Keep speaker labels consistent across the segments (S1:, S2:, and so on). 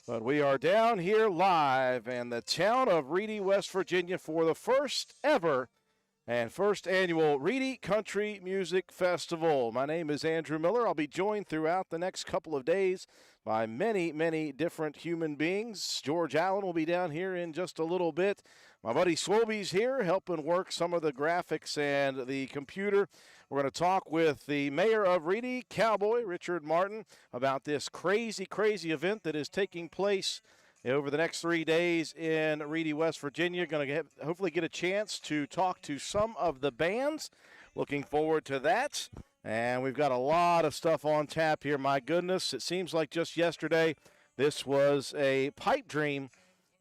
S1: But we are down here live in the town of Reedy, West Virginia for the first ever and first annual Reedy Country Music Festival. My name is Andrew Miller. I'll be joined throughout the next couple of days by many, many different human beings. George Allen will be down here in just a little bit. My buddy Swoby's here helping work some of the graphics and the computer. We're going to talk with the mayor of Reedy, Cowboy Richard Martin, about this crazy, crazy event that is taking place over the next 3 days in Reedy, West Virginia. Going to hopefully get a chance to talk to some of the bands. Looking forward to that. And we've got a lot of stuff on tap here. My goodness, it seems like just yesterday this was a pipe dream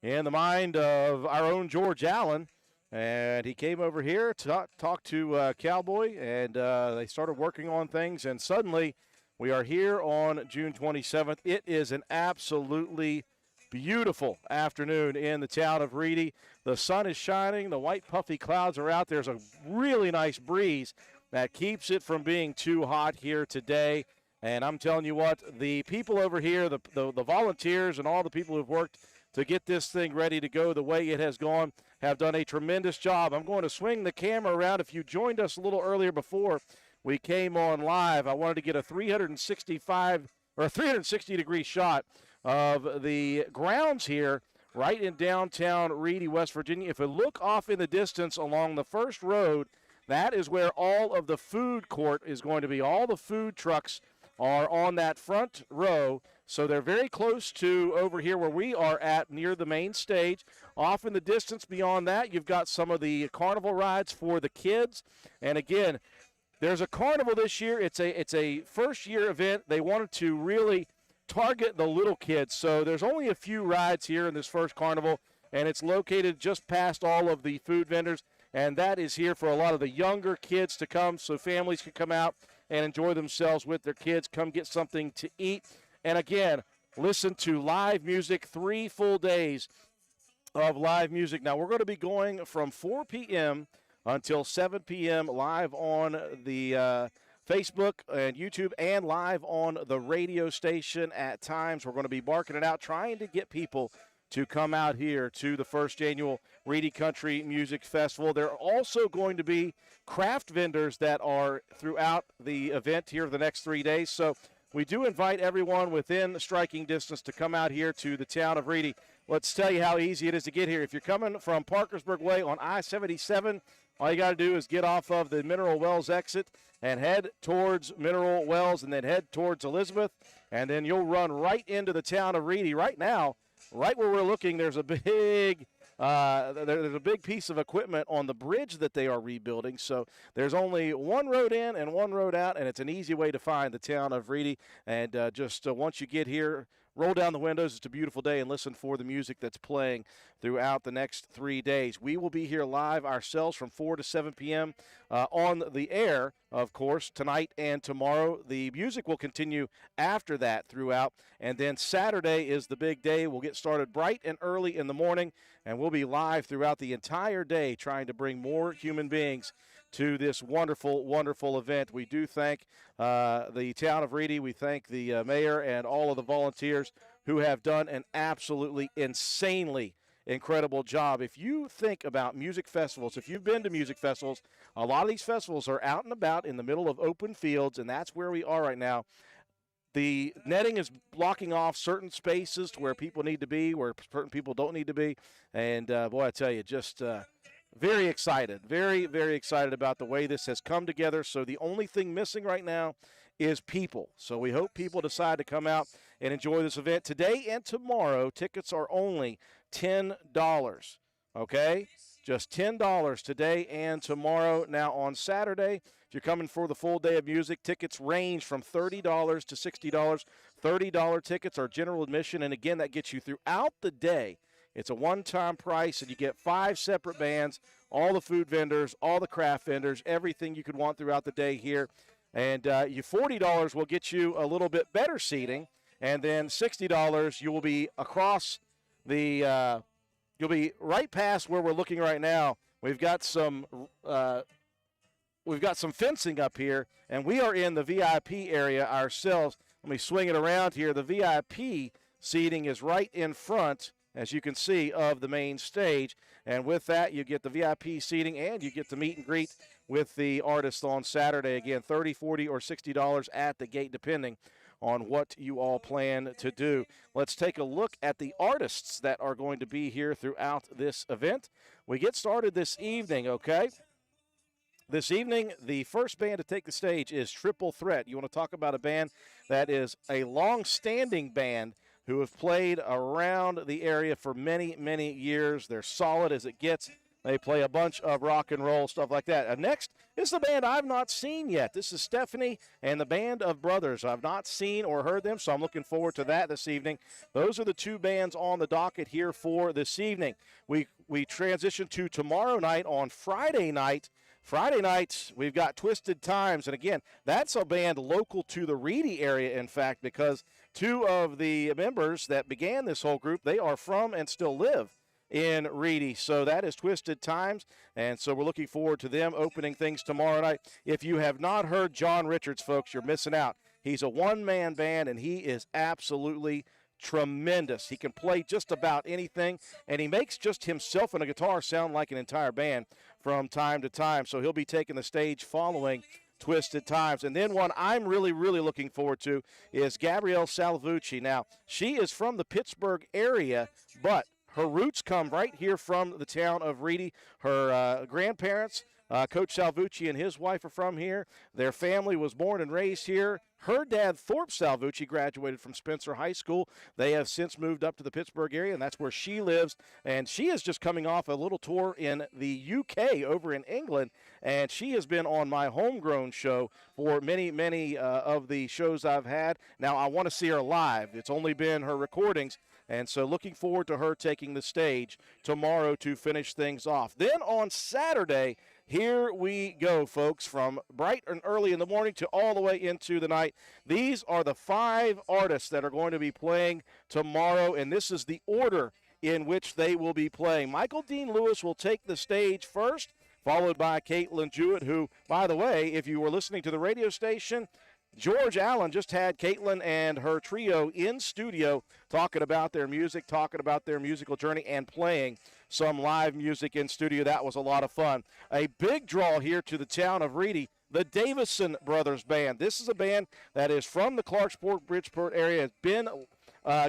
S1: in the mind of our own George Allen. And he came over here to talk to Cowboy, and they started working on things. And suddenly we are here on June 27th. It is an absolutely beautiful afternoon in the town of Reedy. The sun is shining. The white puffy clouds are out. There's a really nice breeze that keeps it from being too hot here today. And I'm telling you what, the people over here, the volunteers and all the people who've worked to get this thing ready to go the way it has gone have done a tremendous job. I'm going to swing the camera around. If you joined us a little earlier before we came on live, I wanted to get a 360-degree shot of the grounds here right in downtown Reedy, West Virginia. If you look off in the distance along the first road, that is where all of the food court is going to be. All the food trucks are on that front row, so they're very close to over here where we are at near the main stage. Off in the distance beyond that, you've got some of the carnival rides for the kids. And again, there's a carnival this year. It's a first-year event. They wanted to really target the little kids. So there's only a few rides here in this first carnival, and it's located just past all of the food vendors. And that is here for a lot of the younger kids to come so families can come out and enjoy themselves with their kids, come get something to eat. And again, listen to live music, 3 full days of live music. Now, we're going to be going from 4 p.m. until 7 p.m. live on the Facebook and YouTube and live on the radio station at times. We're going to be barking it out, trying to get people to come out here to the first annual Reedy Country Music Festival. There are also going to be craft vendors that are throughout the event here the next 3 days. So we do invite everyone within striking distance to come out here to the town of Reedy. Let's tell you how easy it is to get here. If you're coming from Parkersburg Way on I-77, all you got to do is get off of the Mineral Wells exit and head towards Mineral Wells and then head towards Elizabeth, and then you'll run right into the town of Reedy. Right now, right where we're looking, there's a big piece of equipment on the bridge that they are rebuilding. So there's only one road in and one road out, and it's an easy way to find the town of Reedy. And once you get here, roll down the windows. It's a beautiful day, and listen for the music that's playing throughout the next 3 days. We will be here live ourselves from 4 to 7 p.m. On the air, of course, tonight and tomorrow. The music will continue after that throughout. And then Saturday is the big day. We'll get started bright and early in the morning, and we'll be live throughout the entire day trying to bring more human beings to this wonderful, wonderful event. We do thank the town of Reedy. We thank the mayor and all of the volunteers who have done an absolutely insanely incredible job. If you think about music festivals, if you've been to music festivals, a lot of these festivals are out and about in the middle of open fields, and that's where we are right now. The netting is blocking off certain spaces to where people need to be, where certain people don't need to be. And, boy, I tell you, just very excited, very, very excited about the way this has come together. So the only thing missing right now is people. So we hope people decide to come out and enjoy this event. Today and tomorrow, tickets are only $10, okay? Just $10 today and tomorrow. Now on Saturday, if you're coming for the full day of music, tickets range from $30 to $60. $30 tickets are general admission, and again, that gets you throughout the day. It's a one-time price, and you get 5 separate bands, all the food vendors, all the craft vendors, everything you could want throughout the day here. And you $40 will get you a little bit better seating, and then $60 you will be across the you'll be right past where we're looking right now. We've got some fencing up here, and we are in the VIP area ourselves. Let me swing it around here. The VIP seating is right in front, as you can see, of the main stage. And with that, you get the VIP seating and you get the meet and greet with the artists on Saturday. Again, $30, $40, or $60 at the gate, depending on what you all plan to do. Let's take a look at the artists that are going to be here throughout this event. We get started this evening, okay? This evening, the first band to take the stage is Triple Threat. You want to talk about a band that is a long-standing band who have played around the area for many, many years. They're solid as it gets. They play a bunch of rock and roll, stuff like that. And next is the band I've not seen yet. This is Stephanie and the Band of Brothers. I've not seen or heard them, so I'm looking forward to that this evening. Those are the two bands on the docket here for this evening. We transition to tomorrow night. On Friday night, we've got Twisted Times. And, again, that's a band local to the Reedy area, in fact, because two of the members that began this whole group, they are from and still live in Reedy. So that is Twisted Times, and so we're looking forward to them opening things tomorrow night. If you have not heard John Richards, folks, you're missing out. He's a one-man band, and he is absolutely tremendous. He can play just about anything, and he makes just himself and a guitar sound like an entire band from time to time. So he'll be taking the stage following Twisted Times. And then one I'm really, really looking forward to is Gabrielle Salvucci. Now, she is from the Pittsburgh area, but her roots come right here from the town of Reedy. Her grandparents, Coach Salvucci and his wife, are from here. Their family was born and raised here. Her dad, Thorpe Salvucci, graduated from Spencer High School. They have since moved up to the Pittsburgh area, and that's where she lives. And she is just coming off a little tour in the UK over in England, and she has been on my homegrown show for many, many of the shows I've had. Now, I want to see her live. It's only been her recordings. And so looking forward to her taking the stage tomorrow to finish things off. Then on Saturday, here we go, folks, from bright and early in the morning to all the way into the night. These are the 5 artists that are going to be playing tomorrow, and this is the order in which they will be playing. Michael Dean Lewis will take the stage first, followed by Caitlin Jewett, who, by the way, if you were listening to the radio station, George Allen just had Caitlin and her trio in studio talking about their music, talking about their musical journey, and playing some live music in studio. That was a lot of fun. A big draw here to the town of Reedy, the Davison Brothers Band. This is a band that is from the Clarksport, Bridgeport area, has been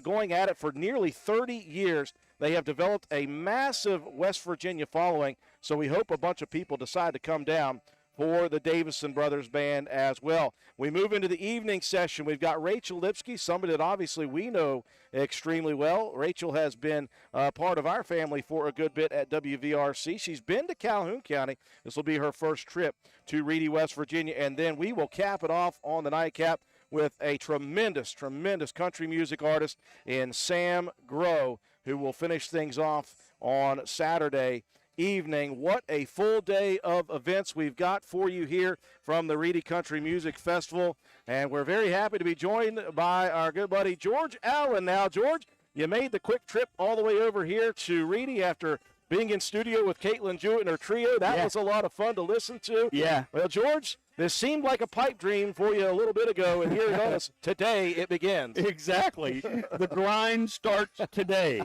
S1: going at it for nearly 30 years. They have developed a massive West Virginia following, so we hope a bunch of people decide to come down for the Davison Brothers Band as well. We move into the evening session. We've got Rachel Lipsky, somebody that obviously we know extremely well. Rachel has been part of our family for a good bit at WVRC. She's been to Calhoun County. This will be her first trip to Reedy, West Virginia. And then we will cap it off on the nightcap with a tremendous, tremendous country music artist in Sam Grow, who will finish things off on Saturday evening. What a full day of events we've got for you here from the Reedy Country Music Festival, and we're very happy to be joined by our good buddy George Allen. Now, George, you made the quick trip all the way over here to Reedy after being in studio with Caitlin Jewett and her trio. That was a lot of fun to listen to.
S2: Yeah.
S1: Well, George, this seemed like a pipe dream for you a little bit ago, and here it is. Today it begins.
S2: Exactly. The grind starts today.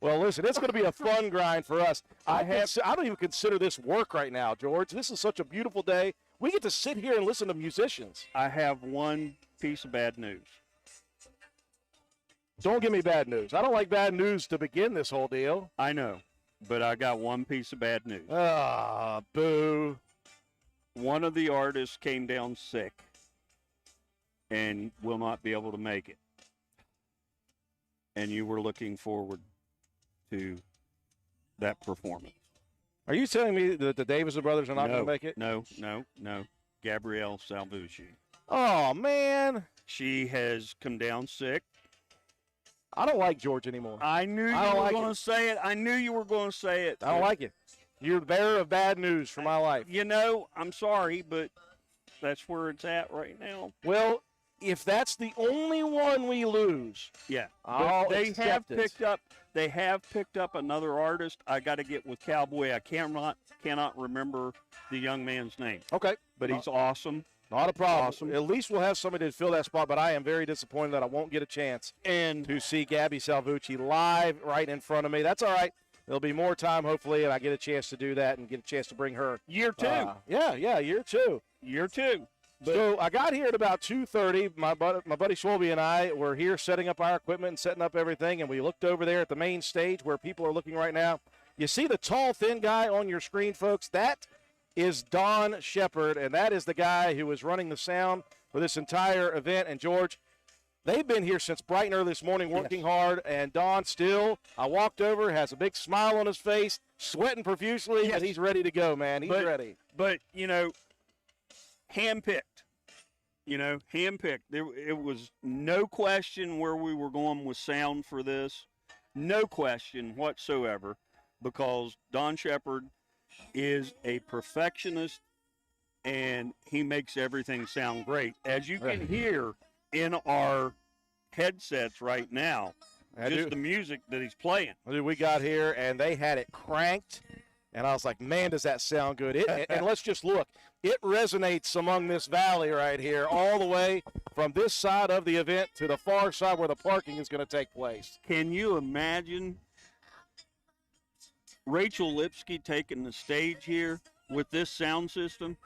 S1: Well, listen, it's going to be a fun grind for us. I don't even consider this work right now, George. This is such a beautiful day. We get to sit here and listen to musicians.
S2: I have one piece of bad news.
S1: Don't give me bad news. I don't like bad news to begin this whole deal.
S2: I know, but I got one piece of bad news.
S1: Ah, boo.
S2: One of the artists came down sick and will not be able to make it. And you were looking forward to that performance.
S1: Are you telling me that the Davison brothers are not going to make it?
S2: No. Gabrielle Salvucci.
S1: Oh, man.
S2: She has come down sick.
S1: I don't like George anymore.
S2: I knew you were going to say it. I knew you were going to say it.
S1: I don't like it. You're the bearer of bad news for my life.
S2: You know, I'm sorry, but that's where it's at right now.
S1: Well, if that's the only one we lose,
S2: yeah,
S1: they
S2: have picked up another artist. I got to get with Cowboy. I cannot remember the young man's name.
S1: Okay,
S2: but he's awesome.
S1: Not a problem.
S2: Awesome.
S1: At least we'll have somebody to fill that spot, but I am very disappointed that I won't get a chance to see Gabby Salvucci live right in front of me. That's all right. There'll be more time, hopefully, and I get a chance to do that and get a chance to bring her.
S2: Year 2.
S1: Year 2.
S2: Year 2. But
S1: so I got here at about 2:30. My buddy Schwalbe and I were here setting up our equipment and setting up everything, and we looked over there at the main stage where people are looking right now. You see the tall, thin guy on your screen, folks? That is Don Shepard, and that is the guy who is running the sound for this entire event. And, George, they've been here since bright and early this morning working hard, and Don still, I walked over, has a big smile on his face, sweating profusely, but he's ready to go, man. He's ready.
S2: But, handpicked. Handpicked. It was no question where we were going with sound for this. No question whatsoever, because Don Shepard is a perfectionist, and he makes everything sound great. As you can hear in our headsets right now, the music that he's playing.
S1: We got here, and they had it cranked, and I was like, man, does that sound good. And let's just look. It resonates among this valley right here, all the way from this side of the event to the far side where the parking is going to take place.
S2: Can you imagine Rachel Lipsky taking the stage here with this sound system?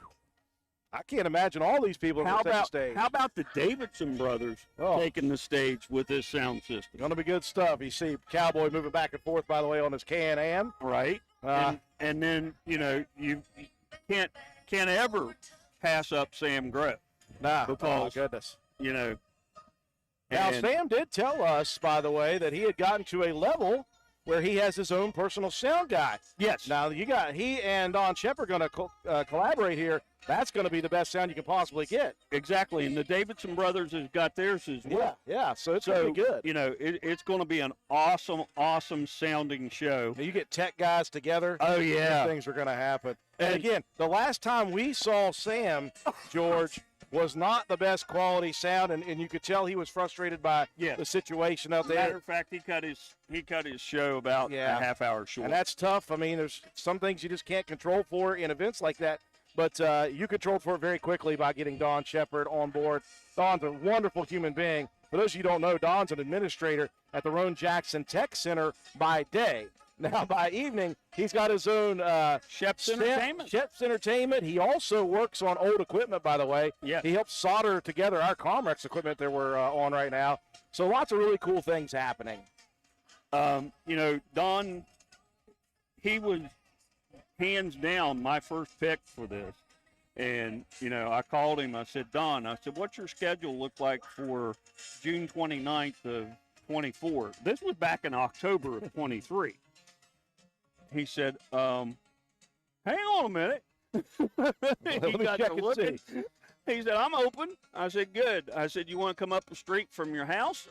S1: I can't imagine all these people on the stage.
S2: How about the Davidson brothers taking the stage with this sound system?
S1: Going to be good stuff. You see Cowboy moving back and forth, by the way, on his Can-Am.
S2: Right. And then, you can't ever pass up Sam Grove.
S1: Nah,
S2: because,
S1: oh my goodness.
S2: Now,
S1: Sam did tell us, by the way, that he had gotten to a level where he has his own personal sound guy.
S2: Yes.
S1: Now, he and Don Shepard are going to collaborate here. That's going to be the best sound you can possibly get.
S2: Exactly, and the Davidson brothers has got theirs as well.
S1: Yeah, so it's going to be good.
S2: It's going to be an awesome, awesome sounding show.
S1: You get tech guys together.
S2: Oh, yeah.
S1: Things are going to happen. And again, the last time we saw Sam, George, was not the best quality sound, and you could tell he was frustrated by the situation out there.
S2: Matter of fact, he cut his show about a half hour short.
S1: And that's tough. I mean, there's some things you just can't control for in events like that. But you controlled for it very quickly by getting Don Shepard on board. Don's a wonderful human being. For those of you who don't know, Don's an administrator at the Roan Jackson Tech Center by day. Now, by evening, he's got his own
S2: Shep's Entertainment.
S1: Shep's Entertainment. He also works on old equipment, by the way.
S2: Yeah.
S1: He helps solder together our Comrex equipment that we're on right now. So lots of really cool things happening.
S2: Don, he was hands down my first pick for this. And, I called him. I said, Don, what's your schedule look like for June 29th of 24? This was back in October of 23. He said, hang on a minute. He got to looking. He said, I'm open. I said, good. I said, you want to come up the street from your house?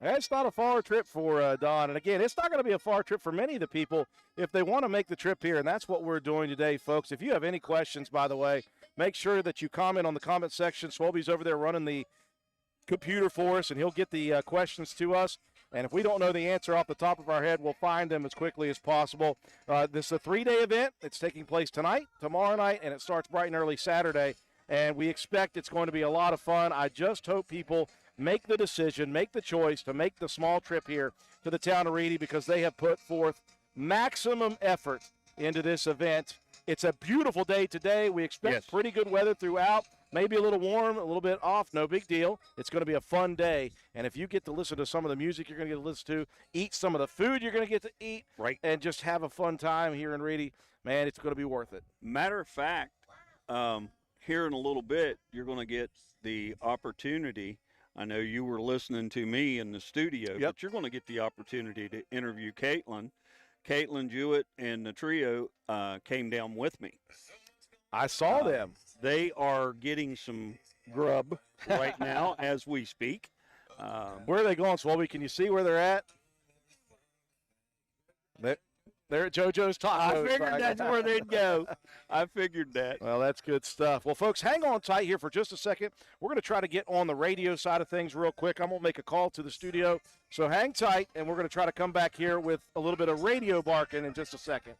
S1: It's not a far trip for Don. And, again, it's not going to be a far trip for many of the people if they want to make the trip here. And that's what we're doing today, folks. If you have any questions, by the way, make sure that you comment on the comment section. Schwalbe's over there running the computer for us, and he'll get the questions to us. And if we don't know the answer off the top of our head, we'll find them as quickly as possible. This is a 3-day event. It's taking place tonight, tomorrow night, and it starts bright and early Saturday. And we expect it's going to be a lot of fun. I just hope people make the decision, make the choice to make the small trip here to the town of Reedy, because they have put forth maximum effort into this event. It's a beautiful day today. We expect pretty good weather throughout. Maybe a little warm, a little bit off, no big deal. It's going to be a fun day. And if you get to listen to some of the music you're going to get to listen to, eat some of the food you're going to get to eat, and just have a fun time here in Reedy, man, it's going to be worth it.
S2: Matter of fact, here in a little bit, you're going to get the opportunity. I know you were listening to me in the studio, but you're going to get the opportunity to interview Caitlin. Caitlin Jewett and the trio came down with me.
S1: I saw them.
S2: They are getting some grub right now as we speak.
S1: Where are they going, Swalby? Can you see where they're at? They're at JoJo's Tacos.
S2: I figured that's where they'd go. I figured that.
S1: Well, that's good stuff. Well, folks, hang on tight here for just a second. We're going to try to get on the radio side of things real quick. I'm going to make a call to the studio. So hang tight, and we're going to try to come back here with a little bit of radio barking in just a second.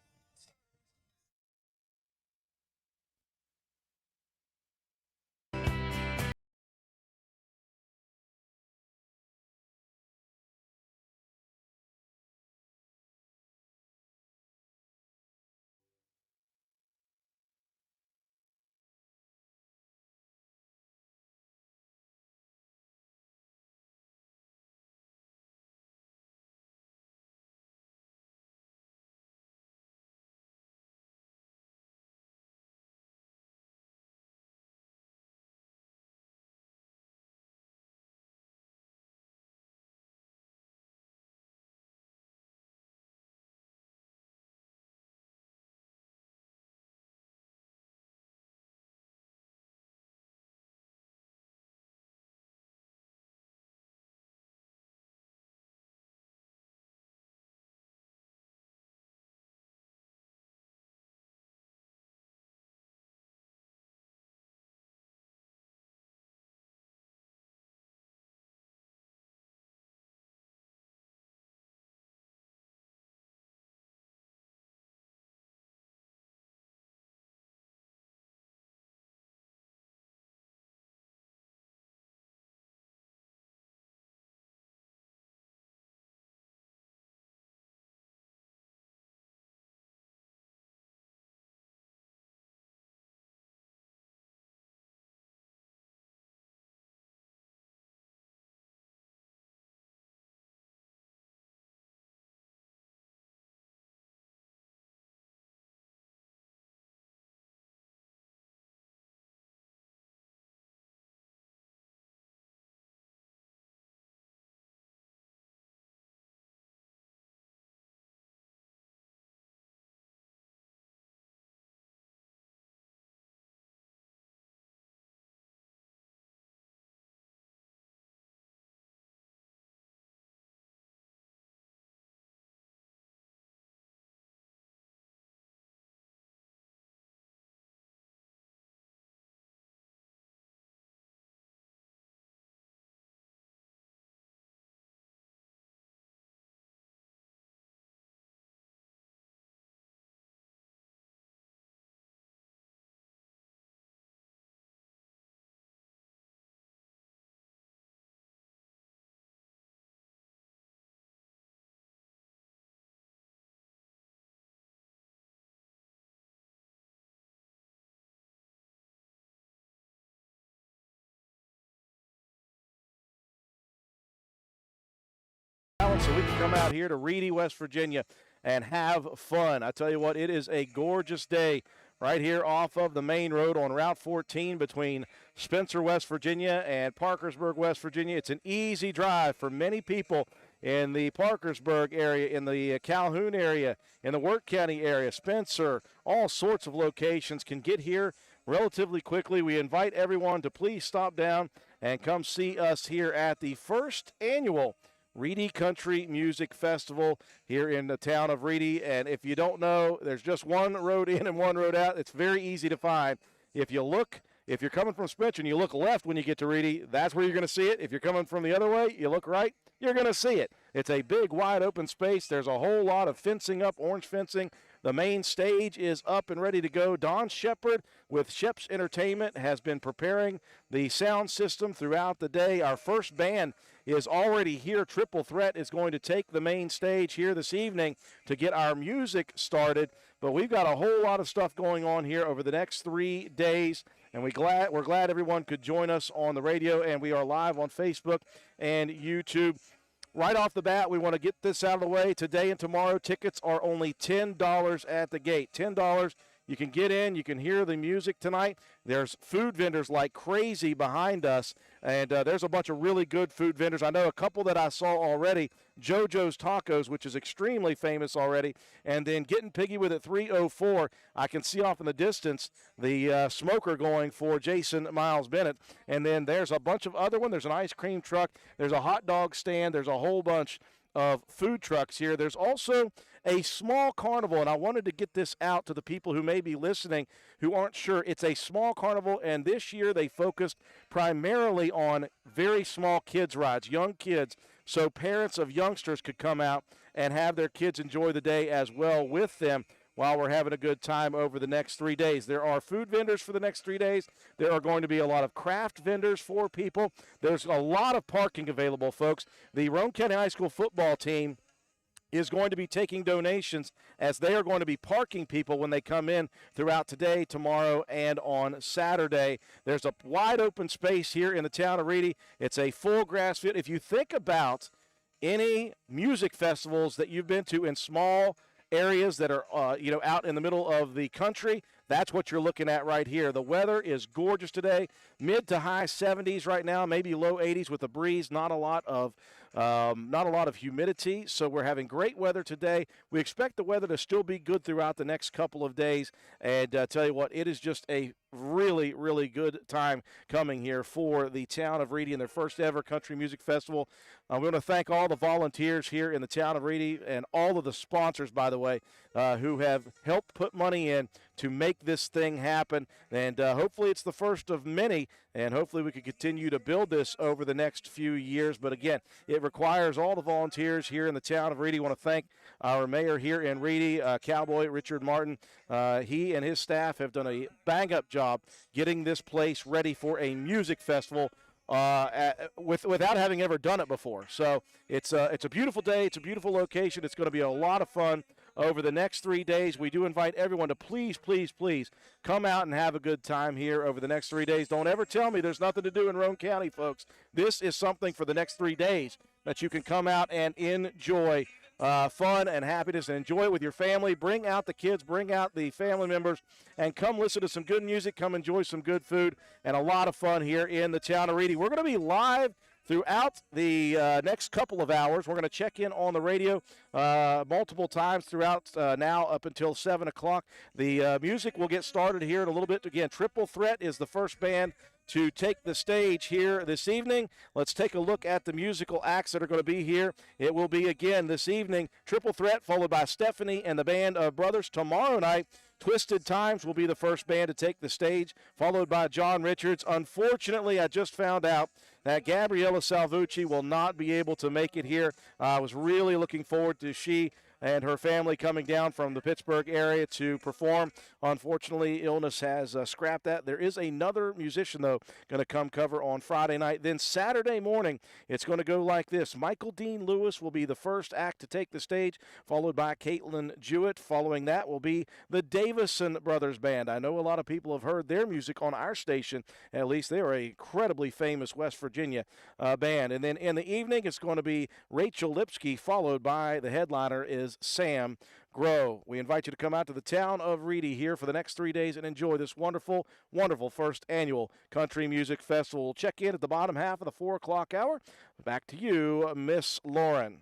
S1: so we can come out here to Reedy, West Virginia, and have fun. I tell you what, it is a gorgeous day right here off of the main road on Route 14 between Spencer, West Virginia, and Parkersburg, West Virginia. It's an easy drive for many people in the Parkersburg area, in the Calhoun area, in the Wirt County area, Spencer, all sorts of locations can get here relatively quickly. We invite everyone to please stop down and come see us here at the first annual Reedy Country Music Festival here in the town of Reedy. And if you don't know, there's just one road in and one road out. It's very easy to find. If you're coming from Spencer and you look left when you get to Reedy, that's where you're going to see it. If you're coming from the other way, you look right, you're going to see it. It's a big, wide open space. There's a whole lot of fencing up, orange fencing. The main stage is up and ready to go. Don Shepard with Shep's Entertainment has been preparing the sound system throughout the day. Our first band is already here. Triple Threat is going to take the main stage here this evening to get our music started. But we've got a whole lot of stuff going on here over the next 3 days. And we're glad everyone could join us on the radio, and we are live on Facebook and YouTube. Right off the bat, we want to get this out of the way. Today and tomorrow, tickets are only $10 at the gate. $10. You can get in. You can hear the music tonight. There's food vendors like crazy behind us, and there's a bunch of really good food vendors. I know a couple that I saw already, JoJo's Tacos, which is extremely famous already, and then Getting Piggy with it 304. I can see off in the distance the smoker going for Jason Miles Bennett, and then there's a bunch of other ones. There's an ice cream truck. There's a hot dog stand. There's a whole bunch of food trucks here. There's also a small carnival, and I wanted to get this out to the people who may be listening who aren't sure. It's a small carnival, and this year they focused primarily on very small kids' rides, young kids, so parents of youngsters could come out and have their kids enjoy the day as well with them while we're having a good time over the next 3 days. There are food vendors for the next 3 days. There are going to be a lot of craft vendors for people. There's a lot of parking available, folks. The Roane County High School football team is going to be taking donations as they are going to be parking people when they come in throughout today, tomorrow, and on Saturday. There's a wide open space here in the town of Reedy. It's a full grass field. If you think about any music festivals that you've been to in small areas that are out in the middle of the country, that's what you're looking at right here. The weather is gorgeous today, mid to high 70s right now, maybe low 80s with a breeze, not a lot of humidity, so we're having great weather today. We expect the weather to still be good throughout the next couple of days, and tell you what, it is just a really, really good time coming here for the town of Reedy and their first ever country music festival. We want to thank all the volunteers here in the town of Reedy and all of the sponsors, by the way, who have helped put money in to make this thing happen, and hopefully it's the first of many, and hopefully we can continue to build this over the next few years. But again, it requires all the volunteers here in the town of Reedy. I want to thank our mayor here in Reedy, Cowboy Richard Martin. He and his staff have done a bang-up job getting this place ready for a music festival without having ever done it before. So it's a beautiful day. It's a beautiful location. It's going to be a lot of fun over the next 3 days. We do invite everyone to please, please, please come out and have a good time here over the next 3 days. Don't ever tell me there's nothing to do in Roane County, folks. This is something for the next 3 days that you can come out and enjoy fun and happiness, and enjoy it with your family. Bring out the kids, bring out the family members, and come listen to some good music, come enjoy some good food, and a lot of fun here in the town of Reedy. We're going to be live throughout the next couple of hours. We're going to check in on the radio multiple times throughout now up until 7 o'clock. The music will get started here in a little bit. Again, Triple Threat is the first band to take the stage here this evening. Let's take a look at the musical acts that are going to be here. It will be, again, this evening, Triple Threat, followed by Stephanie and the Band of Brothers. Tomorrow night, Twisted Times will be the first band to take the stage, followed by John Richards. Unfortunately, I just found out that Gabriella Salvucci will not be able to make it here. I was really looking forward to she and her family coming down from the Pittsburgh area to perform. Unfortunately, illness has scrapped that. There is another musician, though, going to come cover on Friday night. Then Saturday morning, it's going to go like this. Michael Dean Lewis will be the first act to take the stage, followed by Caitlin Jewett. Following that will be the Davison Brothers Band. I know a lot of people have heard their music on our station. At least they are an incredibly famous West Virginia band. And then in the evening, it's going to be Rachel Lipsky, followed by the headliner is Sam Grow. We invite you to come out to the town of Reedy here for the next 3 days and enjoy this wonderful, wonderful first annual Country Music Festival. We'll check in at the bottom half of the 4 o'clock hour. Back to you, Miss Lauren.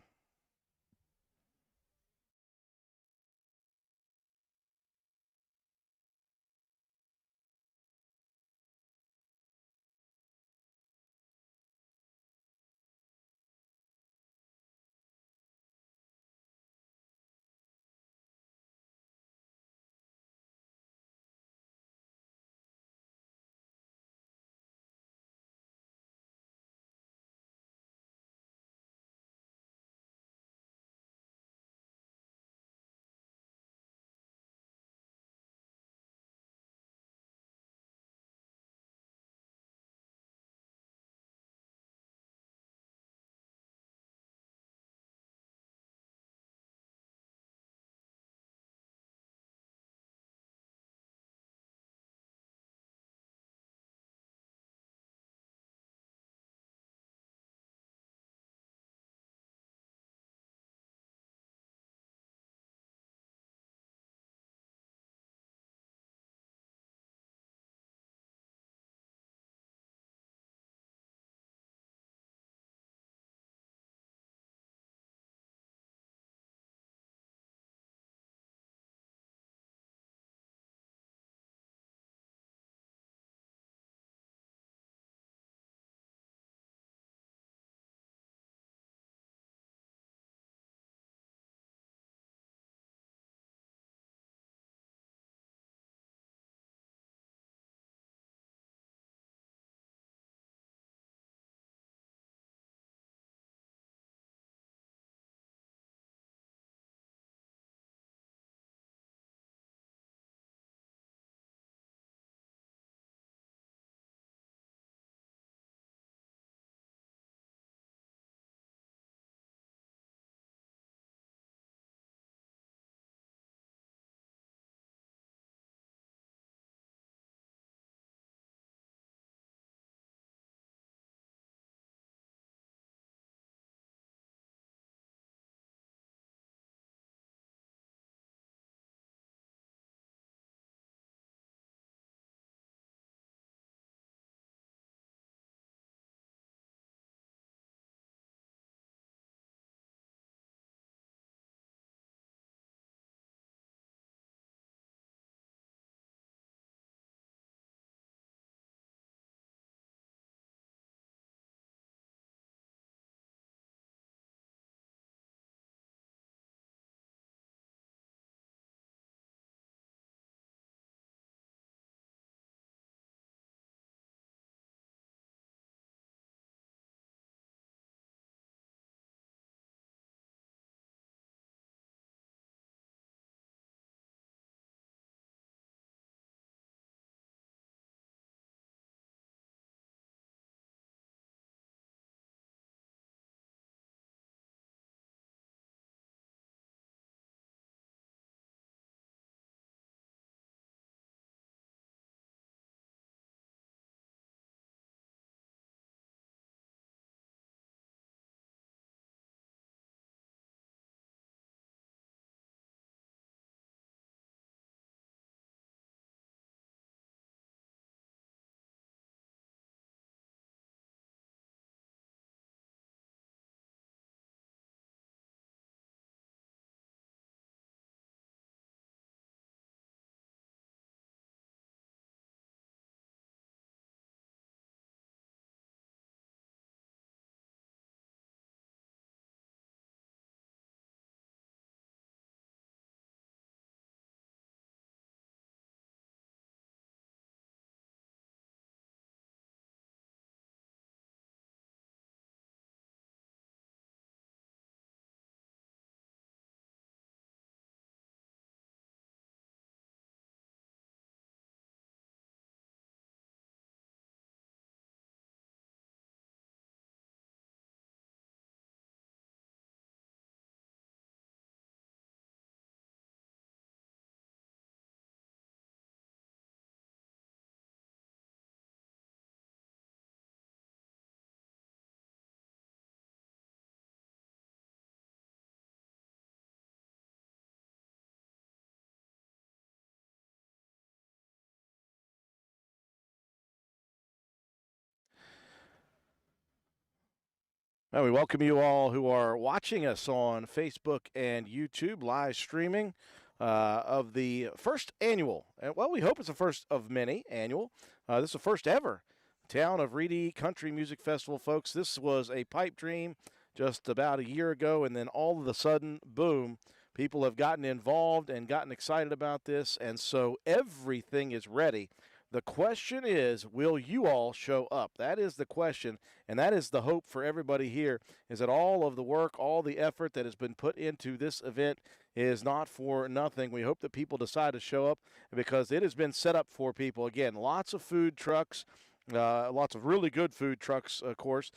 S1: Well, we welcome you all who are watching us on Facebook and YouTube live streaming of the first annual, and well, we hope it's the first of many annual. This is the first ever Town of Reedy Country Music Festival, folks. This was a pipe dream just about a year ago, and then all of a sudden, boom, people have gotten involved and gotten excited about this, and so everything is ready. The question is, will you all show up? That is the question, and that is the hope for everybody here, is that all of the work, all the effort that has been put into this event is not for nothing. We hope that people decide to show up because it has been set up for people. Again, lots of food trucks. Lots of really good food trucks, of course.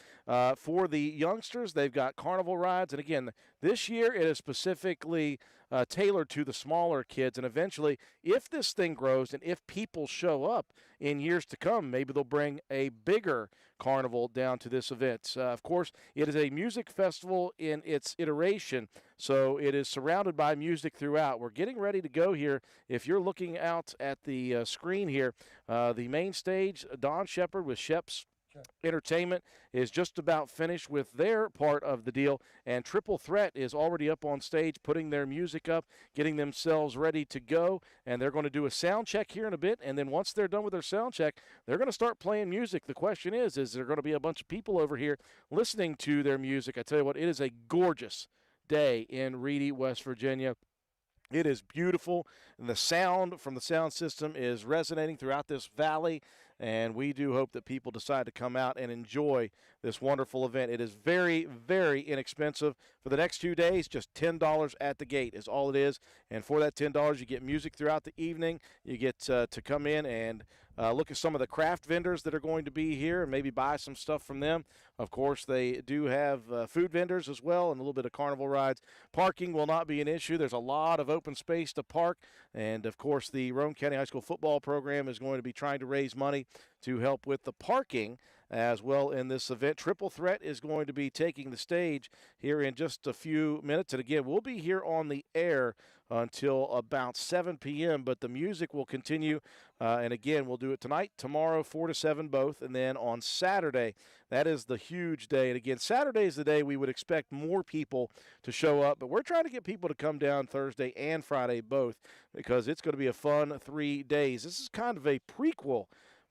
S1: For the youngsters, they've got carnival rides. And again, this year it is specifically tailored to the smaller kids. And eventually, if this thing grows and if people show up in years to come, maybe they'll bring a bigger carnival down to this event. Of course, it is a music festival in its iteration, so it is surrounded by music throughout. We're getting ready to go here. If you're looking out at the screen here, the main stage, Don Shepard with Shep's Entertainment is just about finished with their part of the deal, and Triple Threat is already up on stage putting their music up, getting themselves ready to go, and they're going to do a sound check here in a bit, and then once they're done with their sound check, they're going to start playing music. The question is there going to be a bunch of people over here listening to their music? I tell you what, it is a gorgeous day in Reedy, West Virginia. It is beautiful, and the sound from the sound system is resonating throughout this valley, and we do hope that people decide to come out and enjoy this wonderful event. It is very, very inexpensive. For the next 2 days, just $10 at the gate is all it is, and for that $10, you get music throughout the evening. You get to come in and look at some of the craft vendors that are going to be here and maybe buy some stuff from them. Of course, they do have food vendors as well and a little bit of carnival rides. Parking will not be an issue. There's a lot of open space to park. And, of course, the Roane County High School football program is going to be trying to raise money to help with the parking as well in this event. Triple Threat is going to be taking the stage here in just a few minutes. And, again, we'll be here on the air until about 7 p.m., but the music will continue. And, again, we'll do it tonight, tomorrow, 4 to 7 both, and then on Saturday, that is the huge day. And, again, Saturday is the day we would expect more people to show up, but we're trying to get people to come down Thursday and Friday both because it's going to be a fun 3 days. This is kind of a prequel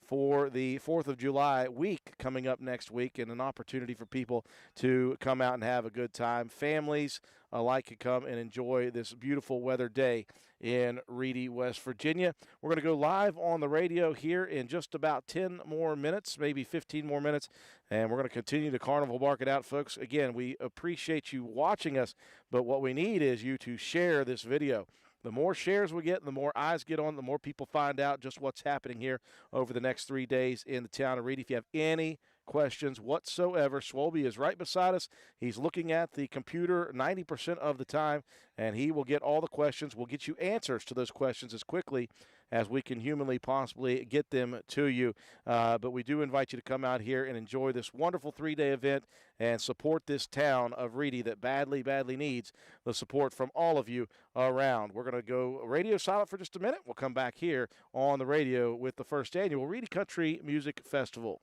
S1: for the 4th of July week coming up next week, and an opportunity for people to come out and have a good time. Families alike can come and enjoy this beautiful weather day in Reedy, West Virginia. We're going to go live on the radio here in just about 10 more minutes, maybe 15 more minutes, and we're going to continue the carnival bark it out, folks. Again, we appreciate you watching us, but what we need is you to share this video. The more shares we get, the more eyes get on, the more people find out just what's happening here over the next 3 days in the town of Reedy. If you have any questions whatsoever, Swolby is right beside us. He's looking at the computer 90% of the time, and he will get all the questions. We'll get you answers to those questions as quickly as we can humanly possibly get them to you. But we do invite you to come out here and enjoy this wonderful 3-day event and support this town of Reedy that badly, badly needs the support from all of you around. We're going to go radio silent for just a minute. We'll come back here on the radio with the first annual Reedy Country Music Festival.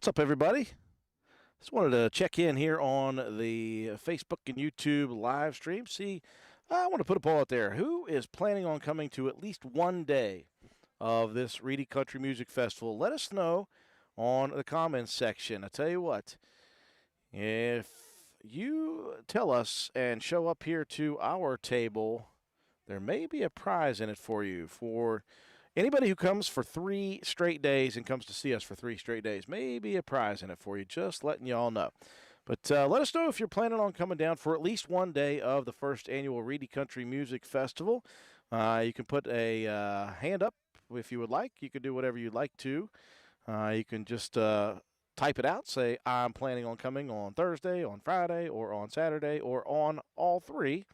S1: What's up, everybody? Just wanted to check in here on the Facebook and YouTube live stream. See, I want to put a poll out there. Who is planning on coming to at least one day of this Reedy Country Music Festival? Let us know on the comments section. I tell you what, if you tell us and show up here to our table, there may be a prize in it for you. For anybody who comes for 3 straight days and comes to see us for 3 straight days, maybe a prize in it for you, just letting you all know. But let us know if you're planning on coming down for at least one day of the first annual Reedy Country Music Festival. You can put a hand up if you would like. You can do whatever you'd like to. You can just type it out, say, I'm planning on coming on Thursday, on Friday, or on Saturday, or on all 3.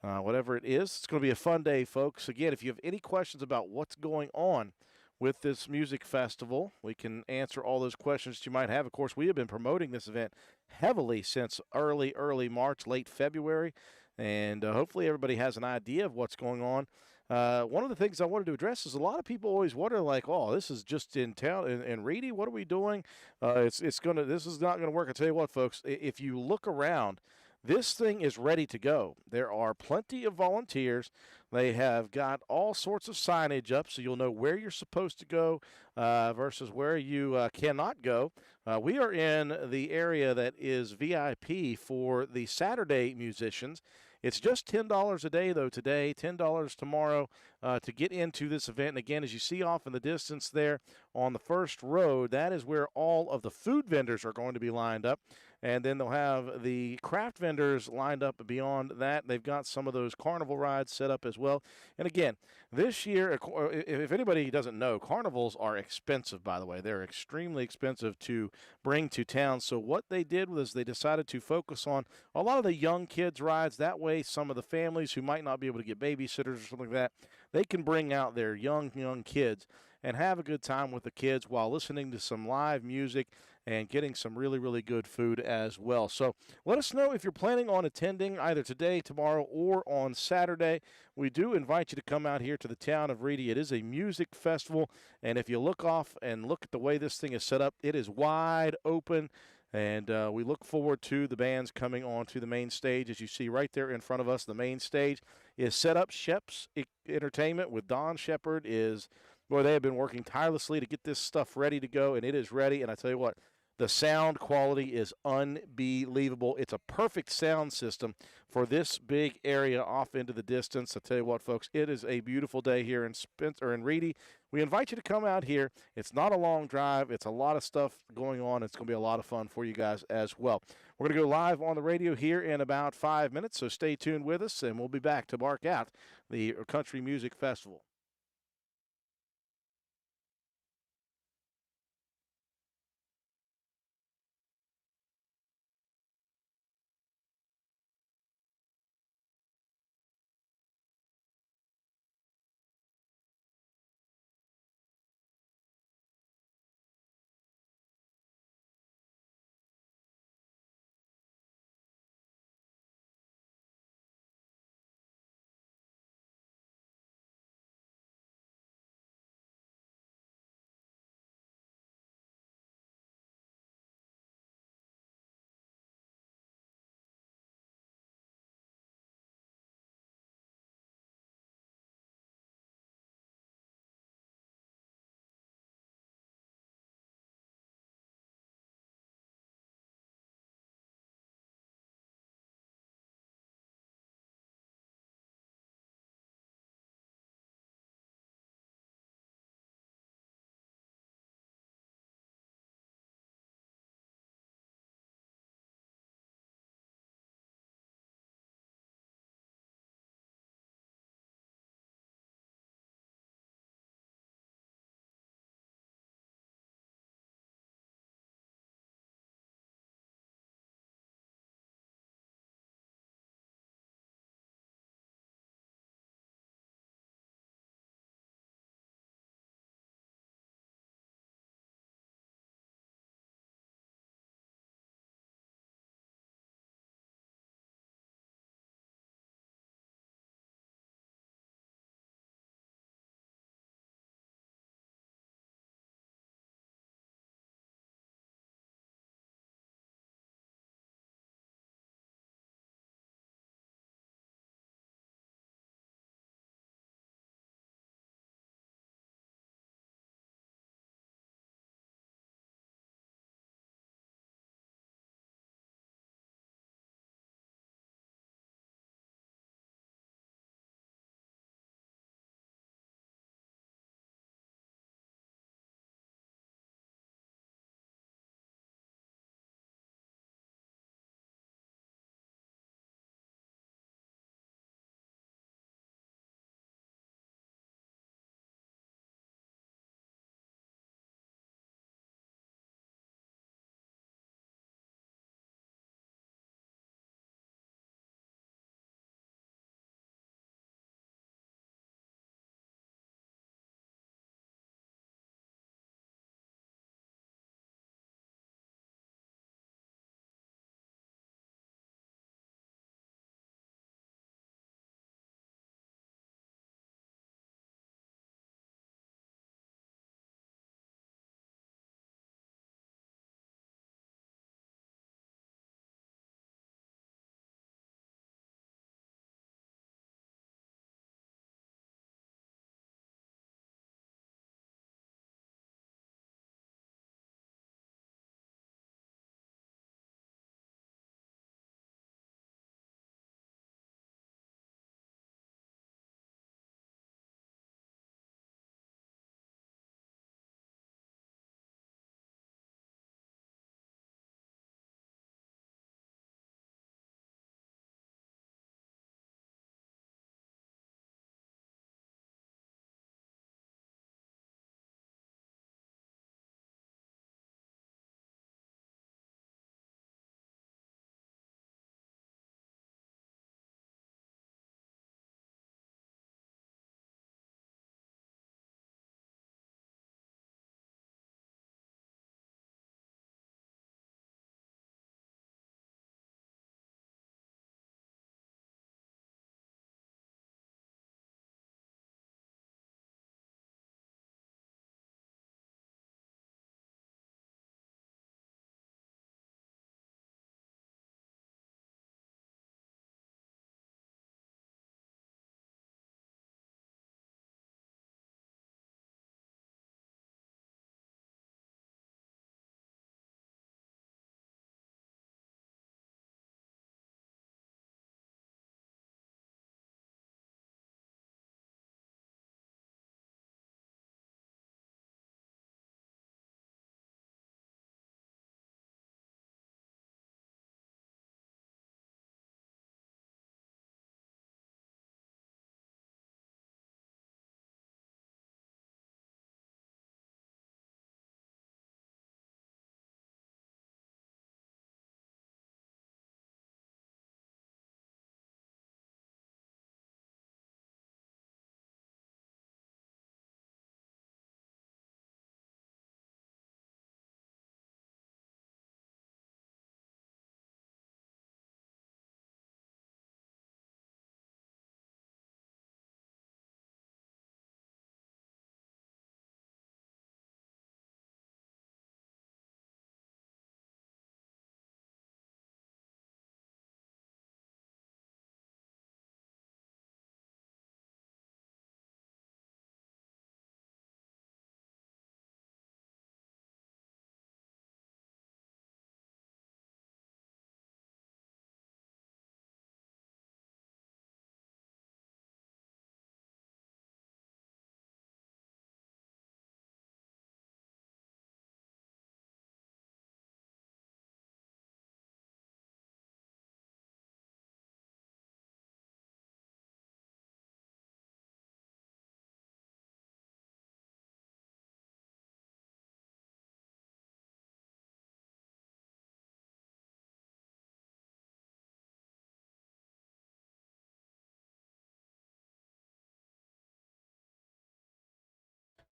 S1: Whatever it is, it's going to be a fun day, folks. Again, if you have any questions about what's going on with this music festival, we can answer all those questions that you might have. Of course, we have been promoting this event heavily since early March, late February, and hopefully everybody has an idea of what's going on. One of the things I wanted to address is a lot of people always wonder, like, oh, this is just in town in Reedy. What are we doing? This is not gonna work. I tell you what, folks, if you look around, this thing is ready to go. There are plenty of volunteers. They have got all sorts of signage up so you'll know where you're supposed to go versus where you cannot go. We are in the area that is VIP for the Saturday musicians. It's just $10 a day, though, today, $10 tomorrow to get into this event. And again, as you see off in the distance there on the first road, that is where all of the food vendors are going to be lined up. And then they'll have the craft vendors lined up beyond that. They've got some of those carnival rides set up as well. And again, this year, if anybody doesn't know, carnivals are expensive, by the way. They're extremely expensive to bring to town. So what they did was they decided to focus on a lot of the young kids' rides. That way, some of the families who might not be able to get babysitters or something like that, they can bring out their young kids and have a good time with the kids while listening to some live music and getting some really good food as well. So let us know if you're planning on attending either today, tomorrow, or on Saturday. We do invite you to come out here to the town of Reedy. It is a music festival, and if you look off and look at the way this thing is set up, it is wide open. And we look forward to the bands coming onto the main stage. As you see right there in front of us, the main stage is set up. Shep's Entertainment with Don Shepard they have been working tirelessly to get this stuff ready to go, and it is ready. And I tell you what, the sound quality is unbelievable. It's a perfect sound system for this big area off into the distance. I tell you what, folks, it is a beautiful day here in Reedy. We invite you to come out here. It's not a long drive. It's a lot of stuff going on. It's going to be a lot of fun for you guys as well. We're going to go live on the radio here in about 5 minutes, so stay tuned with us, and we'll be back to mark out the Country Music Festival.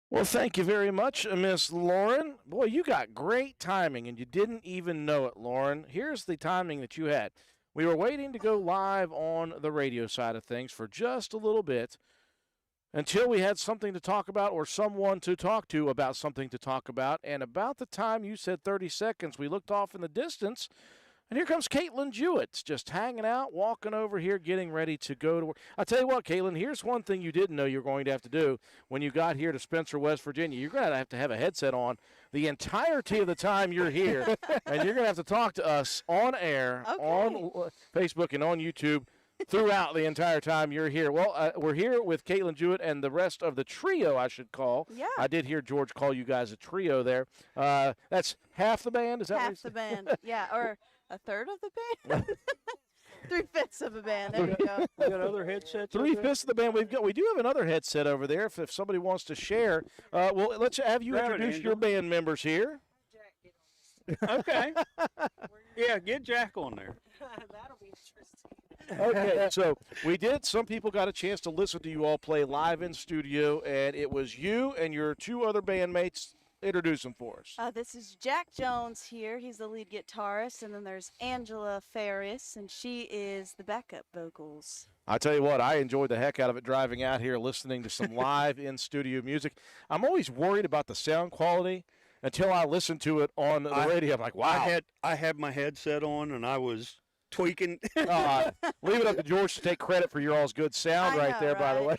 S1: Well, thank you very much, Miss Lauren. Boy, you got great timing, and you didn't even know it, Lauren. Here's the timing that you had. We were waiting to go live on the radio side of things for just a little bit until we had something to talk about or someone to talk to about something to talk about. And about the time you said 30 seconds, we looked off in the distance. And here comes Caitlin Jewett, just hanging out, walking over here, getting ready to go to work. I'll tell you what, Caitlin, here's one thing you didn't know you were going to have to do when you got here to Spencer, West Virginia. You're going to have a headset on the entirety of the time you're here, and you're going to have to talk to us on air, on Facebook and on YouTube throughout the entire time you're here. Well, we're here with Caitlin Jewett and the rest of the trio, I should call.
S3: Yeah.
S1: I did hear George call you guys a trio there. That's half the band? Is that
S3: half the band? Yeah, or a third of the band? 3/5 of a band. There you go.
S2: You got other headsets?
S1: 3/5 of the band. We do have another headset over there if somebody wants to share. Well, let's have you
S2: Grab it,
S1: introduce
S2: Angel.
S1: your band members here.
S2: Okay. Yeah, get Jack on there.
S3: That'll be interesting.
S1: Okay, so some people got a chance to listen to you all play live in studio, and it was you and your two other bandmates. Introduce them for us.
S3: This is Jack Jones here. He's the lead guitarist. And then there's Angela Ferris, and she is the backup vocals.
S1: I tell you what, I enjoyed the heck out of it driving out here, listening to some live in-studio music. I'm always worried about the sound quality until I listen to it on the radio. I'm like, wow.
S2: I had my headset on, and I was tweaking.
S1: Leave it up to George to take credit for your all's good sound
S3: I know,
S1: there, by the way.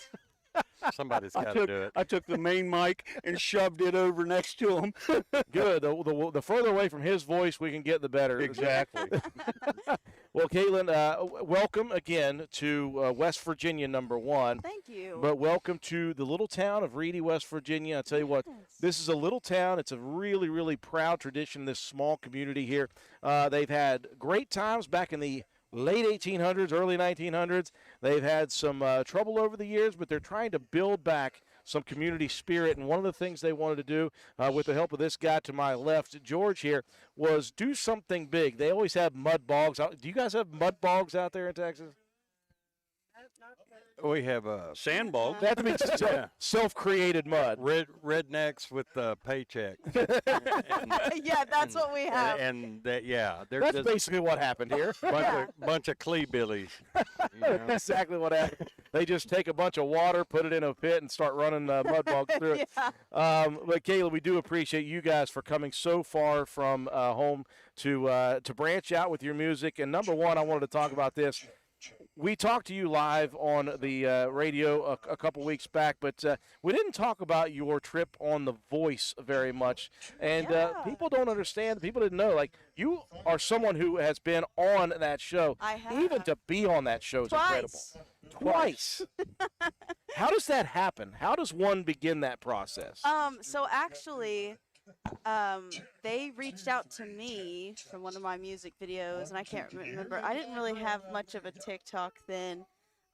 S4: Somebody's got to do it.
S2: I took the main mic and shoved it over next to him.
S1: Good. The further away from his voice we can get, the better.
S2: Exactly.
S1: Well, Caitlin, welcome again to West Virginia, #1.
S3: Thank you.
S1: But welcome to the little town of Reedy, West Virginia. I tell you what, this is a little town. It's a really, really proud tradition, this small community here. They've had great times back in the late 1800s, early 1900s. They've had some trouble over the years, but they're trying to build back some community spirit. And one of the things they wanted to do, with the help of this guy to my left, George here, was do something big. They always have mud bogs. Do you guys have mud bogs out there in Texas?
S4: We have
S2: Sandbog.
S1: That means self-created mud.
S4: rednecks with paycheck.
S3: Yeah, that's what we have.
S4: And that, yeah, they're
S1: That's
S4: just
S1: basically what happened here.
S4: bunch of Cleebillies. You know?
S1: That's exactly what happened. They just take a bunch of water, put it in a pit, and start running mud bogs through it.
S3: Yeah.
S1: But Kayla, we do appreciate you guys for coming so far from home to branch out with your music. And number one, I wanted to talk about this. We talked to you live on the radio a couple weeks back, but we didn't talk about your trip on The Voice very much. And people don't understand. People didn't know. Like, you are someone who has been on that show.
S3: I have.
S1: Even to be on that show is incredible. Twice. How does that happen? How does one begin that process?
S3: So actually, they reached out to me from one of my music videos, and I can't remember. I didn't really have much of a TikTok then.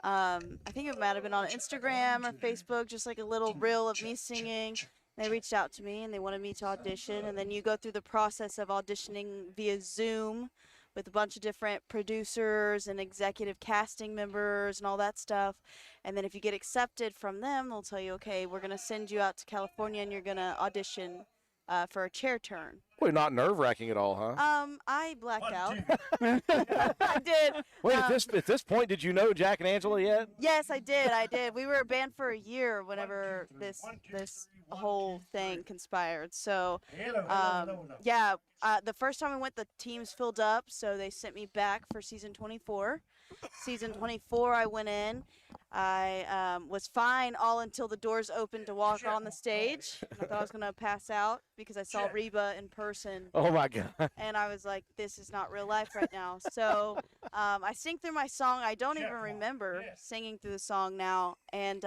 S3: I think it might have been on Instagram or Facebook, just like a little reel of me singing. They reached out to me, and they wanted me to audition. And then you go through the process of auditioning via Zoom with a bunch of different producers and executive casting members and all that stuff. And then if you get accepted from them, they'll tell you, okay, we're going to send you out to California, and you're going to audition for a chair turn.
S1: Boy, not nerve-wracking at all, huh?
S3: I blacked out. I did.
S1: Wait, at this point, did you know Jack and Angela yet?
S3: Yes, I did. We were a band for a year whenever this whole thing conspired. So, the first time we went, the teams filled up, so they sent me back for season 24. Season 24, I went in. I was fine all until the doors opened to walk on the stage. And I thought I was going to pass out because I saw Reba in person.
S1: Oh, my God.
S3: And I was like, this is not real life right now. So I sing through my song. I don't even remember singing through the song now. And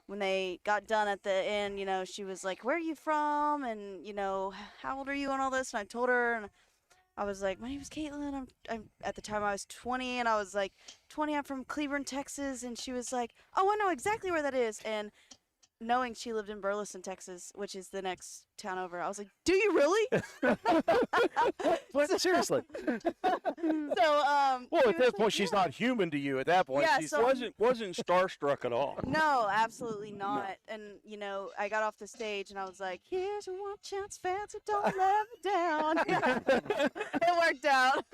S3: when they got done at the end, she was like, where are you from? And, how old are you and all this? And I told her, and I was like, my name is Caitlin. I'm at the time I was 20, and I was like, 20, I'm from Cleburne, Texas. And she was like, oh, I know exactly where that is. And knowing she lived in Burleson, Texas, which is the next town over. I was like, do you really?
S1: But seriously.
S3: So,
S1: Well,
S3: he
S1: at
S3: was
S1: that
S3: like,
S1: point, she's
S3: "Yeah."
S1: not human to you. At that point,
S3: Yeah,
S1: she's
S3: so-
S2: Wasn't starstruck at all.
S3: No, absolutely not. And, you know, I got off the stage and I was like, here's your one chance, fancy, don't let me down. It worked out.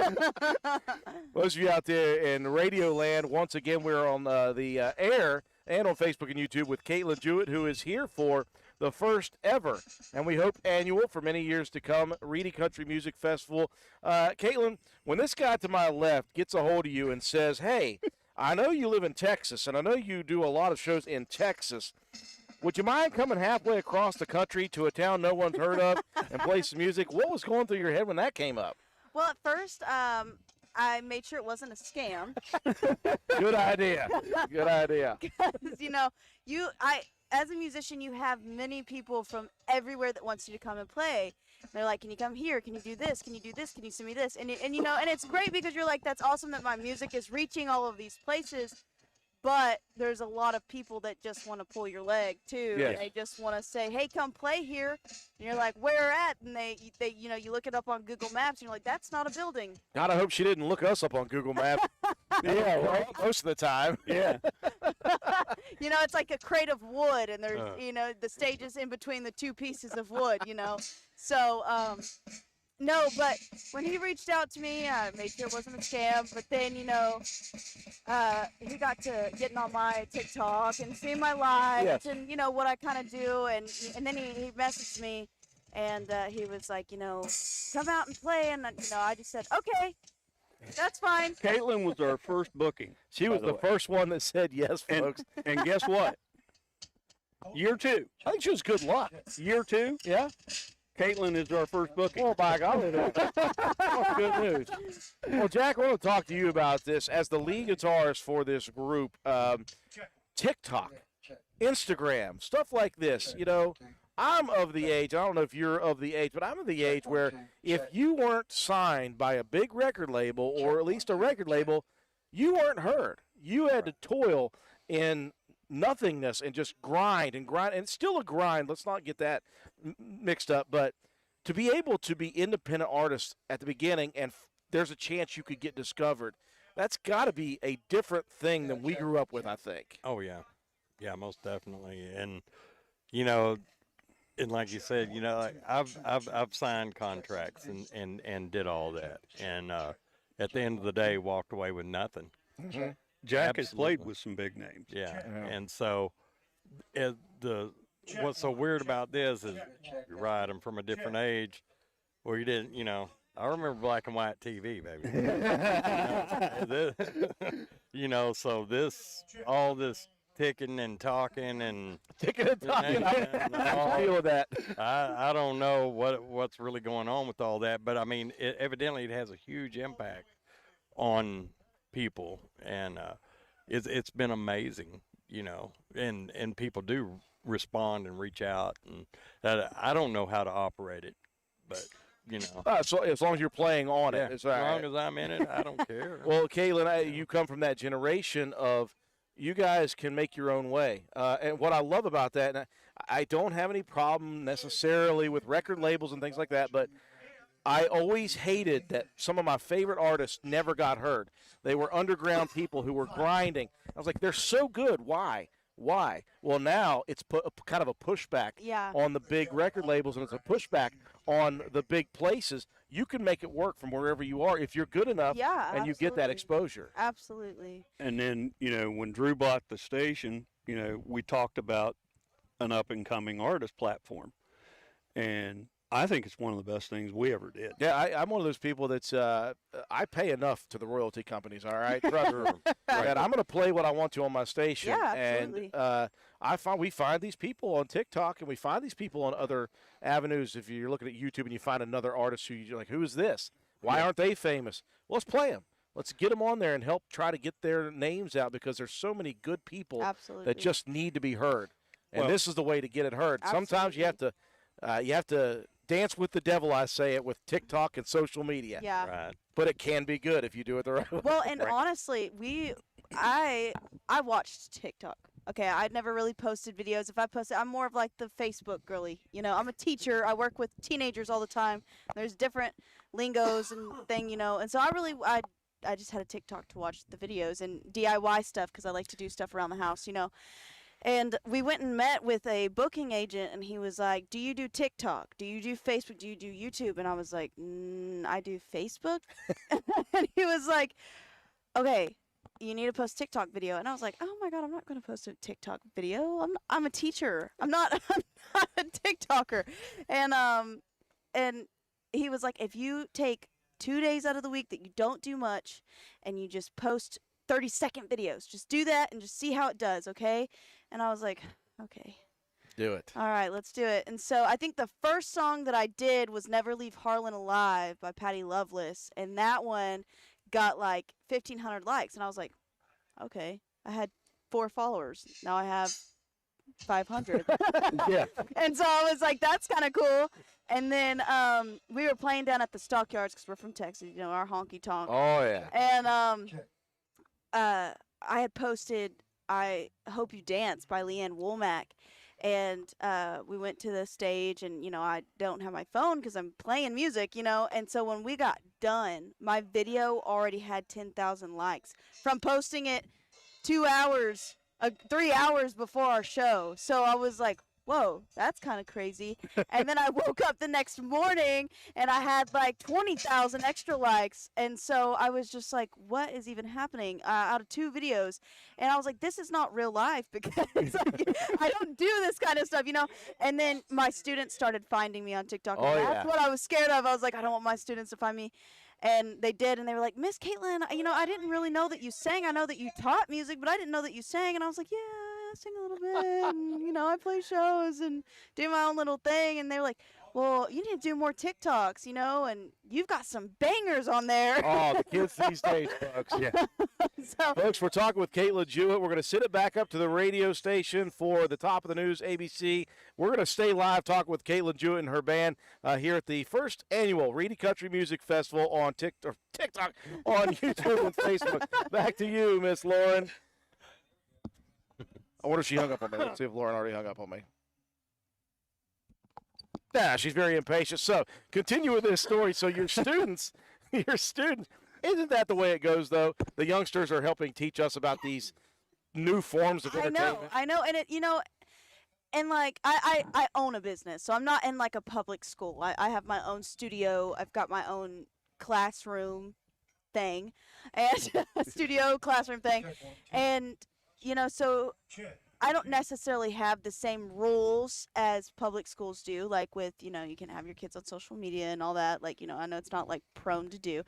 S1: Those of you out there in Radio Land, once again, we're on the air and on Facebook and YouTube with Caitlin Jewett, who is here for the first ever, and we hope annual for many years to come, Reedy Country Music Festival. Caitlin, when this guy to my left gets a hold of you and says, hey, I know you live in Texas, and I know you do a lot of shows in Texas. Would you mind coming halfway across the country to a town no one's heard of and play some music? What was going through your head when that came up?
S3: Well, at first, I made sure it wasn't a scam.
S1: Good idea. Good idea.
S3: Because, you know, as a musician, you have many people from everywhere that wants you to come and play. They're like, can you come here? Can you do this? Can you do this? Can you send me this? And you know, and it's great because you're like, that's awesome that my music is reaching all of these places. But there's a lot of people that just want to pull your leg too.
S1: Yes.
S3: And they just want to say, hey, come play here. And you're like, where at? And they, you know, you look it up on Google Maps and you're like, that's not a building.
S1: God, I hope she didn't look us up on Google Maps. Yeah, well, most of the time.
S2: Yeah.
S3: You know, it's like a crate of wood, and there's, you know, the stage is in between the two pieces of wood, you know. So, no, but when he reached out to me, I made sure it wasn't a scam. But then, you know, he got to getting on my TikTok and seeing my lives
S1: Yes.
S3: and, you know, what I kind of do. And then he messaged me, and he was like, you know, come out and play. And, you know, I just said, okay, that's fine.
S2: Caitlin was our first booking.
S1: She was
S2: by
S1: the
S2: way.
S1: first one that said yes, folks.
S2: And guess what? Year 2.
S1: I think she was good luck.
S2: Year 2,
S1: Yeah?
S2: Caitlin is our first booking.
S1: Oh, by God. That's good news. Well, Jack, I want to talk to you about this. As the lead guitarist for this group, TikTok, Instagram, stuff like this, you know, I'm of the age, I don't know if you're of the age, but I'm of the age where if you weren't signed by a big record label or at least a record label, you weren't heard. You had to toil in nothingness and just grind and grind. And it's still a grind. Let's not get that mixed up. But to be able to be independent artists at the beginning and there's a chance you could get discovered, that's got to be a different thing than we grew up with, I think.
S4: Oh yeah, yeah, most definitely. And you know, and like you said, you know, like, I've signed contracts and did all that, and at the end of the day, walked away with nothing.
S1: Mm-hmm.
S2: Jack has played
S4: Absolutely.
S2: with some big names.
S4: Yeah, and so what's so weird about this is, you're right, I'm from a different age, where you didn't, you know. I remember black and white TV, baby. You know, so all this ticking and talking and
S1: Ticking and talking. I feel that.
S4: I don't know what's really going on with all that, but I mean, evidently it has a huge impact on people, and it's been amazing, you know, and people do respond and reach out, and I don't know how to operate it, but you know.
S1: So as long as you're playing on
S4: Yeah,
S1: it, it's
S4: as
S1: all right.
S4: long as I'm in it, I don't care.
S1: Well, Kaylin, you come from that generation of you guys can make your own way. And what I love about that, and I don't have any problem necessarily with record labels and things like that, but I always hated that some of my favorite artists never got heard. They were underground people who were grinding. I was like, they're so good. Why? Why? Well, now it's kind of a pushback
S3: Yeah.
S1: on the big record labels, and it's a pushback on the big places. You can make it work from wherever you are if you're good enough
S3: Yeah,
S1: and you get that
S3: absolutely.
S1: exposure.
S3: Absolutely.
S2: And then, you know, when Drew bought the station, you know, we talked about an up and coming artist platform. And I think it's one of the best things we ever did.
S1: Yeah, I'm one of those people that's I pay enough to the royalty companies. All right, trust me. That I'm going to play what I want to on my station.
S3: Yeah, absolutely.
S1: And we find these people on TikTok, and we find these people on other avenues. If you're looking at YouTube and you find another artist who you're like, who is this? Why aren't they famous? Well, let's play them. Let's get them on there and help try to get their names out, because there's so many good people
S3: Absolutely.
S1: that just need to be heard. And
S2: Well-
S1: this is the way to get it heard. Sometimes you have to dance with the devil, I say it, with TikTok and social media.
S3: Yeah.
S4: Right.
S1: But it can be good if you do it the right way.
S3: Well, and honestly, I watched TikTok Okay, I'd never really posted videos. If I posted, I'm more of like the Facebook girly. You know, I'm a teacher. I work with teenagers all the time. There's different lingos and thing, you know. And so I just had a TikTok to watch the videos and DIY stuff because I like to do stuff around the house, you know. And we went and met with a booking agent, and he was like, "Do you do TikTok? Do you do Facebook? Do you do YouTube?" And I was like, "I do Facebook." And he was like, "Okay, you need to post TikTok video." And I was like, "Oh my God, I'm not going to post a TikTok video. I'm a teacher. I'm not I'm not a TikToker." And he was like, "If you take 2 days out of the week that you don't do much and you just post 30-second videos, just do that and just see how it does, okay?" And I was like, "Okay.
S1: Do it.
S3: All right, let's do it." And so I think the first song that I did was Never Leave Harlan Alive by Patty Loveless, and that one got like 1,500 likes, and I was like, "Okay." I had 4 followers. Now I have 500.
S1: Yeah.
S3: And so I was like, "That's kind of cool." And then we were playing down at the Stockyards because we're from Texas, you know, our honky tonk.
S1: Oh yeah.
S3: And I had posted "I Hope You Dance" by Leanne Womack. And we went to the stage, and, you know, I don't have my phone because I'm playing music, you know. And so when we got done, my video already had 10,000 likes from posting it 3 hours before our show. So I was like, "Whoa, that's kind of crazy." And then I woke up the next morning and I had like 20,000 extra likes. And so I was just like, "What is even happening?" Out of 2 videos. And I was like, "This is not real life," because like, I don't do this kind of stuff, you know. And then my students started finding me on TikTok. And
S1: Oh,
S3: that's
S1: yeah.
S3: what I was scared of. I was like, "I don't want my students to find me." And they did, and they were like, "Miss Caitlin, you know, I didn't really know that you sang. I know that you taught music, but I didn't know that you sang." And I was like, "Yeah, I sing a little bit, and, you know, I play shows and do my own little thing." And they were like, "Well, you need to do more TikToks, you know, and you've got some bangers on there."
S1: Oh, the kids these days, folks. Yeah.
S3: So,
S1: Folks, we're talking with Caitlin Jewett. We're going to send it back up to the radio station for the top of the news, ABC. We're going to stay live talking with Caitlin Jewett and her band here at the first annual Reedy Country Music Festival on TikTok, on YouTube and Facebook. Back to you, Miss Lauren. I wonder if she hung up on me. Let's see if Lauren already hung up on me. Nah, she's very impatient. So continue with this story. So your students, isn't that the way it goes, though? The youngsters are helping teach us about these new forms of entertainment.
S3: I know, and it, you know, and like I own a business, so I'm not in like a public school. I have my own studio. I've got my own classroom thing, and studio classroom thing, and you know, so I don't necessarily have the same rules as public schools do, like with, you know, you can have your kids on social media and all that. Like, you know, I know it's not like prone to do,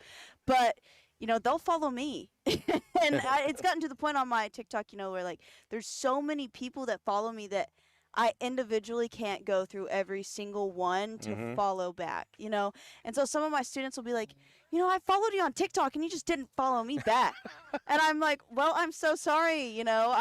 S3: but, you know, they'll follow me. And it's gotten to the point on my TikTok, you know, where like there's so many people that follow me that I individually can't go through every single one to follow back, you know? And so some of my students will be like, "You know, I followed you on TikTok and you just didn't follow me back." And I'm like, "Well, I'm so sorry, you know,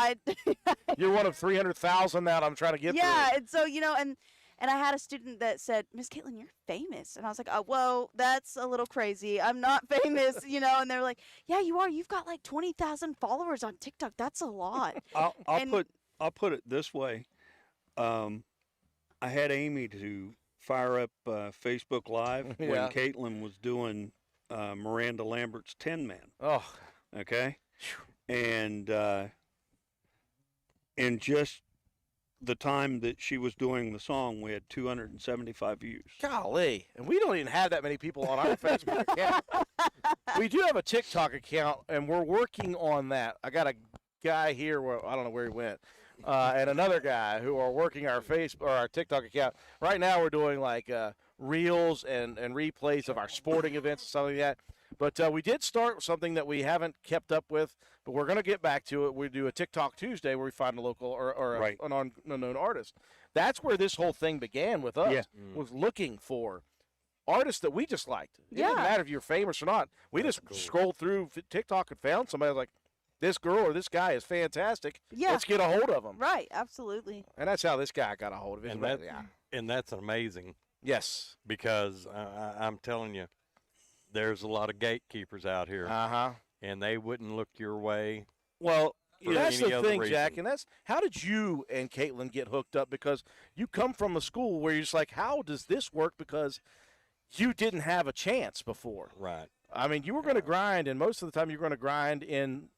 S1: You're one of 300,000 that I'm trying to get
S3: yeah."
S1: through.
S3: And so, you know, and I had a student that said, "Miss Caitlin, you're famous." And I was like, "Oh, whoa, that's a little crazy. I'm not famous," you know? And they're like, "Yeah, you are. You've got like 20,000 followers on TikTok. That's a lot."
S2: I'll put it this way. I had Amy to fire up Facebook Live
S1: Yeah.
S2: when Caitlin was doing Miranda Lambert's Tin Man.
S1: Oh,
S2: Okay, and in just the time that she was doing the song, we had 275 views.
S1: golly. And we don't even have that many people on our Facebook account. We do have a TikTok account, and we're working on that. I got a guy here, where I don't know where he went, and another guy who are working our our TikTok account. Right now we're doing like reels and replays of our sporting events and stuff like that. But we did start something that we haven't kept up with, but we're going to get back to it. We do a TikTok Tuesday where we find a local or
S2: Right.
S1: an unknown artist. That's where this whole thing began with us,
S2: Yeah.
S1: was looking for artists that we just liked. It didn't
S3: Yeah.
S1: matter if you're famous or not. We just scrolled through TikTok and found somebody like, this girl or this guy is fantastic.
S3: Yeah.
S1: Let's get a hold of him.
S3: Right, absolutely.
S1: And that's how this guy got a hold of it.
S4: And that's amazing
S1: Yes.
S4: because I'm telling you, there's a lot of gatekeepers out here,
S1: Uh-huh.
S4: and they wouldn't look your way.
S2: Well,
S4: for
S1: That's
S4: any
S1: the
S4: other
S1: thing,
S4: reason.
S1: Jack, and that's how did you and Caitlin get hooked up? Because you come from a school where you're just like, how does this work? Because you didn't have a chance before.
S4: Right.
S1: I mean, you were going to grind, and most of the time you're going to grind in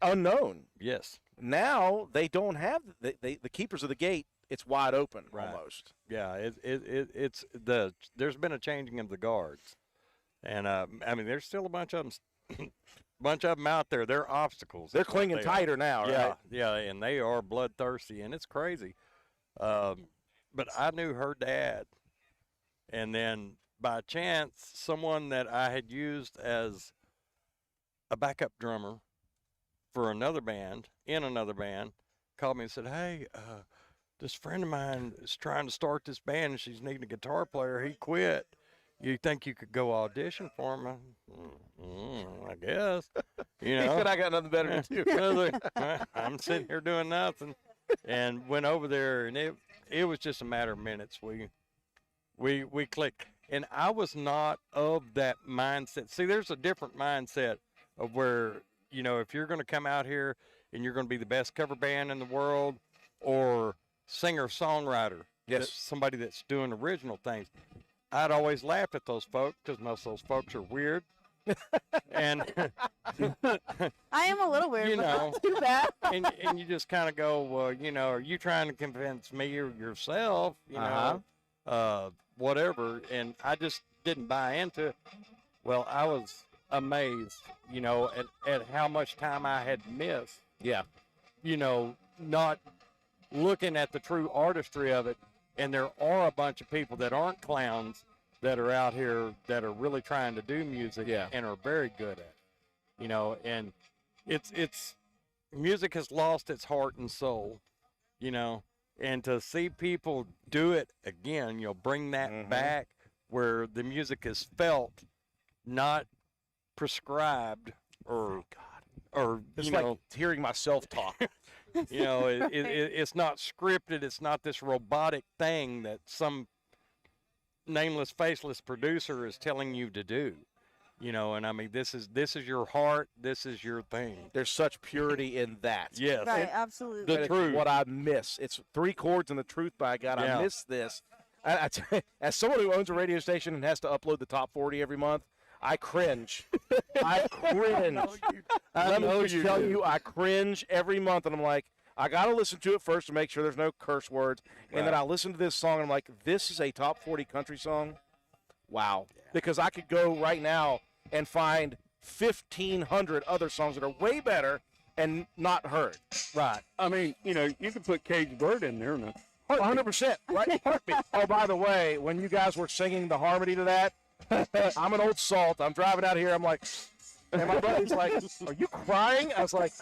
S1: unknown.
S4: Yes.
S1: Now they don't have the keepers of the gate. It's wide open
S4: Right.
S1: almost.
S4: Yeah. There's been a changing of the guards, and I mean, there's still a bunch of them, out there. They're obstacles.
S1: They're
S4: That's what
S1: clinging
S4: they
S1: tighter
S4: are.
S1: now,
S4: Yeah.
S1: right?
S4: Yeah, and they are bloodthirsty, and it's crazy. But I knew her dad, and then by chance, someone that I had used as a backup drummer for another band, called me and said, hey, this friend of mine is trying to start this band and she's needing a guitar player. He quit. You think you could go audition for him? I guess. You
S1: He
S4: know,
S1: said, I got nothing better to do.
S4: I'm sitting here doing nothing, and went over there, and it was just a matter of minutes. We clicked, and I was not of that mindset. See, there's a different mindset of where, you know, if you're going to come out here and you're going to be the best cover band in the world, or singer-songwriter,
S1: Yes.
S4: somebody that's doing original things. I'd always laugh at those folks because most of those folks are weird. And
S3: I am a little weird,
S4: You
S3: but
S4: know.
S3: not too bad.
S4: and you just kind of go, well, you know, are you trying to convince me or yourself, you know, whatever. And I just didn't buy into it. Well, I was amazed, you know, at how much time I had missed,
S1: Yeah.
S4: you know, not looking at the true artistry of it. And there are a bunch of people that aren't clowns that are out here that are really trying to do music and are very good at it, you know, and it's music has lost its heart and soul, you know, and to see people do it again, you know, bring that back where the music is felt, not prescribed or
S1: It's
S4: you
S1: like
S4: know,
S1: hearing myself talk.
S4: you know, it's not scripted. It's not this robotic thing that some nameless, faceless producer is telling you to do. You know, and I mean, this is your heart. This is your thing.
S1: There's such purity in that.
S4: Yes.
S3: Right, absolutely.
S4: The
S1: And it's
S4: truth.
S1: what I miss. It's 3 chords and the truth, by God.
S4: Yeah.
S1: I miss this. As someone who owns a radio station and has to upload the top 40 every month, I cringe. I cringe. Let me just tell you, I cringe every month, and I'm like, I got to listen to it first to make sure there's no curse words. And then I listen to this song, and I'm like, this is a top 40 country song? Wow. Because I could go right now and find 1,500 other songs that are way better and not heard.
S2: Right. I mean, you know, you could put Cage Bird in there.
S1: 100%. Right? Heartbeat. Oh, by the way, when you guys were singing the harmony to that, I'm an old salt. I'm driving out here. I'm like, and my buddy's like, are you crying? I was like,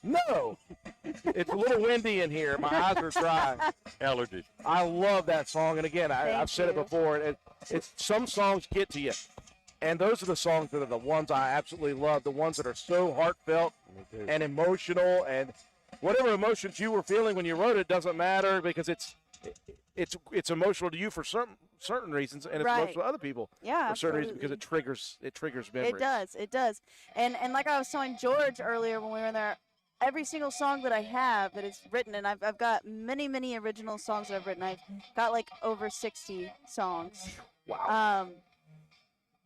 S1: no. It's a little windy in here. My eyes are dry.
S4: Allergies.
S1: I love that song. And again, I've said it
S3: you.
S1: before. It's some songs get to you. And those are the songs that are the ones I absolutely love, the ones that are so heartfelt and emotional. And whatever emotions you were feeling when you wrote it doesn't matter because it's emotional to you for certain reasons, and it's
S3: Right.
S1: emotional to other people
S3: Yeah,
S1: for certain reasons because
S3: absolutely.
S1: it triggers memories.
S3: It does. And like I was telling George earlier when we were in there, every single song that I have that is written, and I've got many original songs that I've written. I've got like over 60 songs.
S1: Wow.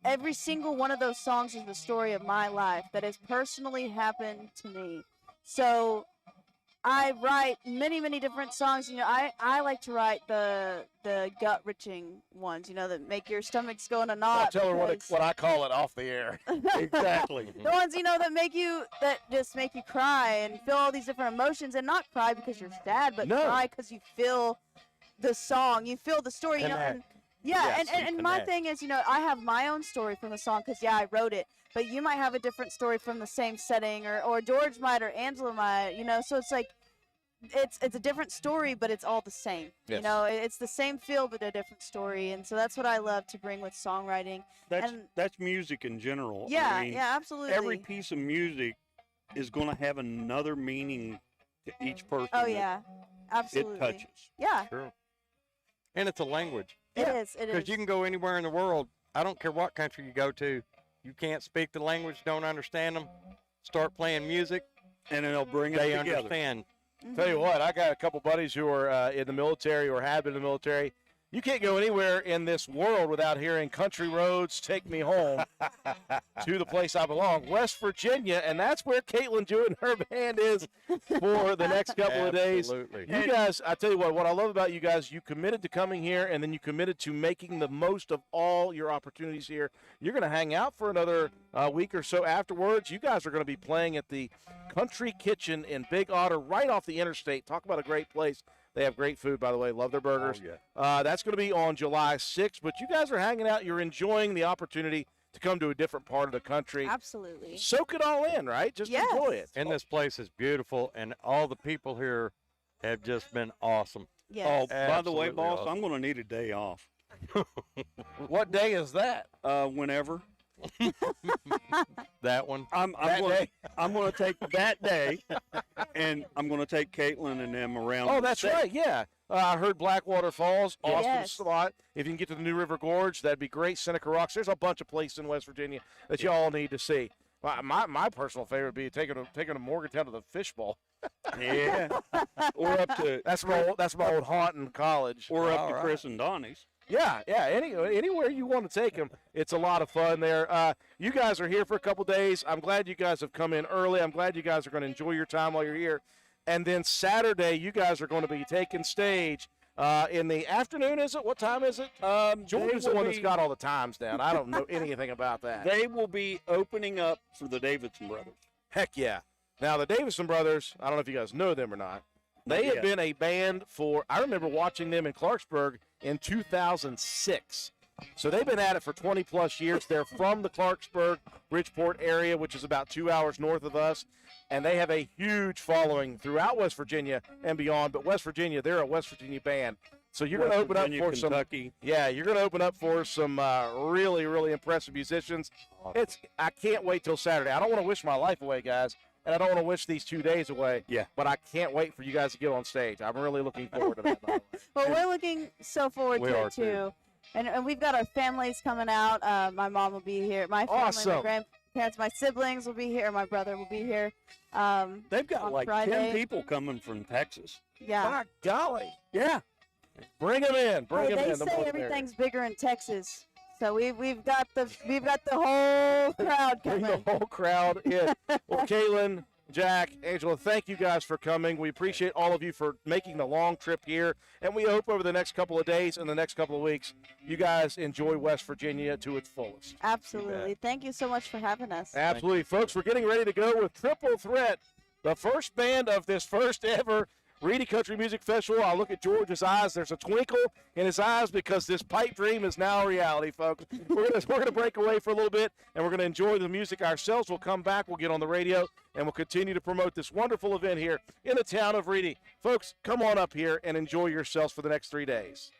S3: Every single one of those songs is the story of my life that has personally happened to me. So I write many different songs. You know, I like to write the gut-wrenching ones, you know, that make your stomachs go in a knot.
S1: I'll tell her
S3: because-
S1: what I call it off the air.
S4: Exactly.
S3: the ones, you know, that just make you cry and feel all these different emotions, and not cry because you're sad, but
S1: No.
S3: cry because you feel the song, you feel the story, you know.
S4: Connect.
S3: And, yeah,
S4: Yes,
S3: and my
S4: connect.
S3: thing is, you know, I have my own story from the song because, yeah, I wrote it, but you might have a different story from the same setting, or George might, or Angela might, you know, so it's like, it's a different story, but it's all the same. You
S1: Yes.
S3: know, it's the same feel, but a different story, and so that's what I love to bring with songwriting.
S2: That's music in general.
S3: Yeah,
S2: I mean,
S3: yeah, absolutely.
S2: every piece of music is going to have another meaning to each person.
S3: Oh
S2: that
S3: yeah, absolutely.
S2: It touches.
S3: Yeah,
S4: Sure. And it's a language.
S3: it is. It
S4: Because
S3: is.
S4: you can go anywhere in the world. I don't care what country you go to. You can't speak the language, don't understand them. start playing music,
S2: and it'll bring it
S4: they
S2: together.
S4: understand.
S1: Tell you what, I got a couple buddies who are in the military or have been in the military. You can't go anywhere in this world without hearing Country Roads Take Me Home to the place I belong, West Virginia, and that's where Caitlin Jewett and her band is for the next couple of days.
S4: Absolutely.
S1: You guys, I tell you what I love about you guys, you committed to coming here, and then you committed to making the most of all your opportunities here. You're going to hang out for another week or so afterwards. You guys are going to be playing at the Country Kitchen in Big Otter right off the interstate. Talk about a great place. They have great food, by the way. Love their burgers.
S4: Oh, yeah.
S1: That's going to be on July 6th. But you guys are hanging out. You're enjoying the opportunity to come to a different part of the country.
S3: Absolutely.
S1: Soak it all in, right? Just
S3: Yes.
S1: enjoy it.
S4: And this place is beautiful, and all the people here have just been awesome.
S3: Yes.
S2: Oh, by the way,
S4: Absolutely
S2: boss,
S4: awesome.
S2: I'm going to need a day off.
S1: What day is that?
S2: Whenever.
S4: That one.
S2: I'm going to take that day, and I'm going to take Caitlin and them around.
S1: Oh,
S2: the
S1: that's
S2: state.
S1: right. Yeah. I heard Blackwater Falls, awesome
S3: Yes.
S1: spot. If you can get to the New River Gorge, that'd be great. Seneca Rocks. There's a bunch of places in West Virginia that you all need to see. My personal favorite would be taking a Morgantown to the Fishbowl.
S2: Yeah. Or up to
S1: That's my old haunt in college.
S2: or up
S4: All
S2: to
S4: right.
S2: Chris and Donnie's.
S1: Yeah. Anywhere you want to take them, it's a lot of fun there. You guys are here for a couple days. I'm glad you guys have come in early. I'm glad you guys are going to enjoy your time while you're here. And then Saturday, you guys are going to be taking stage in the afternoon. Is it? What time is it? George is the one that's got all the times down. I don't know anything about that.
S2: They will be opening up for the Davidson brothers.
S1: Heck yeah. Now, the Davison brothers, I don't know if you guys know them or not. They
S2: Not
S1: have
S2: yet.
S1: been a band I remember watching them in Clarksburg in 2006. So they've been at it for 20-plus years. They're from the Clarksburg, Bridgeport area, which is about 2 hours north of us. And they have a huge following throughout West Virginia and beyond. But West Virginia, they're a West Virginia band. So you're going to
S2: West
S1: open up
S2: Virginia,
S1: for
S2: Kentucky.
S1: you're going to open up for some really, really impressive musicians. I can't wait till Saturday. I don't want to wish my life away, guys. And I don't want to wish these 2 days away.
S2: Yeah.
S1: But I can't wait for you guys to get on stage. I'm really looking forward to that. by the way.
S3: Well, we're looking so forward
S4: We
S3: to
S4: are
S3: it too. And we've got our families coming out. My mom will be here. My family,
S1: Awesome.
S3: my grandparents, my siblings will be here. My brother will be here.
S2: They've got
S3: On
S2: like
S3: Friday.
S2: 10 people coming from Texas.
S3: Yeah.
S1: My golly.
S2: Yeah.
S1: Bring them in. Bring
S3: Hey,
S1: them
S3: they
S1: in. The
S3: say
S1: more the merrier.
S3: everything's bigger in Texas, so we've got the whole crowd
S1: Bring the
S3: coming.
S1: whole crowd in. Well, Caitlin, Jack, Angela, thank you guys for coming. We appreciate all of you for making the long trip here. And we hope over the next couple of days and the next couple of weeks, you guys enjoy West Virginia to its fullest.
S3: Absolutely. Thank you so much for having us.
S1: Absolutely. Folks, we're getting ready to go with Triple Threat, the first band of this first ever Reedy Country Music Festival. I look at George's eyes. There's a twinkle in his eyes because this pipe dream is now a reality, folks. We're gonna break away for a little bit, and we're going to enjoy the music ourselves. We'll come back. We'll get on the radio, and we'll continue to promote this wonderful event here in the town of Reedy. Folks, come on up here and enjoy yourselves for the next 3 days.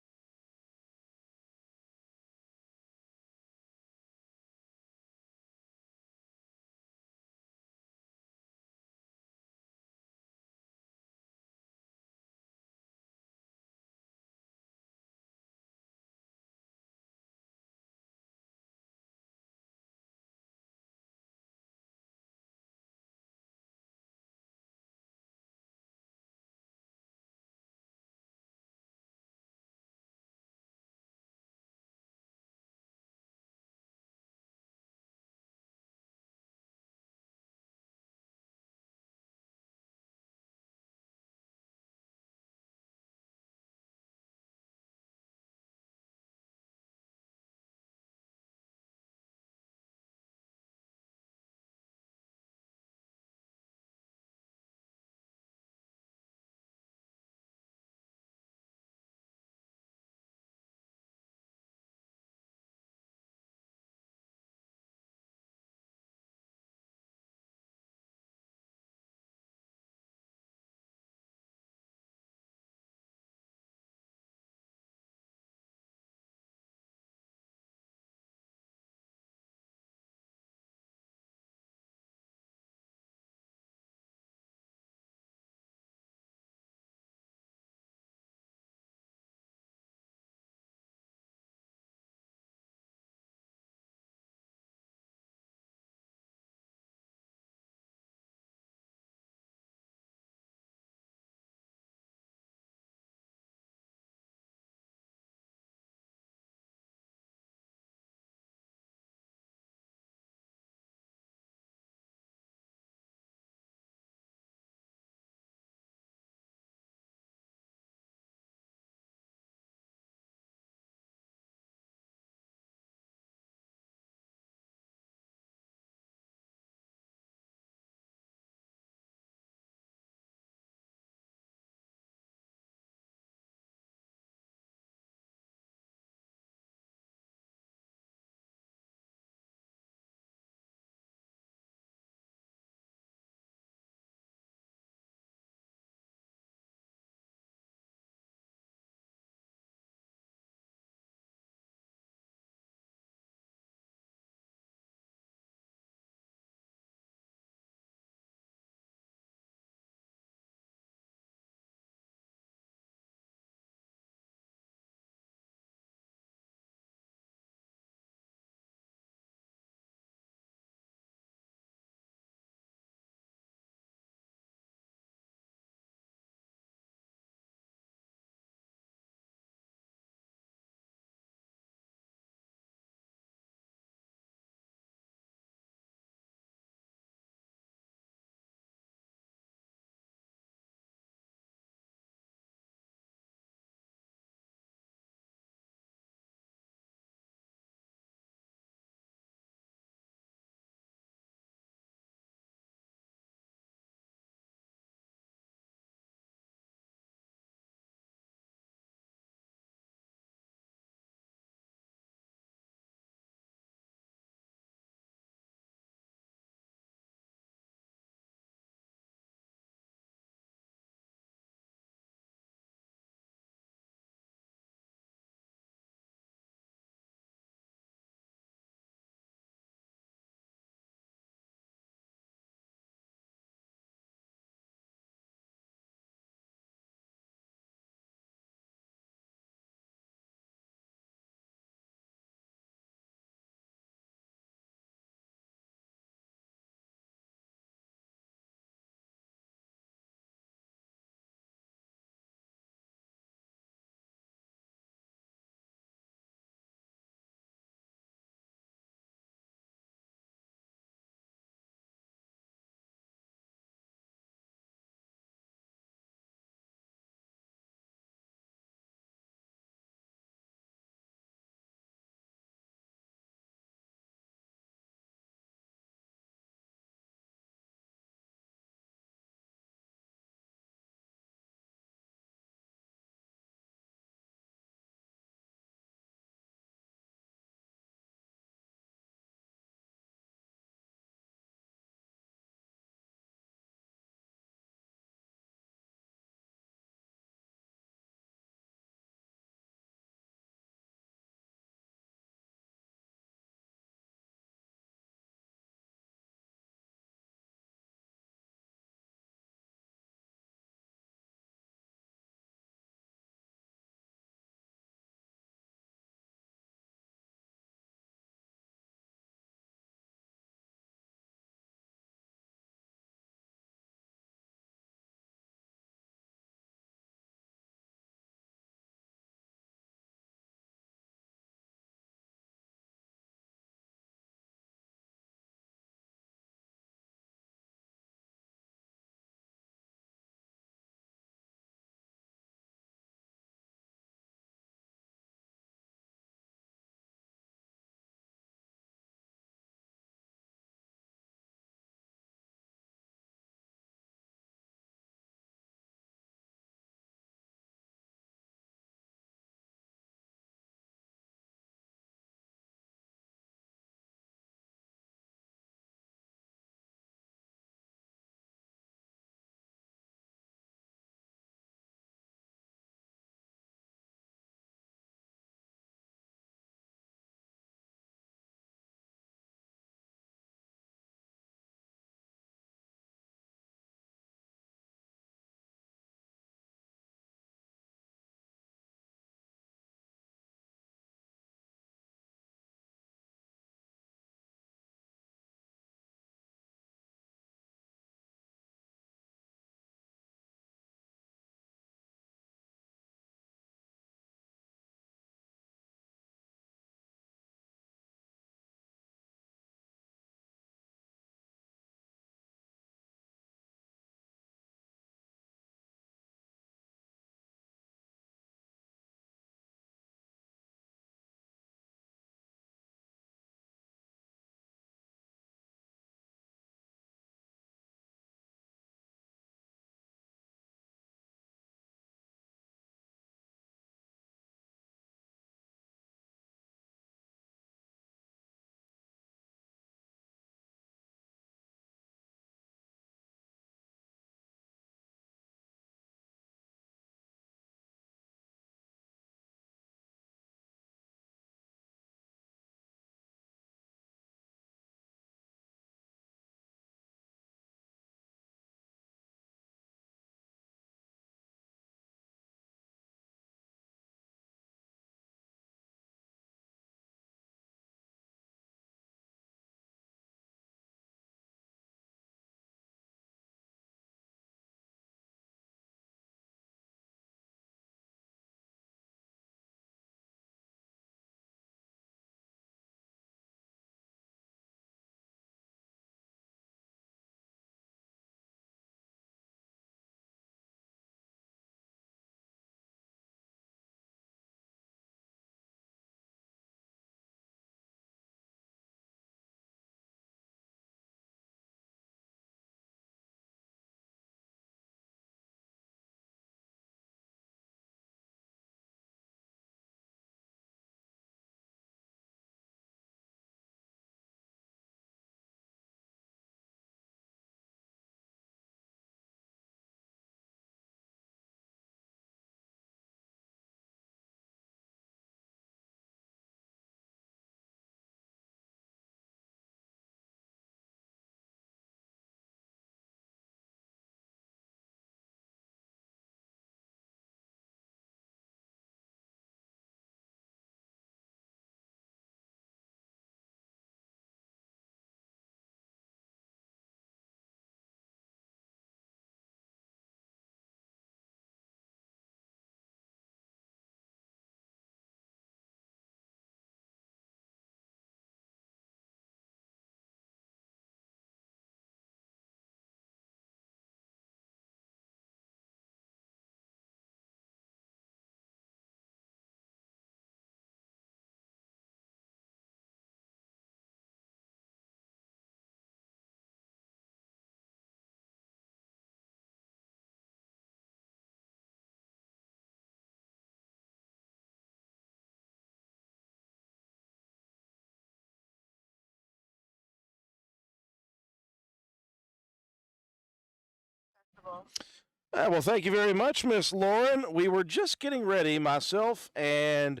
S1: Well, thank you very much, Miss Lauren. We were just getting ready, myself and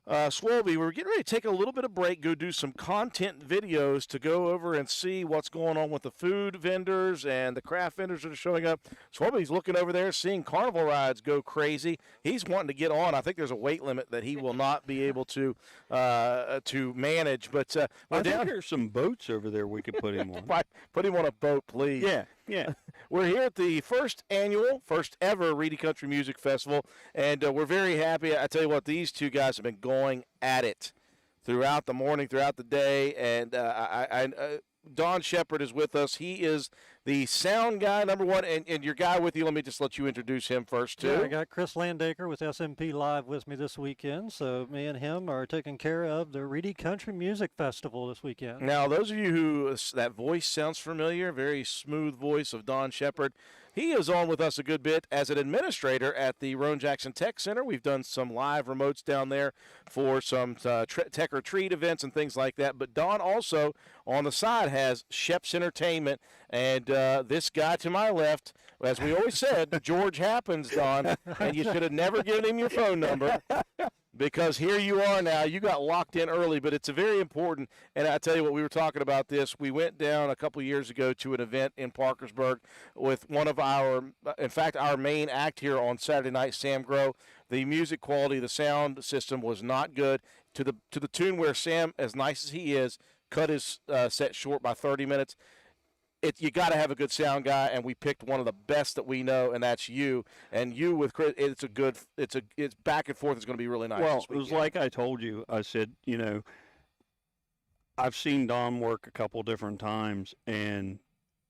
S1: Swolby, we were getting ready to take a little bit of break, go do some content videos to go over and see what's going on with the food vendors and the craft vendors that are showing up. Swolby's looking over there, seeing carnival rides go crazy. He's wanting to get on. I think there's a weight limit that he will not be able to manage. But
S2: I think there's some boats over there we could put him on.
S1: Put him on a boat, please.
S2: Yeah.
S1: We're here at the first ever Reedy Country Music Festival, and we're very happy. I tell you what, these two guys have been going at it throughout the morning, throughout the day, and Don Shepard is with us. He is the sound guy, number one, and your guy with you. Let me just let you introduce him first, too.
S5: Yeah, I got Chris Landaker with SMP Live with me this weekend, so me and him are taking care of the Reedy Country Music Festival this weekend.
S1: Now, those of you who that voice sounds familiar, very smooth voice of Don Shepard, he is on with us a good bit as an administrator at the Roan Jackson Tech Center. We've done some live remotes down there for some Tech or Treat events and things like that. But Don also, on the side, has Shep's Entertainment. And this guy to my left, as we always said, George Happens, Don, and you should have never given him your phone number. Because here you are now. You got locked in early, but it's a very important. And I tell you what, we were talking about this. We went down a couple years ago to an event in Parkersburg with one of our main act here on Saturday night, Sam Grow. The music quality, the sound system was not good to the tune where Sam, as nice as he is, cut his set short by 30 minutes. You got to have a good sound guy, and we picked one of the best that we know, and that's you. And you with Chris, it's back and forth. It's going to be really nice.
S2: Well, it was like I told you. I said, I've seen Don work a couple different times, and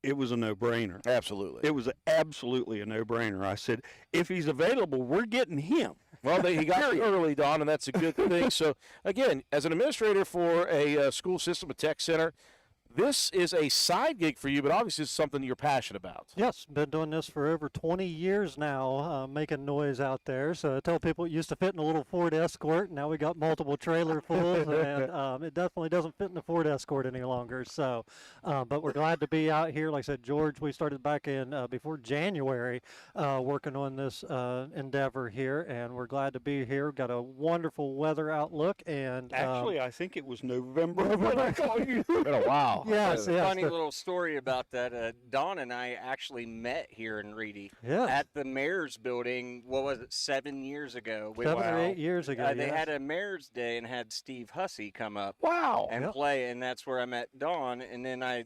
S2: it was a no-brainer.
S1: Absolutely.
S2: It was absolutely a no-brainer. I said, if he's available, we're getting him.
S1: Well, he got early, Don, and that's a good thing. So, again, as an administrator for a school system, a tech center, this is a side gig for you, but obviously it's something you're passionate about.
S5: Yes, been doing this for over 20 years now, making noise out there. So I tell people it used to fit in a little Ford Escort. Now we got multiple trailer fulls, and it definitely doesn't fit in the Ford Escort any longer. So, but we're glad to be out here. Like I said, George, we started back in before January working on this endeavor here, and we're glad to be here. Got a wonderful weather outlook. And
S2: actually, I think it was November when I called you.
S1: It's been a while.
S5: Yes, yes.
S6: Funny little story about that. Don and I actually met here in Reedy
S5: Yes.
S6: at the mayor's building. What was it, 7 years ago?
S5: 7 or 8 years ago.
S6: They
S5: yes.
S6: had a mayor's day and had Steve Hussey come up
S1: Wow.
S6: and
S5: Yep.
S6: play, and that's where I met Don. And then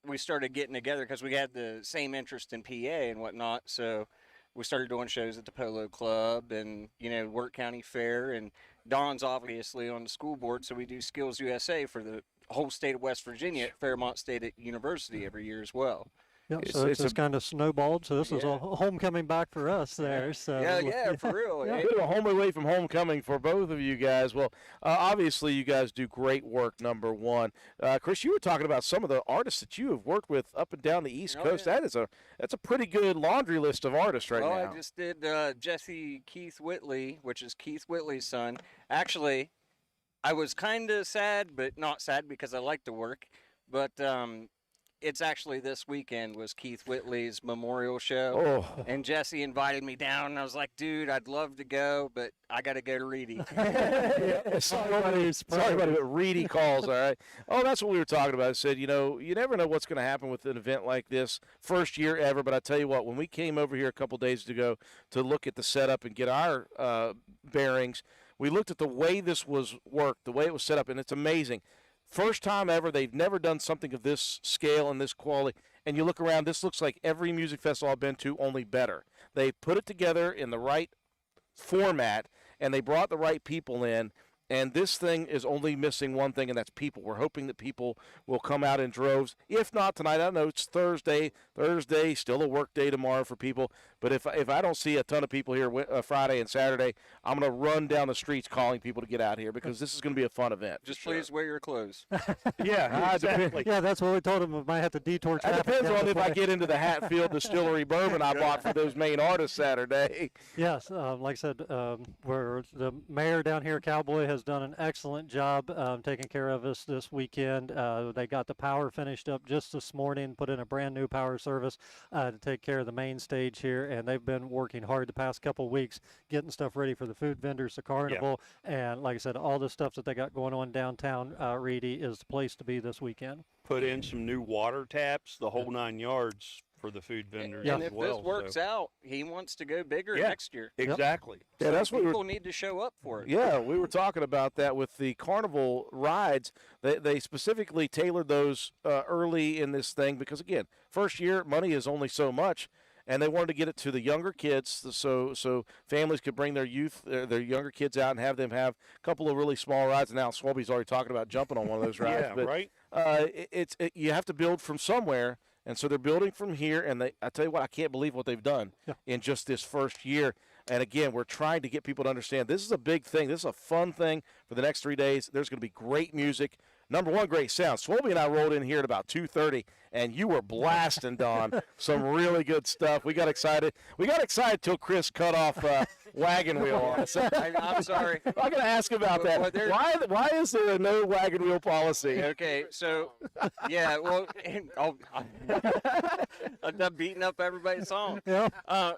S6: we started getting together because we had the same interest in PA and whatnot. So we started doing shows at the Polo Club and Wirt County Fair. And Don's obviously on the school board, so we do Skills USA for the whole state of West Virginia at Fairmont State University every year as well.
S5: Yep, so it's just kind of snowballed. So this is
S6: Yeah.
S5: a homecoming back for us there. So
S6: Yeah, for real.
S5: Yeah.
S6: eh?
S1: Bit of a home away from homecoming for both of you guys. Well, obviously you guys do great work, number one. Chris, you were talking about some of the artists that you have worked with up and down the East
S6: Oh,
S1: Coast.
S6: yeah.
S1: That's a pretty good laundry list of artists right
S6: Well,
S1: now.
S6: I just did Jesse Keith Whitley, which is Keith Whitley's son. Actually, I was kind of sad, but not sad because I like to work. But it's actually this weekend was Keith Whitley's memorial show.
S1: Oh.
S6: And Jesse invited me down, and I was like, dude, I'd love to go, but I got to go to Reedy.
S1: Sorry about it. Reedy calls, all right? Oh, that's what we were talking about. I said, you never know what's going to happen with an event like this. First year ever, but I tell you what, when we came over here a couple days ago to look at the setup and get our bearings, we looked at the way this was worked, the way it was set up, and it's amazing. First time ever, they've never done something of this scale and this quality. And you look around, this looks like every music festival I've been to, only better. They put it together in the right format, and they brought the right people in. And this thing is only missing one thing, and that's people. We're hoping that people will come out in droves. If not tonight, I know it's Thursday, still a work day tomorrow for people. But if I don't see a ton of people here Friday and Saturday, I'm going to run down the streets calling people to get out here because this is going to be a fun event.
S6: Just please wear your clothes.
S2: Yeah, exactly.
S5: Yeah, that's what we told him. We might have to detour
S1: It
S5: traffic.
S1: depends
S5: down
S1: on
S5: the
S1: if I
S5: play.
S1: get into the Hatfield Distillery bourbon I bought for those main artists Saturday.
S5: Yes, like I said, where the mayor down here, Cowboy, has done an excellent job taking care of us this weekend. They got the power finished up just this morning, put in a brand new power service to take care of the main stage here, and they've been working hard the past couple weeks getting stuff ready for the food vendors, the carnival, and like I said, all the stuff that they got going on downtown Reedy is the place to be this weekend.
S2: Put in some new water taps, the whole 9 yards for the food vendors
S5: Yeah.
S6: And
S2: as
S6: if
S2: well.
S6: this works
S2: so.
S6: out, he wants to go bigger
S2: Yeah.
S6: next year.
S2: Exactly.
S1: Yeah, that's what
S6: People need to show up for it.
S1: Yeah, we were talking about that with the carnival rides. They specifically tailored those early in this thing because, again, first year money is only so much, and they wanted to get it to the younger kids so families could bring their their younger kids out and have them have a couple of really small rides. And now Swalby's already talking about jumping on one of those rides.
S2: Yeah,
S1: but,
S2: right?
S1: you have to build from somewhere. And so they're building from here, and I tell you what, I can't believe what they've done in just this first year. And again, we're trying to get people to understand this is a big thing. This is a fun thing for the next 3 days. There's going to be great music. Number one, great sound. Swolby and I rolled in here at about 2:30, and you were blasting, Don. Some really good stuff. We got excited. We got excited till Chris cut off wagon wheel on us.
S6: I'm sorry.
S1: I'm going to ask about
S6: Well,
S1: that.
S6: there-
S1: Why is there a no wagon wheel policy?
S6: Okay, so yeah, well, I'm done beating up everybody's song.
S5: Yeah.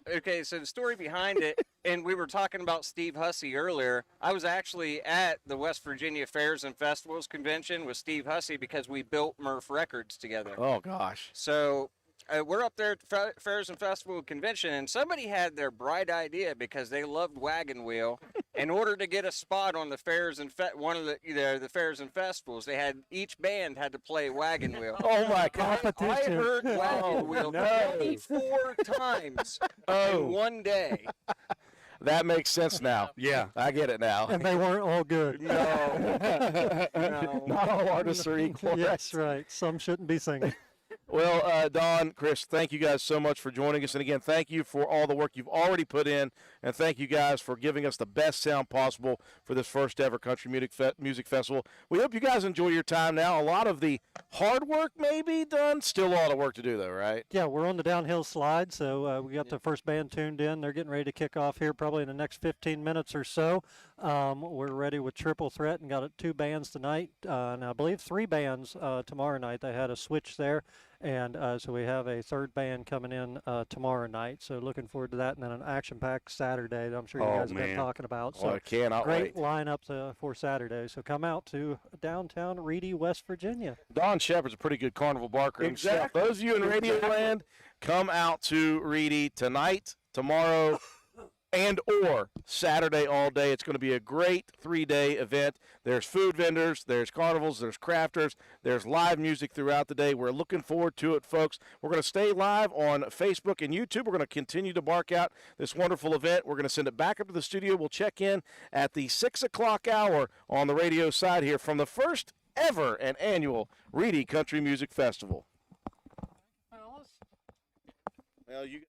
S6: Okay, so the story behind it, and we were talking about Steve Hussey earlier. I was actually at the West Virginia Fairs and Festivals convention with Steve Hussey because we built Murph Records together.
S1: Oh, gosh.
S6: So we're up there at the Fairs and Festival convention, and somebody had their bright idea because they loved Wagon Wheel. In order to get a spot on the fairs and one of the fairs and festivals, they had each band had to play Wagon Wheel.
S1: Oh, my
S6: I
S1: God.
S5: Competition.
S6: heard Wagon
S1: Oh,
S6: Wheel
S1: no.
S6: 24 times
S1: Oh.
S6: in one day.
S1: That makes sense now.
S2: Yeah.
S1: I get it now.
S5: And they weren't all good.
S6: No.
S1: Not all artists are equal.
S5: Yes, right. Some shouldn't be singing.
S1: Well, Don, Chris, thank you guys so much for joining us. And again, thank you for all the work you've already put in. And thank you guys for giving us the best sound possible for this first ever country music festival. We hope you guys enjoy your time now. A lot of the hard work may be done. Still a lot of work to do, though, right?
S5: Yeah, we're on the downhill slide, so we got the first band tuned in. They're getting ready to kick off here probably in the next 15 minutes or so. We're ready with Triple Threat and got 2 bands tonight, and I believe 3 bands tomorrow night. They had a switch there, and so we have a 3rd band coming in tomorrow night. So looking forward to that, and then an action-packed Saturday that I'm sure you
S2: Oh,
S5: guys have been
S2: man.
S5: talking about.
S1: So I cannot
S5: Great
S1: wait.
S5: lineup for Saturday. So come out to downtown Reedy, West Virginia.
S1: Don Shepard's a pretty good carnival barker himself.
S2: Exactly.
S1: Those of you in Radio Land, come out to Reedy tonight, tomorrow, and or Saturday all day. It's going to be a great 3-day event. There's food vendors, there's carnivals, there's crafters, there's live music throughout the day. We're looking forward to it, folks. We're going to stay live on Facebook and YouTube. We're going to continue to bark out this wonderful event. We're going to send it back up to the studio. We'll check in at the 6 o'clock hour on the radio side here from the first ever and annual Reedy Country Music Festival. Well, you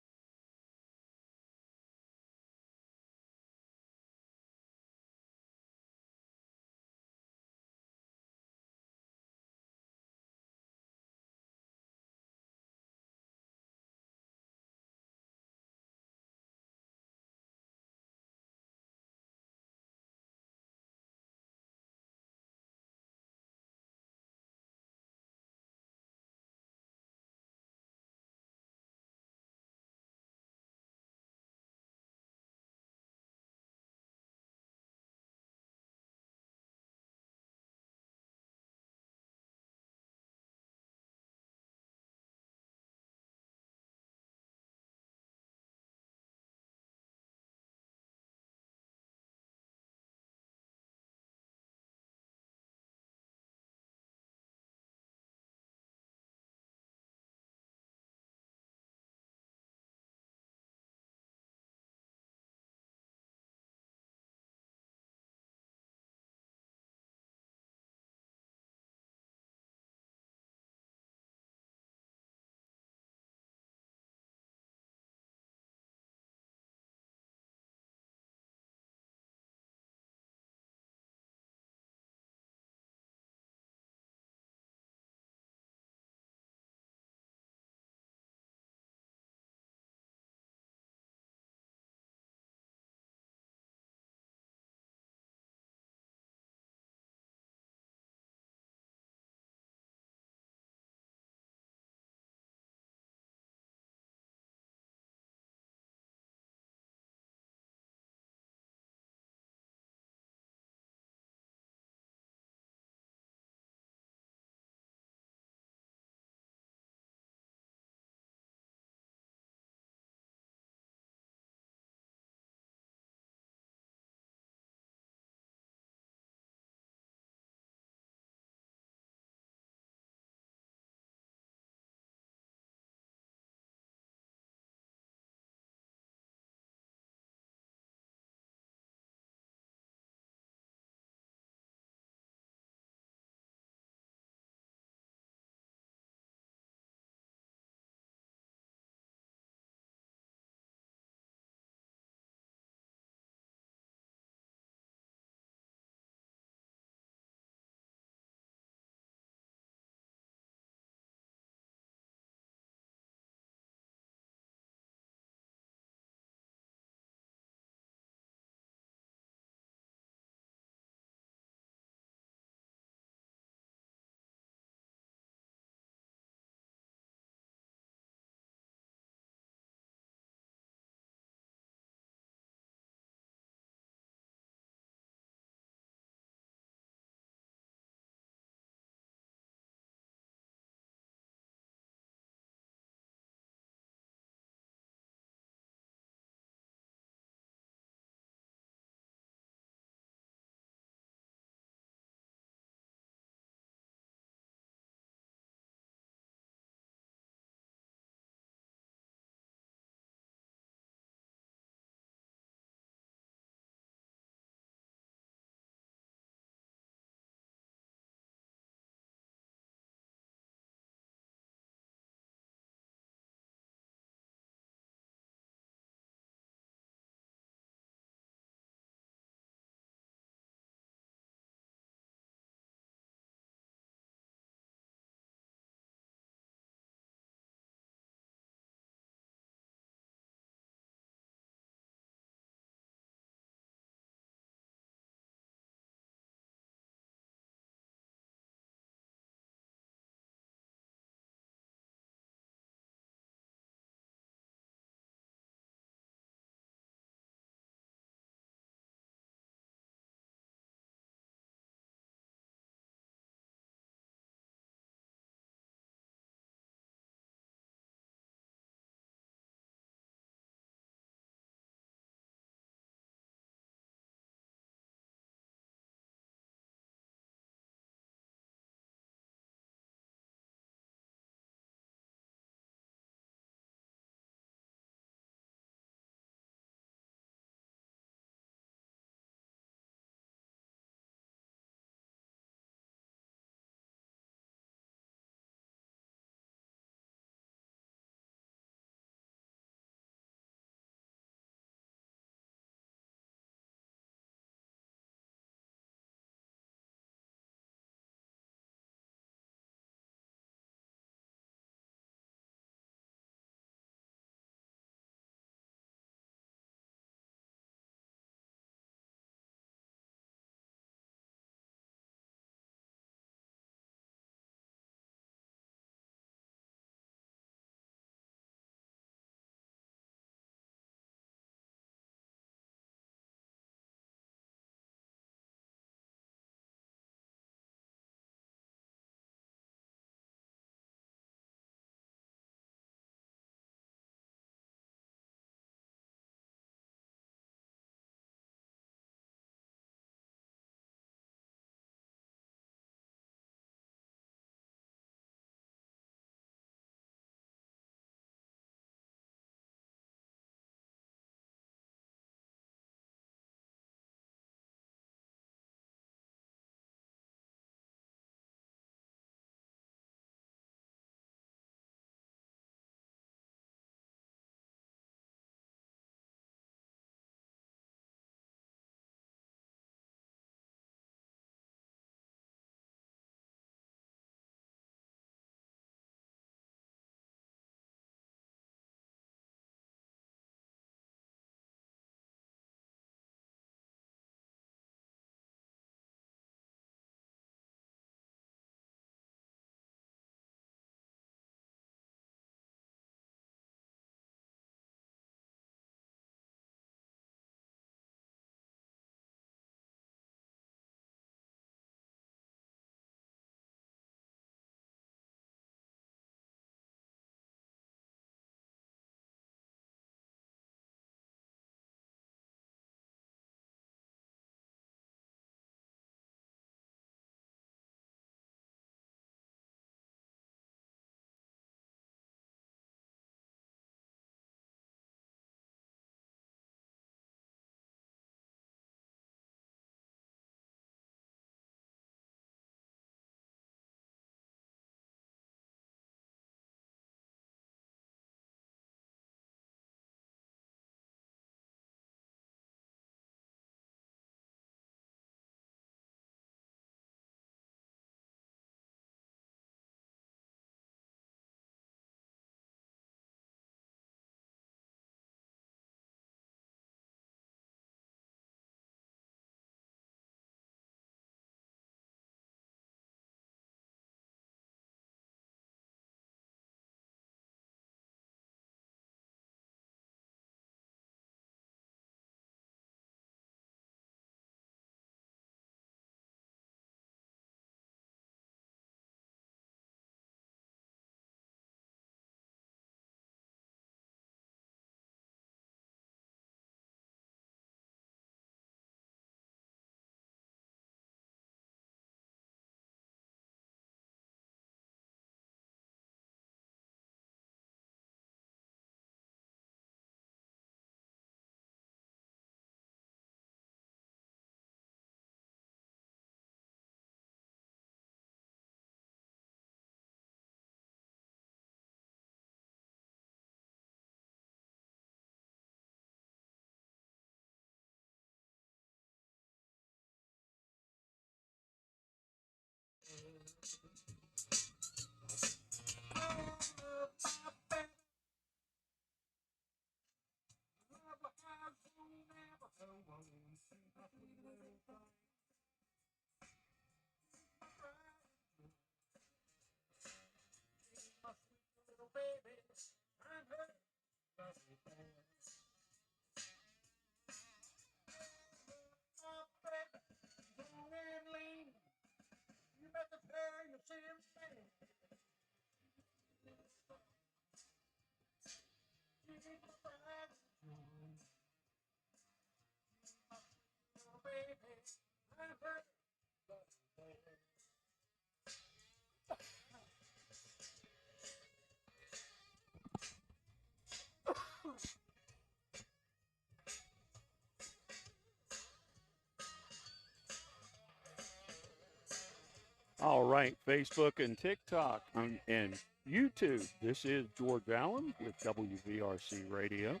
S2: All right, Facebook and TikTok and YouTube. This is George Allen with WVRC Radio.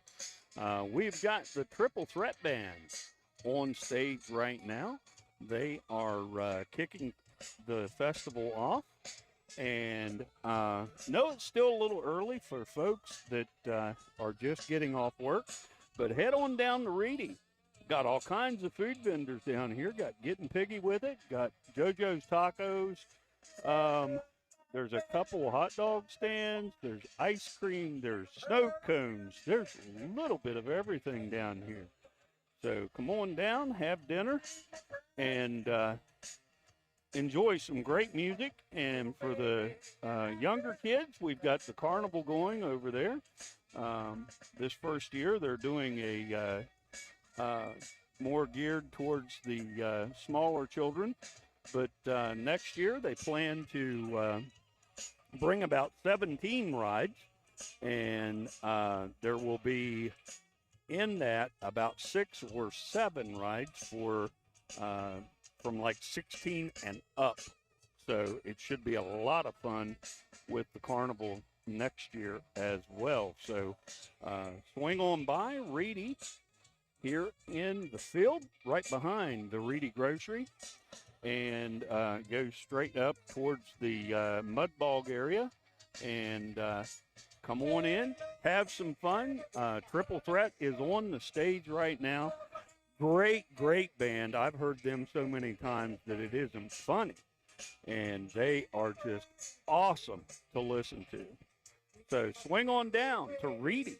S2: We've got the Triple Threat Band on stage right now. They are kicking the festival off. And no, it's still a little early for folks that are just getting off work, but head on down to Reedy. Got all kinds of food vendors down here. Got Getting Piggy with it. Got JoJo's Tacos. There's a couple of hot dog stands. There's ice cream. There's snow cones. There's a little bit of everything down here. So come on down, have dinner, and enjoy some great music. And for the younger kids, we've got the carnival going over there. This first year, they're doing a more geared towards the smaller children. But next year, they plan to bring about 17 rides. And there will be in that about 6 or 7 rides for from like 16 and up. So it should be a lot of fun with the carnival next year as well. So swing on by Reedy here in the field right behind the Reedy Grocery, and go straight up towards the mud bog area, and come on in, have some fun. Triple Threat is on the stage right now. Great, great band. I've heard them so many times that it isn't funny. And they are just awesome to listen to. So swing on down to Reedy.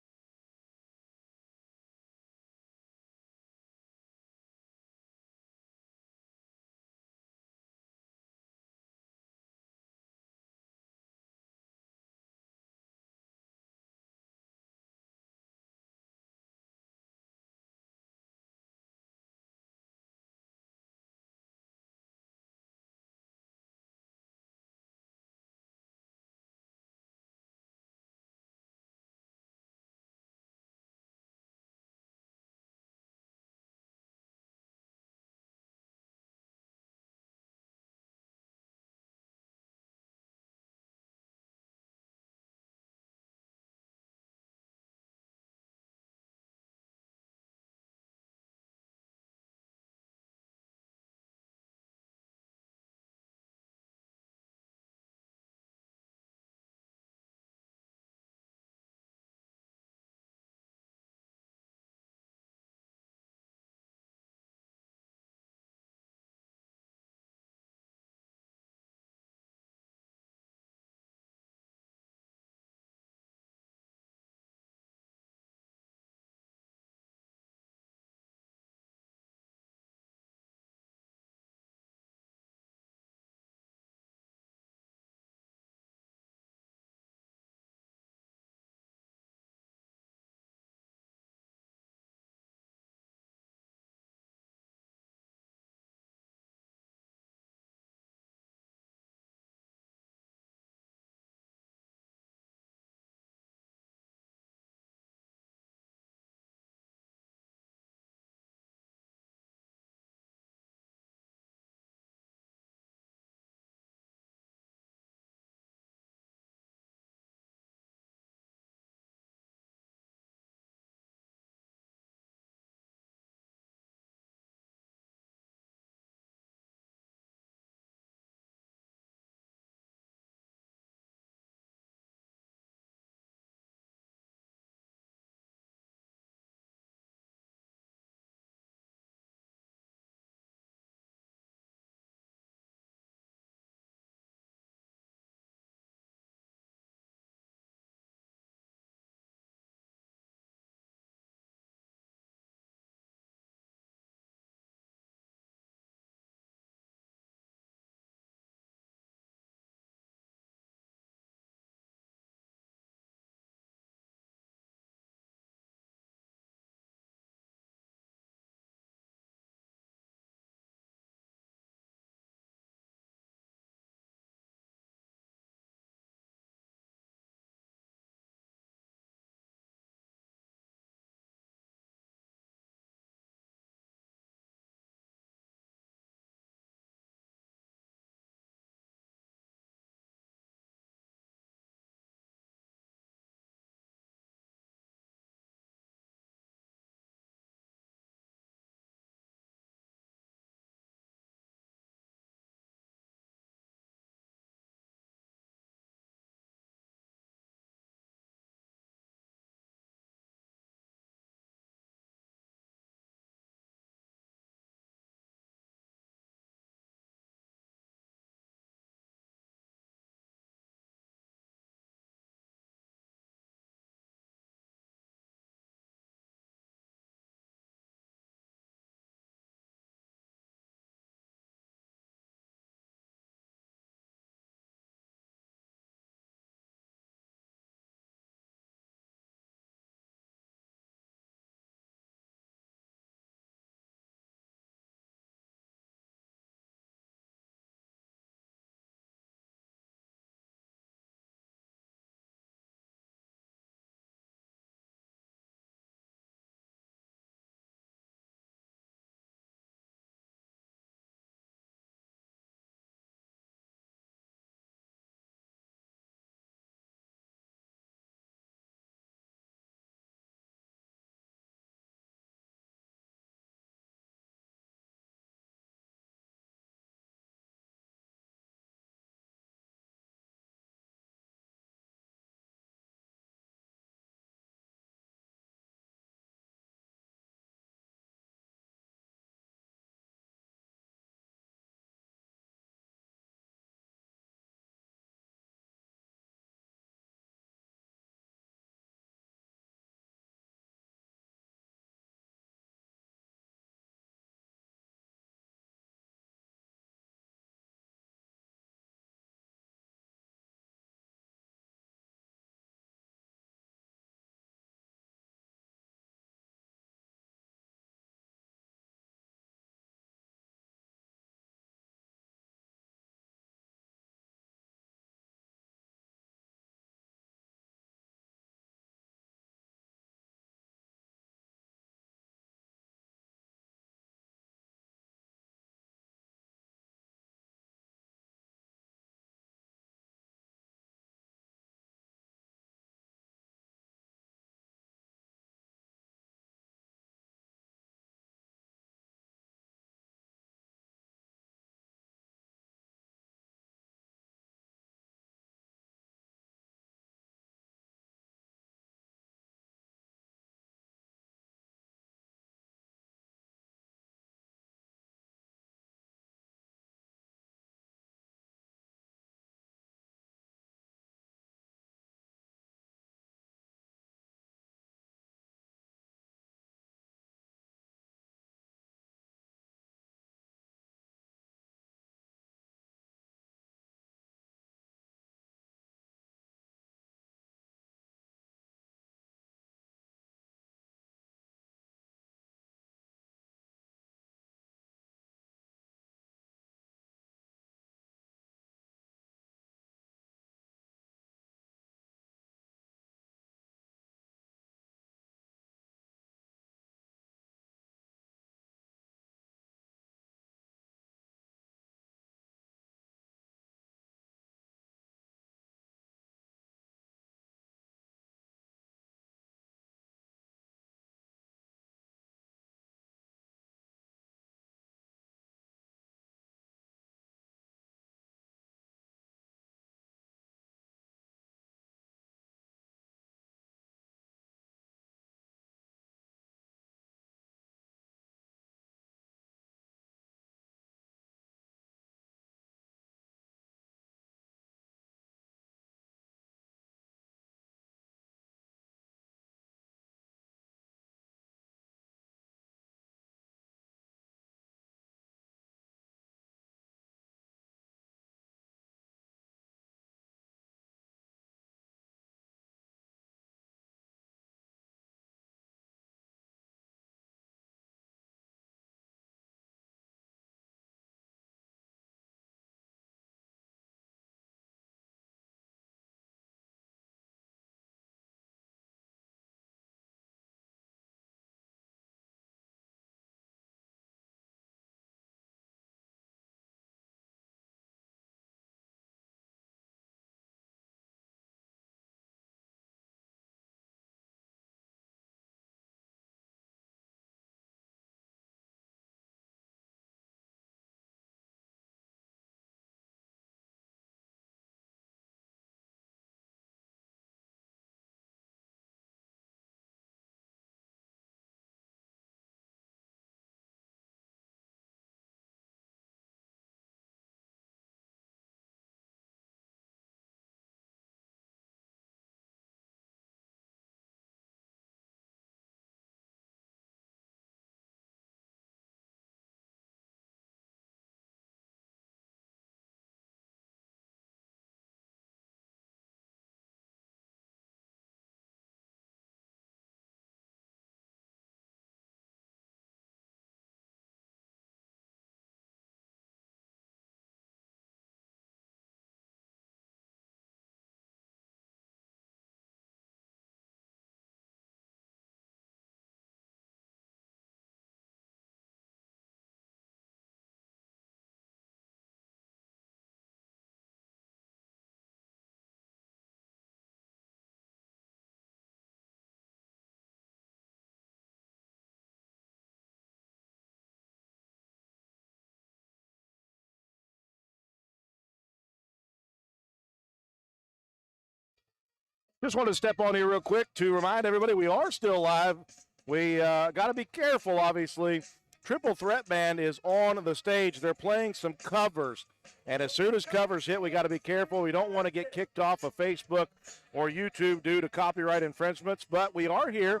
S1: Just wanted to step on here real quick to remind everybody we are still live. We got to be careful, obviously. Triple Threat Band is on the stage. They're playing some covers. And as soon as covers hit, we got to be careful. We don't want to get kicked off of Facebook or YouTube due to copyright infringements. But we are here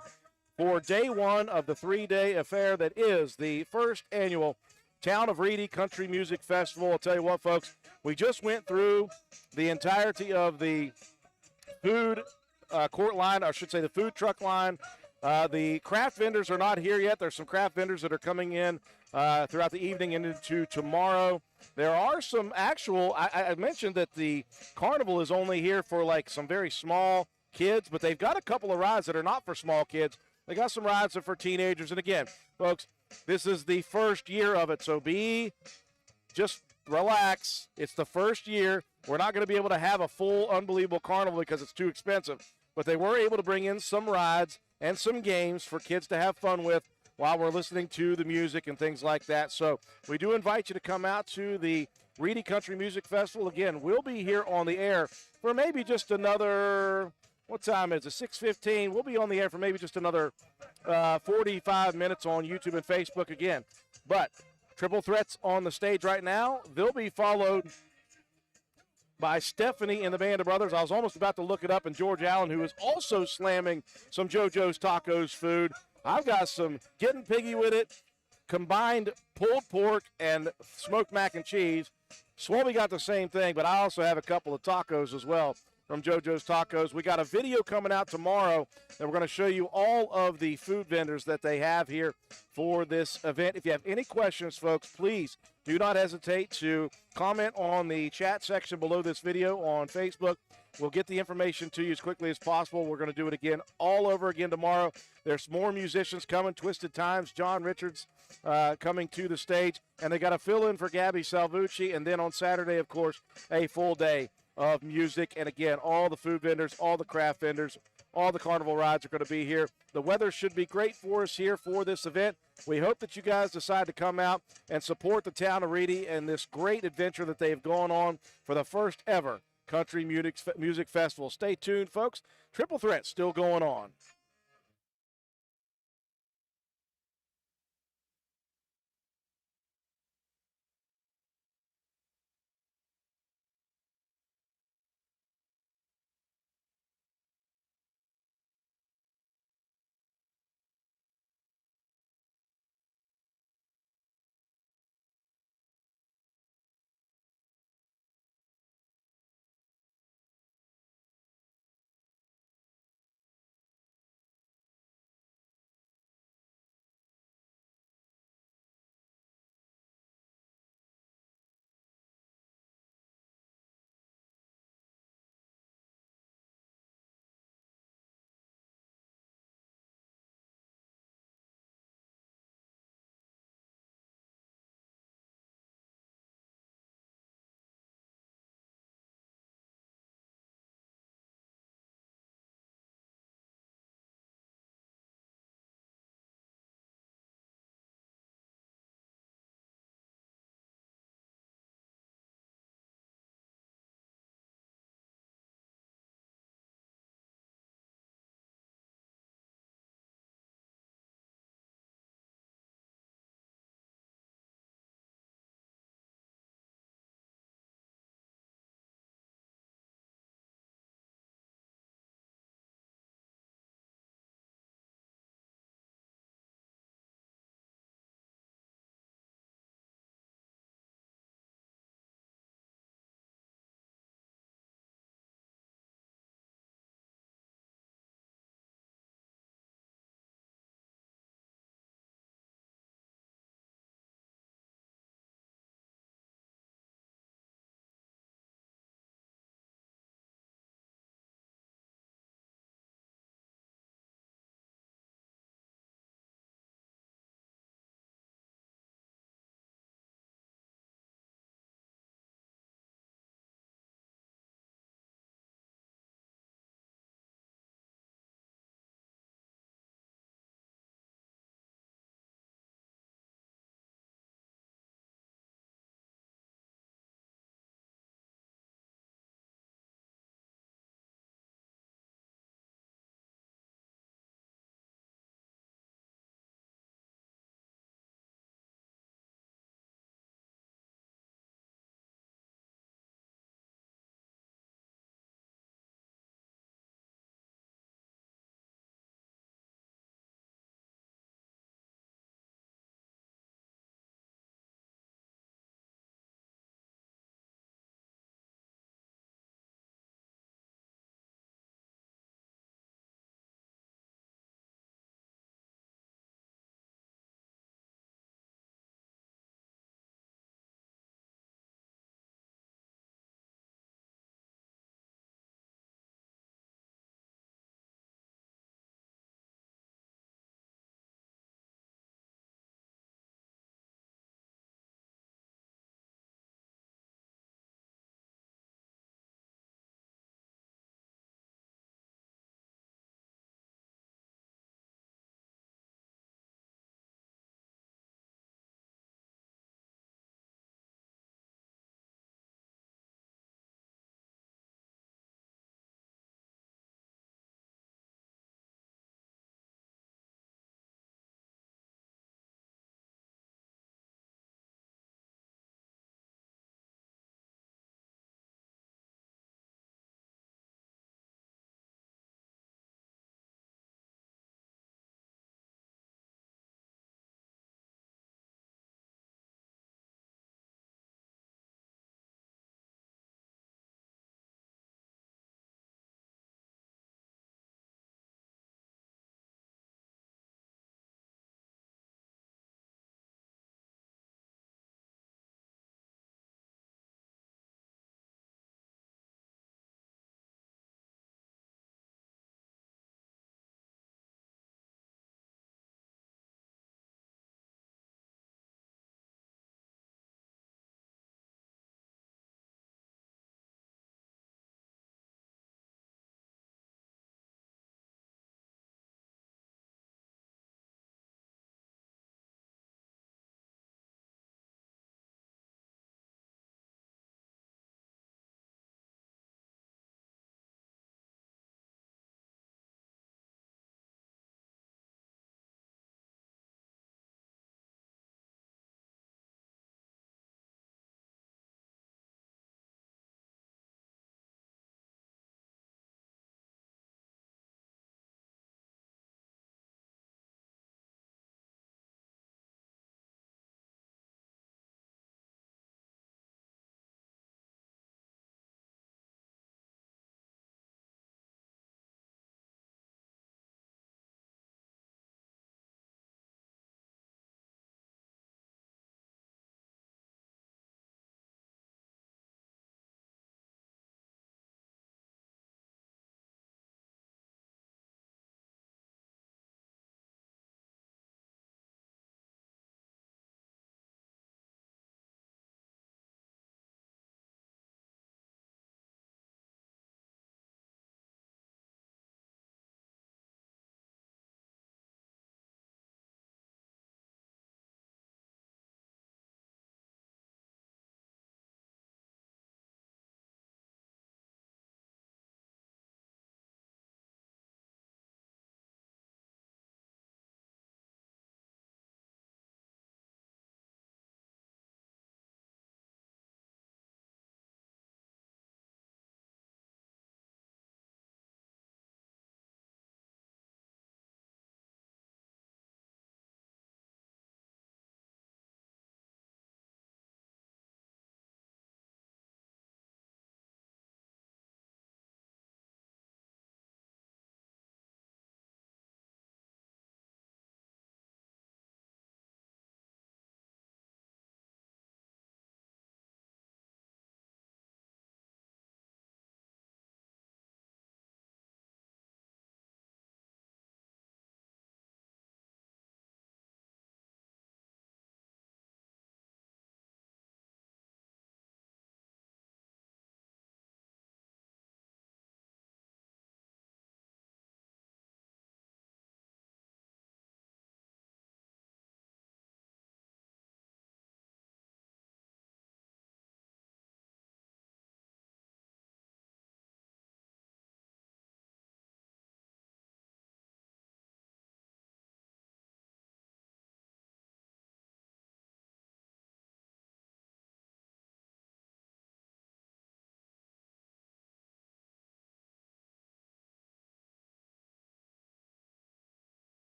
S1: for day one of the 3-day affair that is the first annual Town of Reedy Country Music Festival. I'll tell you what, folks, we just went through the entirety of the food court line, or I should say the food truck line. The craft vendors are not here yet. There's some craft vendors that are coming in throughout the evening and into tomorrow. There are some actual, I mentioned that the carnival is only here for like some very small kids, but they've got a couple of rides that are not for small kids. They got some rides that are for teenagers. And again, folks, this is the first year of it, so just relax. It's the first year. We're not going to be able to have a full, unbelievable carnival because it's too expensive. But they were able to bring in some rides and some games for kids to have fun with while we're listening to the music and things like that. So we do invite you to come out to the Reedy Country Music Festival. Again, we'll be here on the air for maybe just another, what time is it, 6:15. We'll be on the air for maybe just another 45 minutes on YouTube and Facebook again. But Triple Threats on the stage right now. They'll be followed by Stephanie and the Band of Brothers. I was almost about to look it up, and George Allen, who is also slamming some JoJo's Tacos food. I've got some Getting Piggy with It, combined pulled pork and smoked mac and cheese. Swami got the same thing, but I also have a couple of tacos as well from JoJo's Tacos. We got a video coming out tomorrow that we're going to show you all of the food vendors that they have here for this event. If you have any questions, folks, please do not hesitate to comment on the chat section below this video on Facebook. We'll get the information to you as quickly as possible. We're going to do it again all over again tomorrow. There's more musicians coming, Twisted Times, John Richards coming to the stage, and they got to fill in for Gabby Salvucci. And then on Saturday, of course, a full day of music. And again, all the food vendors, all the craft vendors, all the carnival rides are going to be here. The weather should be great for us here for this event. We hope that you guys decide to come out and support the town of Reedy and this great adventure that they've gone on for the first ever Country Music Festival. Stay tuned, folks. Triple Threat still going on.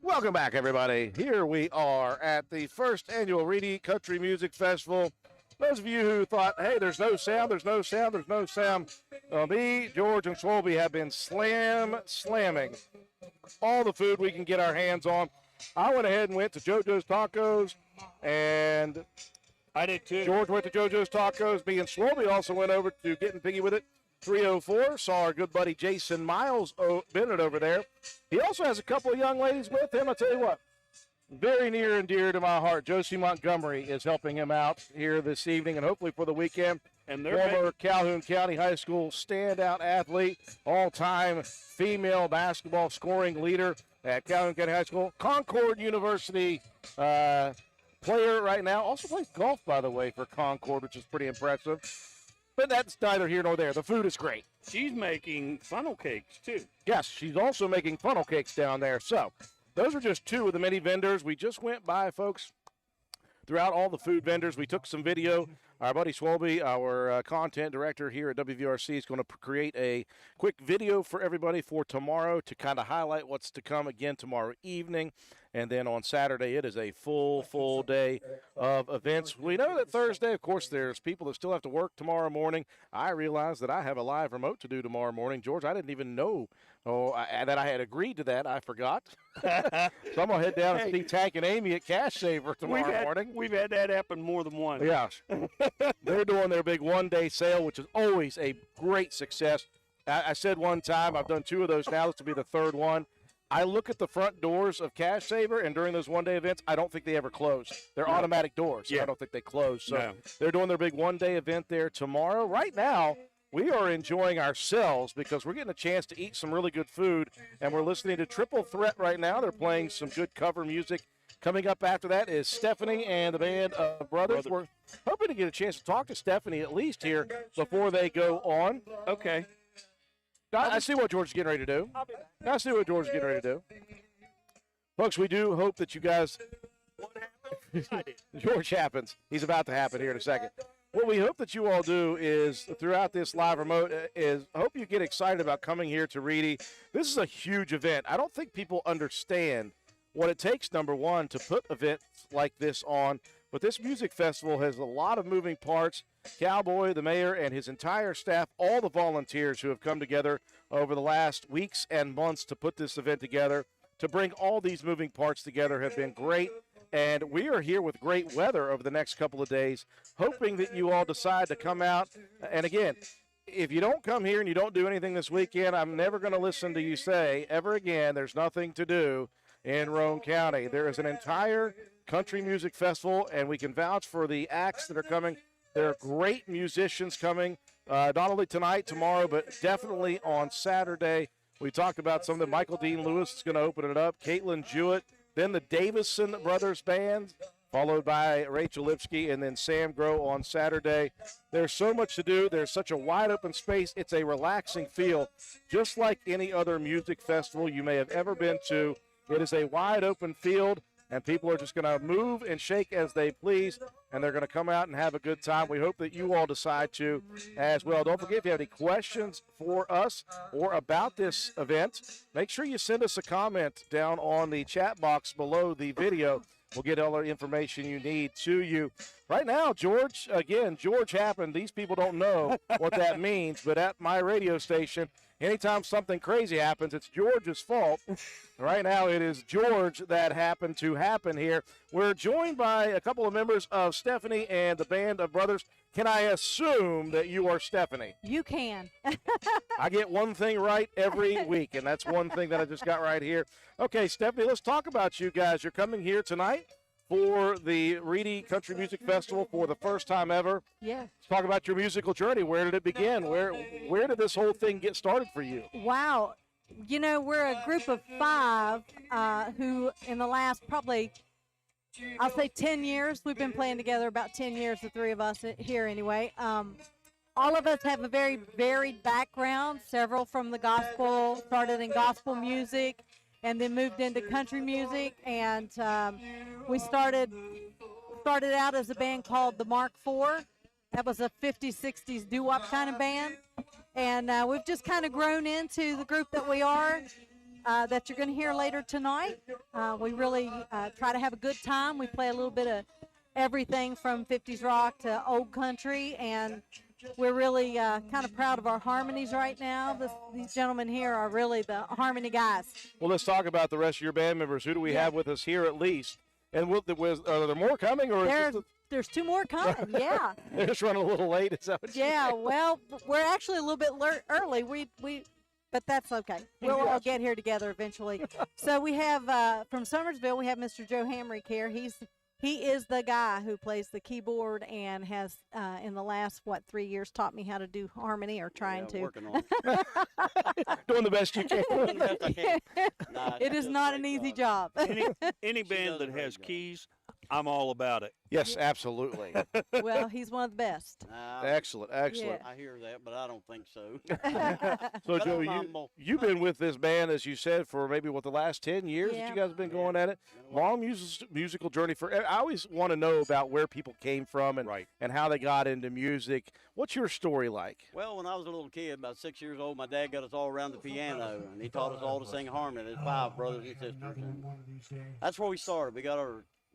S1: Welcome back, everybody. Here we are at the first annual Reedy Country Music Festival. Those of you who thought, hey, there's no sound, there's no sound, there's no sound. Me, George, and Swolby have been slamming all the food we can get our hands on. I went ahead and went to JoJo's Tacos, and
S2: I did too.
S1: George went to JoJo's Tacos. Me and Swolby also went over to Getting Piggy With It 304. Saw our good buddy Jason Miles Bennett over there. He also has a couple of young ladies with him. I'll tell you what, very near and dear to my heart. Josie Montgomery is helping him out here this evening and hopefully for the weekend.
S2: And they're
S1: Former Calhoun County High School standout athlete, all-time female basketball scoring leader at Calhoun County High School. Concord University player right now. Also plays golf, by the way, for Concord, which is pretty impressive. But that's neither here nor there. The food is great.
S2: she's making funnel cakes too.
S1: Yes, she's also making funnel cakes down there. So those are just two of the many vendors. We just went by, folks, throughout all the food vendors. We took some video. Our buddy Swolby, our content director here at WVRC, is going to create a quick video for everybody for tomorrow to kind of highlight what's to come again tomorrow evening. And then on Saturday, it is a full day of events. We know that Thursday, of course, there's people that still have to work tomorrow morning. I realize that I have a live remote to do tomorrow morning. George, I didn't even know that I had agreed to that. I forgot. So I'm going to head down and see Tank and Amy at Cash Saver tomorrow morning.
S2: We've had that happen more than once.
S1: Yeah. They're doing their big one-day sale, which is always a great success. I said one time, I've done two of those now. This will be the third one. I look at the front doors of Cash Saver, and during those one-day events, I don't think they ever close. They're automatic doors. So I don't think they close. So they're doing their big one-day event there tomorrow. Right now, we are enjoying ourselves because we're getting a chance to eat some really good food, and we're listening to Triple Threat right now. They're playing some good cover music. Coming up after that is Stephanie and the band of Brothers. We're hoping to get a chance to talk to Stephanie at least here before they go on.
S2: Okay.
S1: I see what George is getting ready to do. I see what George is getting ready to do. Folks, we do hope that you guys – George happens. He's about to happen here in a second. What we hope that you all do is throughout this live remote is I hope you get excited about coming here to Reedy. This is a huge event. I don't think people understand what it takes, number one, to put events like this on. But this music festival has a lot of moving parts. Cowboy, the mayor, and his entire staff, all the volunteers who have come together over the last weeks and months to put this event together, to bring all these moving parts together have been great. And we are here with great weather over the next couple of days, hoping that you all decide to come out. And again, if you don't come here and you don't do anything this weekend, I'm never going to listen to you say ever again there's nothing to do in Roane County. There is an entire country music festival, and we can vouch for the acts that are coming. There are great musicians coming, not only tonight, tomorrow, but definitely on Saturday. We talked about some of them. Michael Dean Lewis is going to open it up. Caitlin Jewett, then the Davison Brothers Band, followed by Rachel Lipsky, and then Sam Grow on Saturday. There's so much to do. There's such a wide open space. It's a relaxing feel, just like any other music festival you may have ever been to. It is a wide open field, and people are just going to move and shake as they please, and they're going to come out and have a good time. We hope that you all decide to as well. Don't forget, if you have any questions for us or about this event, make sure you send us a comment down on the chat box below the video. We'll get all the information you need to you. Right now, George happened. These people don't know what that means, but at my radio station, anytime something crazy happens, it's George's fault. Right now, it is George that happened to happen here. We're joined by a couple of members of Stephanie and the band of Brothers. Can I assume that you are Stephanie?
S7: You can.
S1: I get one thing right every week, and that's one thing that I just got right here. Okay, Stephanie, let's talk about you guys. You're coming here tonight for the Reedy Country Music Festival for the first time ever.
S7: Yeah.
S1: Let's talk about your musical journey. Where did it begin? Where did this whole thing get started for you?
S7: Wow. You know, we're a group of 5 who in the last probably, I'll say 10 years, we've been playing together about 10 years, the 3 of us here anyway. All of us have a very varied background, several from the gospel, started in gospel music, and then moved into country music. And we started out as a band called the Mark IV. That was a 50s, 60s doo-wop kind of band. And we've just kind of grown into the group that we are. that you're going to hear later tonight. We really try to have a good time. We play a little bit of everything from 50s rock to old country, and we're really kind of proud of our harmonies right now. These gentlemen here are really the harmony guys.
S1: Well, let's talk about the rest of your band members. Who do we have with us here at least? And are there more coming, or
S7: There's 2 more coming, yeah.
S1: they're just running a little late? Is that what
S7: Yeah, well, we're actually a little bit early. But that's okay. We'll all get here together eventually. So we have from Summersville, we have Mr. Joe Hamrick here. He is the guy who plays the keyboard and has in the last 3 years taught me how to do harmony, or trying to.
S6: Working on
S1: doing the best you can?
S6: it. I can.
S7: It is not an easy job.
S2: Any band that has keys, I'm all about it.
S1: Yes, absolutely.
S7: Well, he's one of the best.
S1: Excellent.
S7: Yeah.
S6: I hear that, but I don't think so.
S1: So,
S6: But
S1: Joe,
S6: I'm humble.
S1: you've been with this band, as you said, for maybe the last 10 years that
S7: Yeah.
S1: you guys have been going at it. Long musical journey. I always want to know about where people came from and how they got into music. What's your story like?
S6: Well, when I was a little kid, about 6 years old, my dad got us all around the piano, and he taught us all to sing harmony. There's 5 brothers and sisters. And that's where we started.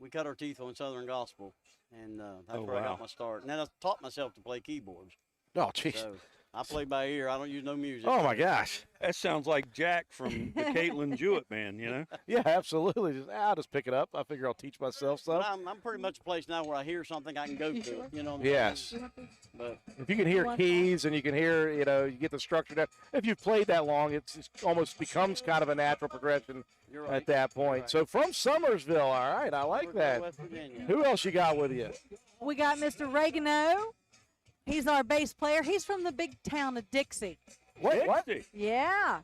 S6: We cut our teeth on Southern gospel, and that's where I got my start. And then I taught myself to play keyboards.
S1: Oh, jeez.
S6: So I play by ear. I don't use no music.
S1: Oh, my gosh.
S2: That sounds like Jack from the Caitlin Jewett band, you know?
S1: Yeah, absolutely. I'll just pick it up. I figure I'll teach myself
S6: But
S1: some.
S6: I'm pretty much a place now where I hear something I can go to. You know. What I'm
S1: Yes.
S6: saying? But
S1: If you can hear keys and you can hear, you get the structure down. If you've played that long, it almost becomes kind of a natural progression
S6: you're right.
S1: at that point.
S6: Right.
S1: So from Summersville, all right, I like
S6: We're
S1: that.
S6: from West Virginia.
S1: Who else you got with you?
S7: We got Mr. Regano. He's our bass player. He's from the big town of Dixie.
S1: What?
S2: Dixie.
S7: Yeah,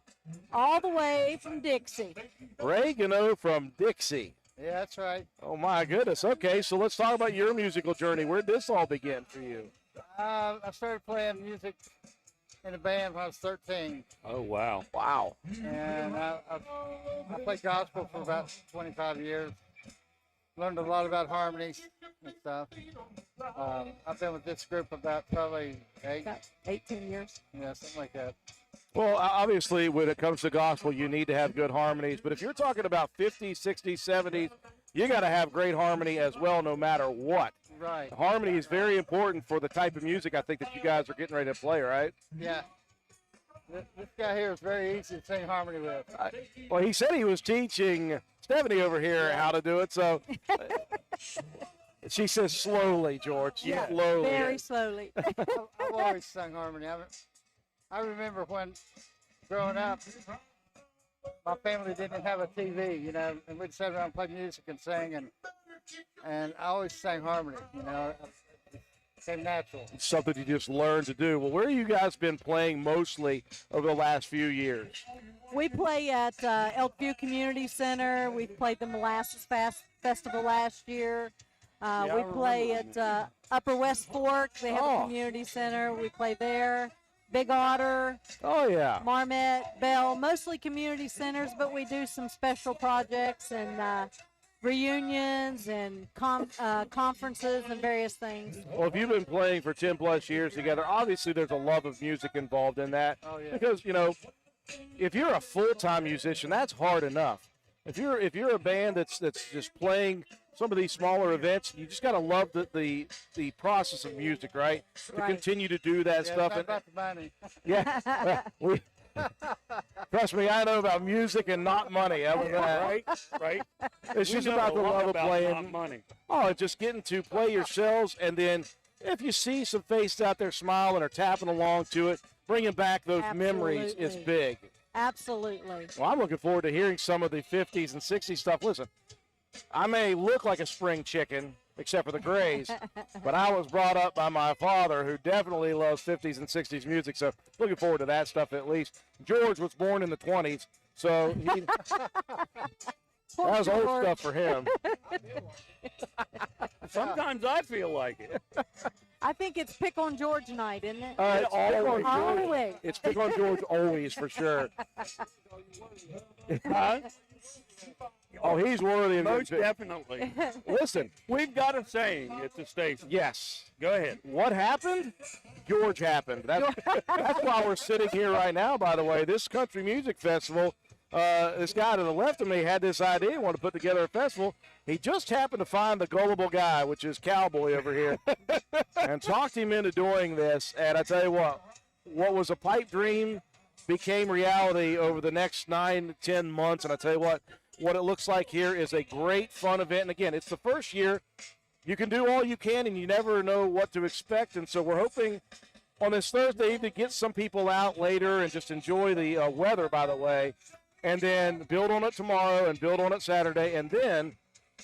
S7: all the way from Dixie.
S1: Ray Gano from Dixie.
S8: Yeah, that's right.
S1: Oh, my goodness. Okay, so let's talk about your musical journey. Where'd this all begin for you?
S8: I started playing music in a band when I was 13,
S2: Oh, wow.
S1: Wow.
S8: and I played gospel for about 25 years. Learned a lot about harmonies and stuff. I've been with this group about probably 8,
S7: About 18 years.
S8: something like that.
S1: Well, obviously, when it comes to gospel, you need to have good harmonies. But if you're talking about 50s, 60s, 70s, you got to have great harmony as well, no matter what.
S8: Right.
S1: Harmony is very important for the type of music I think that you guys are getting ready to play, right?
S8: Yeah. This guy here is very easy to sing harmony with.
S1: Well, he said he was teaching Stephanie over here how to do it, so she says slowly, George.
S7: Yeah,
S1: Slowly.
S7: very slowly.
S8: I've always sung harmony. I remember when growing up, my family didn't have a TV, and we'd sit around and play music and sing, and I always sang harmony, It came natural.
S1: It's something you just learn to do. Well, where have you guys been playing mostly over the last few years?
S7: We play at Elkview Community Center. We played the Molasses Festival last year. We play at Upper West Fork. They have a community center. We play there. Big Otter,
S1: Oh, yeah.
S7: Marmette, Bell, mostly community centers, but we do some special projects and reunions and conferences and various things.
S1: Well, if you've been playing for 10-plus years together, obviously there's a love of music involved in that.
S8: Oh, yeah.
S1: Because, if you're a full-time musician, that's hard enough. If you're a band that's just playing some of these smaller events, you just got to love the process of music, right? To
S7: Right.
S1: continue to do that
S8: Yeah,
S1: stuff.
S8: it's not about the money.
S1: Yeah. Trust me, I know about music and not money.
S2: Right?
S1: It's just
S2: We know
S1: about
S2: a
S1: the
S2: lot
S1: love of
S2: about
S1: playing.
S2: not money.
S1: Oh, just getting to play yourselves, and then if you see some faces out there smiling or tapping along to it, bringing back those memories is
S7: Absolutely.
S1: big.
S7: Absolutely.
S1: Well, I'm looking forward to hearing some of the 50s and 60s stuff. Listen, I may look like a spring chicken, except for the grays, but I was brought up by my father, who definitely loves 50s and 60s music, so looking forward to that stuff at least. George was born in the 20s, so that was old
S7: George.
S1: stuff for him.
S2: Sometimes I feel like it.
S7: I think it's Pick on George night, isn't it?
S1: It's pick on George.
S7: Always.
S1: It's pick on George always, for sure.
S2: Huh?
S1: Oh, he's worthy of
S2: Most
S1: it.
S2: definitely.
S1: Listen,
S2: We've got a saying at the station.
S1: yes.
S2: Go ahead.
S1: What happened? George happened. That's why we're sitting here right now, by the way. This country music festival this guy to the left of me had this idea, wanted to put together a festival. He just happened to find the gullible guy, which is Cowboy over here, and talked him into doing this. And I tell you what was a pipe dream became reality over the next 9 to 10 months. And I tell you what it looks like here is a great fun event. And again, it's the first year. You can do all you can, and you never know what to expect. And so we're hoping on this Thursday to get some people out later and just enjoy the weather, by the way, and then build on it tomorrow and build on it Saturday, and then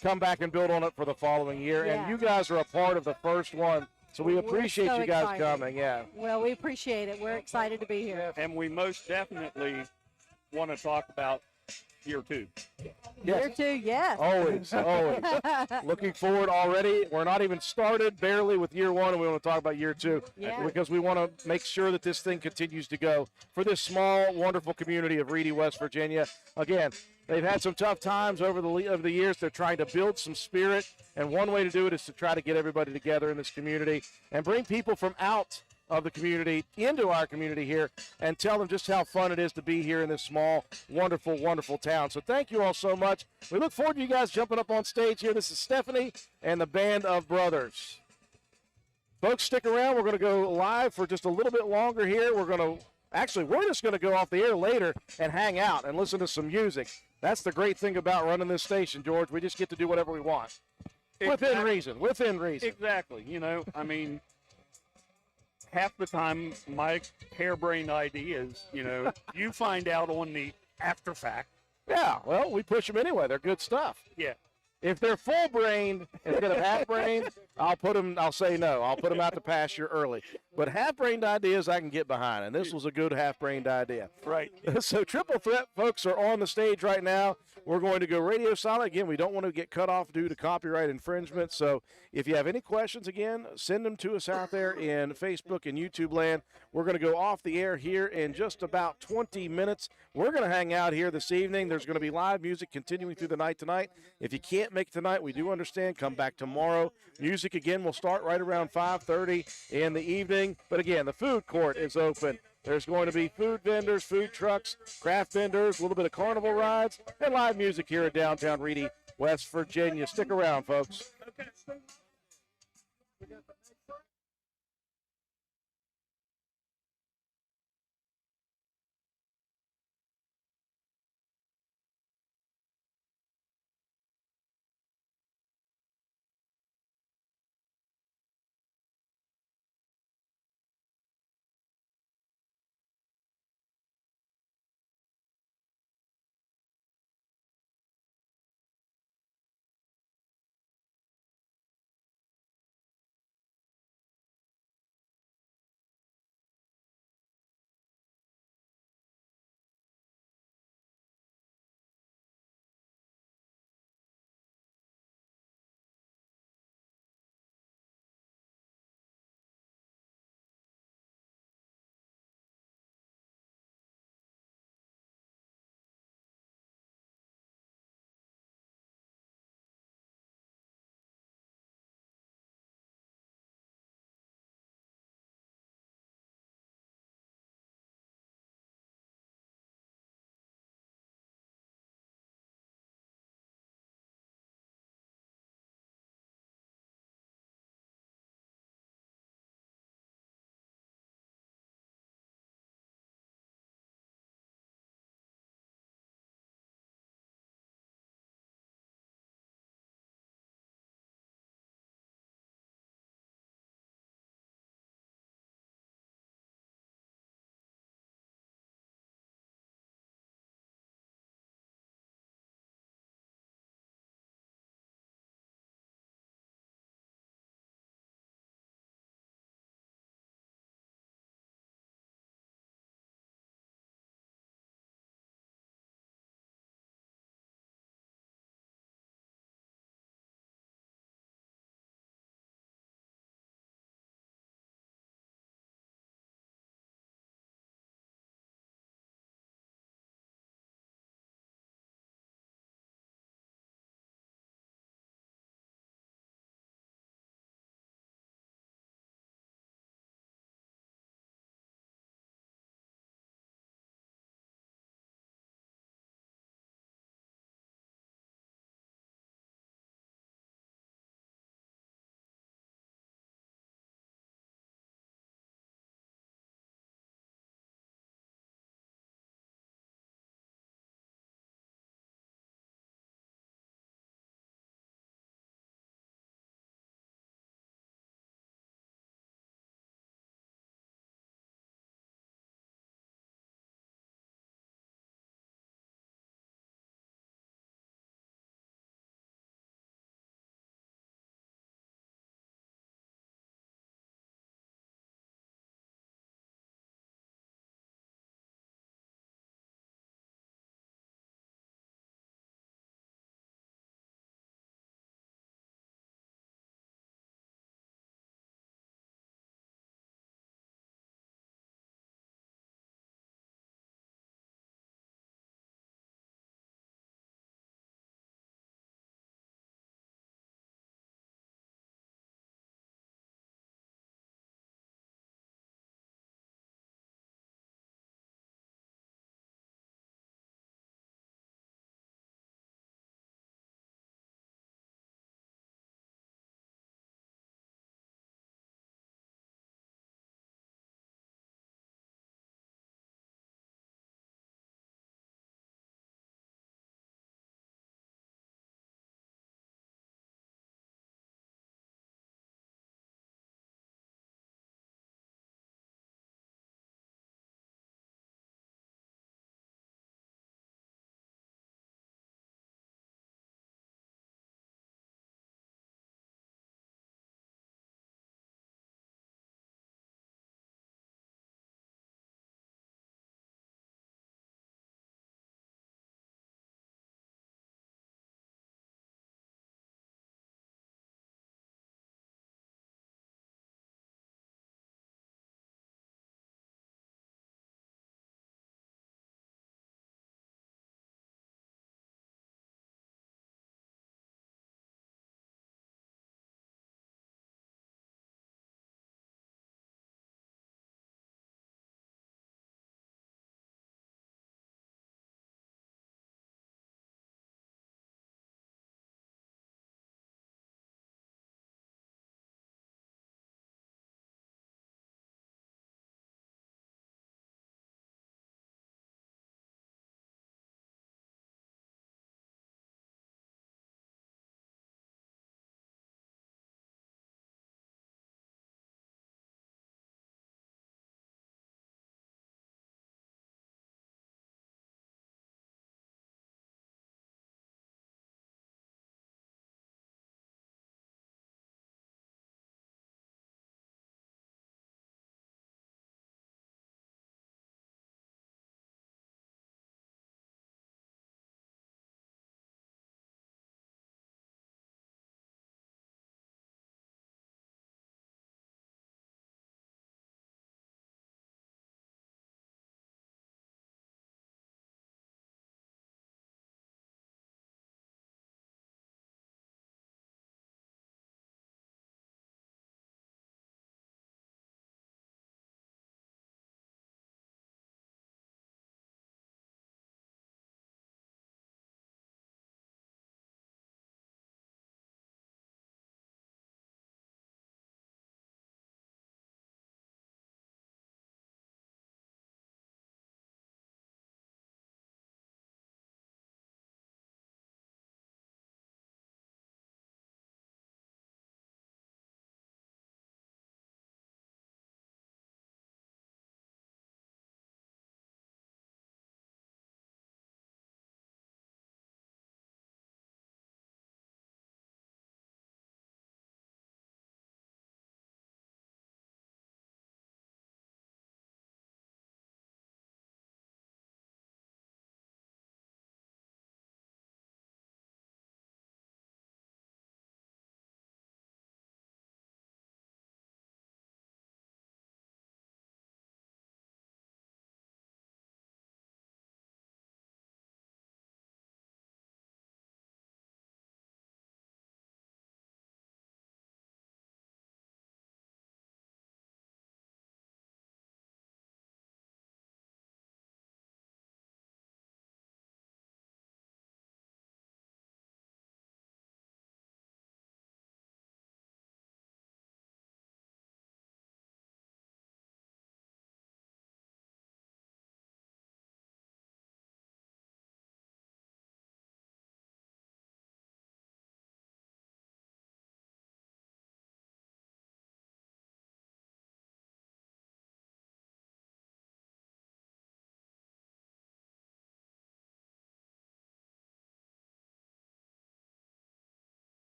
S1: come back and build on it for the following year.
S7: Yeah.
S1: And you guys are a part of the first one, so we appreciate
S7: so
S1: you guys
S7: excited.
S1: coming. Yeah.
S7: Well, we appreciate it. We're excited to be here.
S2: And we most definitely want to talk about year 2.
S1: Yes.
S7: Year 2, yes.
S1: Always. Looking forward already. We're not even started barely with year 1, and we want to talk about year 2
S7: Yeah.
S1: because we want to make sure that this thing continues to go for this small, wonderful community of Reedy, West Virginia. Again, they've had some tough times over the years. They're trying to build some spirit, and one way to do it is to try to get everybody together in this community and bring people from out of the community into our community here and tell them just how fun it is to be here in this small, wonderful, wonderful town. So thank you all so much. We look forward to you guys jumping up on stage here. This is Stephanie and the Band of Brothers. Folks, stick around. We're going to go live for just a little bit longer here. We're just going to go off the air later and hang out and listen to some music. That's the great thing about running this station, George. We just get to do whatever we want. Within reason.
S2: Exactly. I mean, half the time my harebrained ideas, you find out on the after fact.
S1: Yeah, well, we push them anyway. They're good stuff.
S2: Yeah.
S1: If they're full-brained instead of half-brained, I'll say no. I'll put them out to pasture early. But half-brained ideas I can get behind, and this was a good half-brained idea.
S2: Right.
S1: So Triple Threat folks are on the stage right now. We're going to go radio silent. Again, we don't want to get cut off due to copyright infringement. So if you have any questions, again, send them to us out there in Facebook and YouTube land. We're going to go off the air here in just about 20 minutes. We're going to hang out here this evening. There's going to be live music continuing through the night tonight. If you can't make it tonight, we do understand. Come back tomorrow. Music, again, will start right around 5:30 in the evening. But, again, the food court is open. There's going to be food vendors, food trucks, craft vendors, a little bit of carnival rides, and live music here in downtown Reedy, West Virginia. Stick around, folks.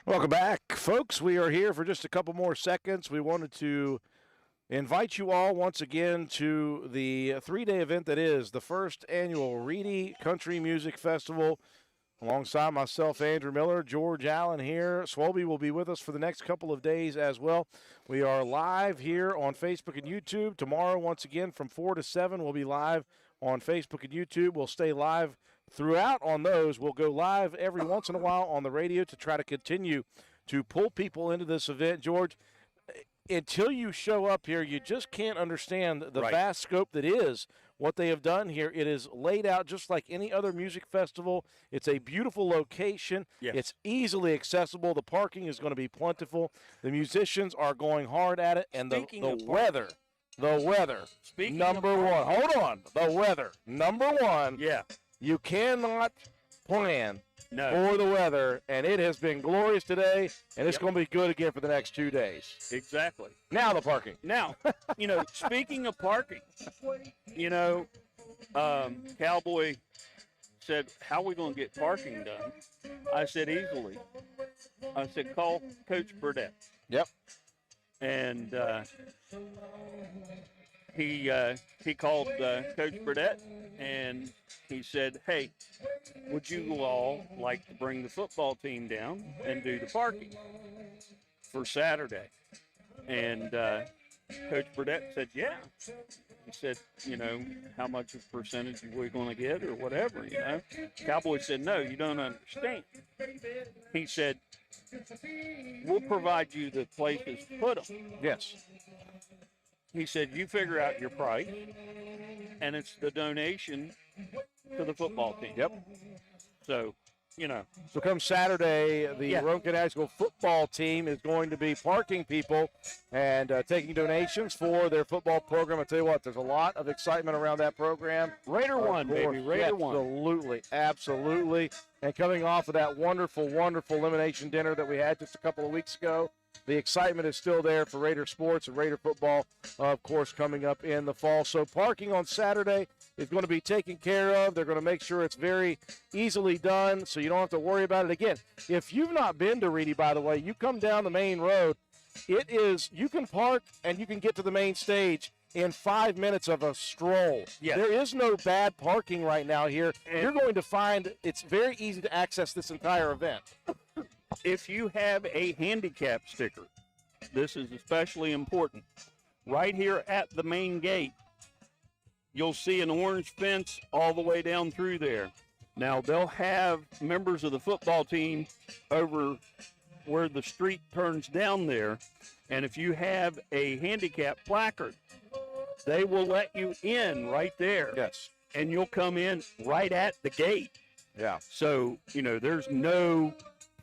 S1: Welcome back, folks. We are here for just a couple more seconds. We wanted to invite you all once again to the 3-day event that is the first annual Reedy Country Music Festival. Alongside myself, Andrew Miller, George Allen here. Swolby will be with us for the next couple of days as well. We are live here on Facebook and YouTube. Tomorrow, once again, from 4 to 7, we'll be live on Facebook and YouTube. We'll stay live throughout on those. We'll go live every once in a while on the radio to try to continue to pull people into this event. George, until you show up here, you just can't understand the vast scope that is what they have done here. It is laid out just like any other music festival. It's a beautiful location.
S2: Yes.
S1: It's easily accessible. The parking is going to be plentiful. The musicians are going hard at it, and the weather. The weather,
S2: Speaking
S1: number one. Hold on. The weather, number one.
S2: Yeah.
S1: You cannot plan
S2: No.
S1: for the weather, and it has been glorious today, and it's going to be good again for the next 2 days.
S2: Exactly.
S1: Now the parking.
S2: Now, speaking of parking, Cowboy said, how are we going to get parking done? I said, easily. I said, call Coach Burdett.
S1: Yep.
S2: And he called Coach Burdett, and he said, hey, would you all like to bring the football team down and do the parking for Saturday? And Coach Burdett said, yeah. He said, how much of a percentage are we going to get or whatever, Cowboy said, no, you don't understand. He said, we'll provide you the places to put them.
S1: Yes.
S2: He said, you figure out your price, and it's the donation to the football team.
S1: Yep.
S2: So,
S1: So come Saturday, the Rowan High School football team is going to be parking people and taking donations for their football program. I tell you what, there's a lot of excitement around that program.
S2: Raider one, baby. Raider one.
S1: Absolutely. Absolutely. And coming off of that wonderful, wonderful elimination dinner that we had just a couple of weeks ago, the excitement is still there for Raider sports and Raider football, of course, coming up in the fall. So parking on Saturday is going to be taken care of. They're going to make sure it's very easily done, so you don't have to worry about it. Again, if you've not been to Reedy, by the way, you come down the main road. You can park and you can get to the main stage in 5 minutes of a stroll.
S2: Yes.
S1: There is no bad parking right now here. You're going to find it's very easy to access this entire event.
S2: If you have a handicap sticker, this is especially important. Right here at the main gate, you'll see an orange fence all the way down through there. Now, they'll have members of the football team over where the street turns down there, and if you have a handicap placard, they will let you in right there.
S1: Yes.
S2: And you'll come in right at the gate.
S1: Yeah.
S2: So, there's no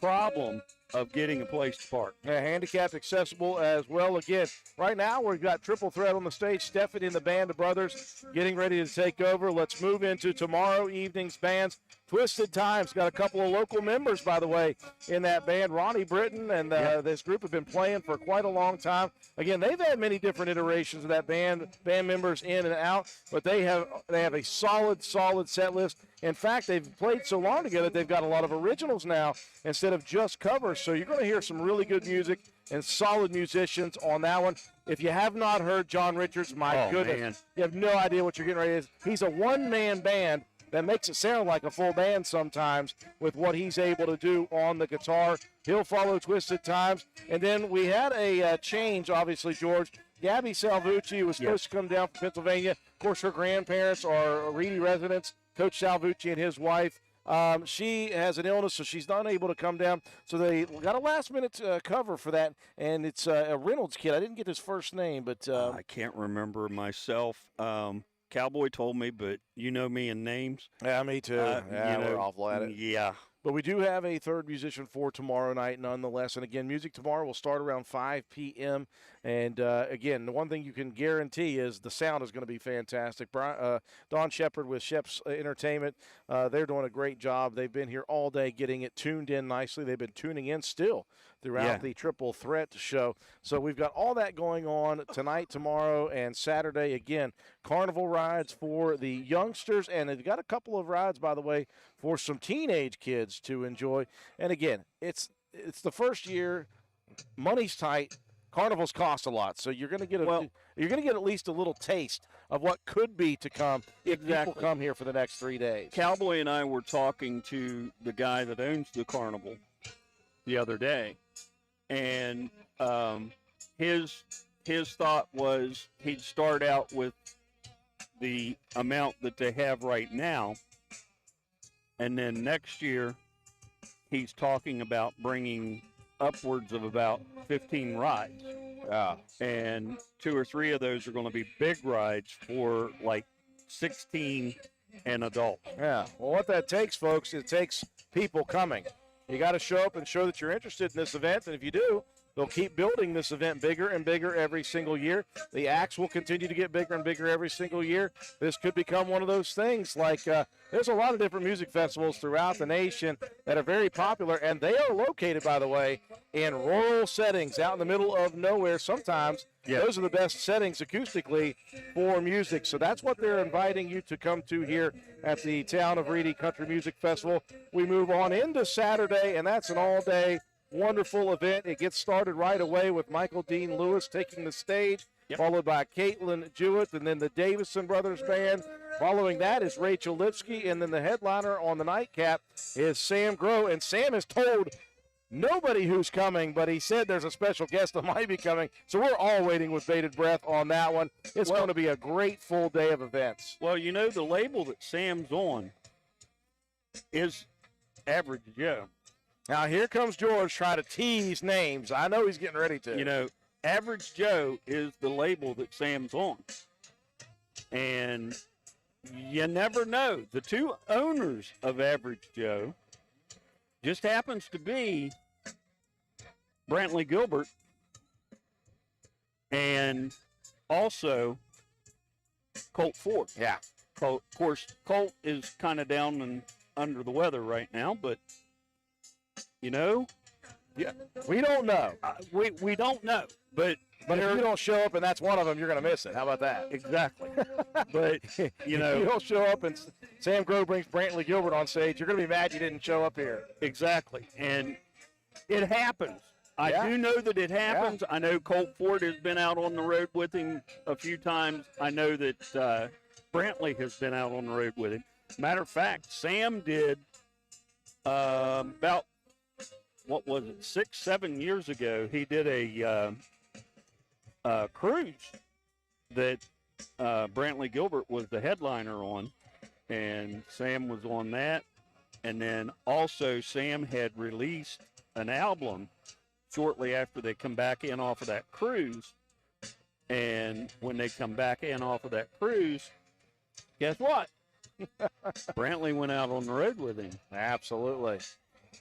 S2: problem of getting a place to park.
S1: Yeah, handicapped accessible as well. Again, right now we've got triple threat on the stage. Stephanie and the Band of Brothers getting ready to take over. Let's move into tomorrow evening's bands. Twisted Times got a couple of local members, by the way, in that band. Ronnie Britton and this group have been playing for quite a long time. Again, they've had many different iterations of that band members in and out, but they have a solid set list. In fact, they've played so long together, they've got a lot of originals now instead of just covers. So you're going to hear some really good music and solid musicians on that one. If you have not heard John Richards, my goodness,
S2: man.
S1: You have no idea what you're getting ready to. He's a one-man band that makes it sound like a full band sometimes with what he's able to do on the guitar. He'll follow Twisted Times. And then we had a change, obviously, George. Gabby Salvucci was supposed to come down from Pennsylvania. Of course, her grandparents are Reedy residents, Coach Salvucci and his wife. She has an illness, so she's not able to come down. So they got a last-minute cover for that, and it's a Reynolds kid. I didn't get his first name, but
S2: I can't remember myself. Cowboy told me, but you know me and names.
S1: Yeah, me too. We're awful at it.
S2: Yeah.
S1: But we do have a third musician for tomorrow night, nonetheless. And again, music tomorrow will start around 5 p.m. And again, the one thing you can guarantee is the sound is going to be fantastic. Don Shepard with Shep's Entertainment, they're doing a great job. They've been here all day getting it tuned in nicely. They've been tuning in still throughout the Triple Threat show. So we've got all that going on tonight, tomorrow, and Saturday. Again, carnival rides for the youngsters, and they've got a couple of rides, by the way, for some teenage kids to enjoy. And again, it's it's the first year, money's tight, carnivals cost a lot, so you're going to get at least a little taste of what could be to come if people come here for the next 3 days.
S2: Cowboy and I were talking to the guy that owns the carnival the other day, and his thought was he'd start out with the amount that they have right now, and then next year he's talking about bringing upwards of about 15 rides.
S1: Yeah.
S2: And 2 or 3 of those are going to be big rides for like 16 and adults.
S1: Yeah. Well, what that takes, folks, it takes people coming. You got to show up and show that you're interested in this event, and if you do, they'll keep building this event bigger and bigger every single year. The acts will continue to get bigger and bigger every single year. This could become one of those things like there's a lot of different music festivals throughout the nation that are very popular, and they are located, by the way, in rural settings out in the middle of nowhere. Sometimes those are the best settings acoustically for music. So that's what they're inviting you to come to here at the Town of Reedy Country Music Festival. We move on into Saturday, and that's an all-day wonderful event. It gets started right away with Michael Dean Lewis taking the stage, followed by Caitlin Jewett, and then the Davison Brothers Band. Following that is Rachel Lipsky, and then the headliner on the nightcap is Sam Grow. And Sam has told nobody who's coming, but he said there's a special guest that might be coming. So we're all waiting with bated breath on that one. It's going to be a great full day of events.
S2: Well, you know, the label that Sam's on is Average Joe.
S1: Now, here comes George trying to tease names. I know he's getting ready to.
S2: You know, Average Joe is the label that Sam's on. And you never know. The 2 owners of Average Joe just happens to be Brantley Gilbert and also Colt Ford.
S1: Yeah.
S2: Of course, Colt is kind of down and under the weather right now, but you know,
S1: we don't know.
S2: We don't know, but
S1: if you don't show up and that's one of them, you're going to miss it. How about that?
S2: Exactly. But you know,
S1: if you don't show up and Sam Grove brings Brantley Gilbert on stage, you're going to be mad you didn't show up here.
S2: Exactly, and it happens. I do know that it happens. I know Colt Ford has been out on the road with him a few times. I know that Brantley has been out on the road with him. Matter of fact, Sam did about, what was it, 6-7 years ago, he did a cruise that Brantley Gilbert was the headliner on, and Sam was on that. And then also Sam had released an album shortly after they come back in off of that cruise. And when they come back in off of that cruise, guess what? Brantley went out on the road with him.
S1: Absolutely.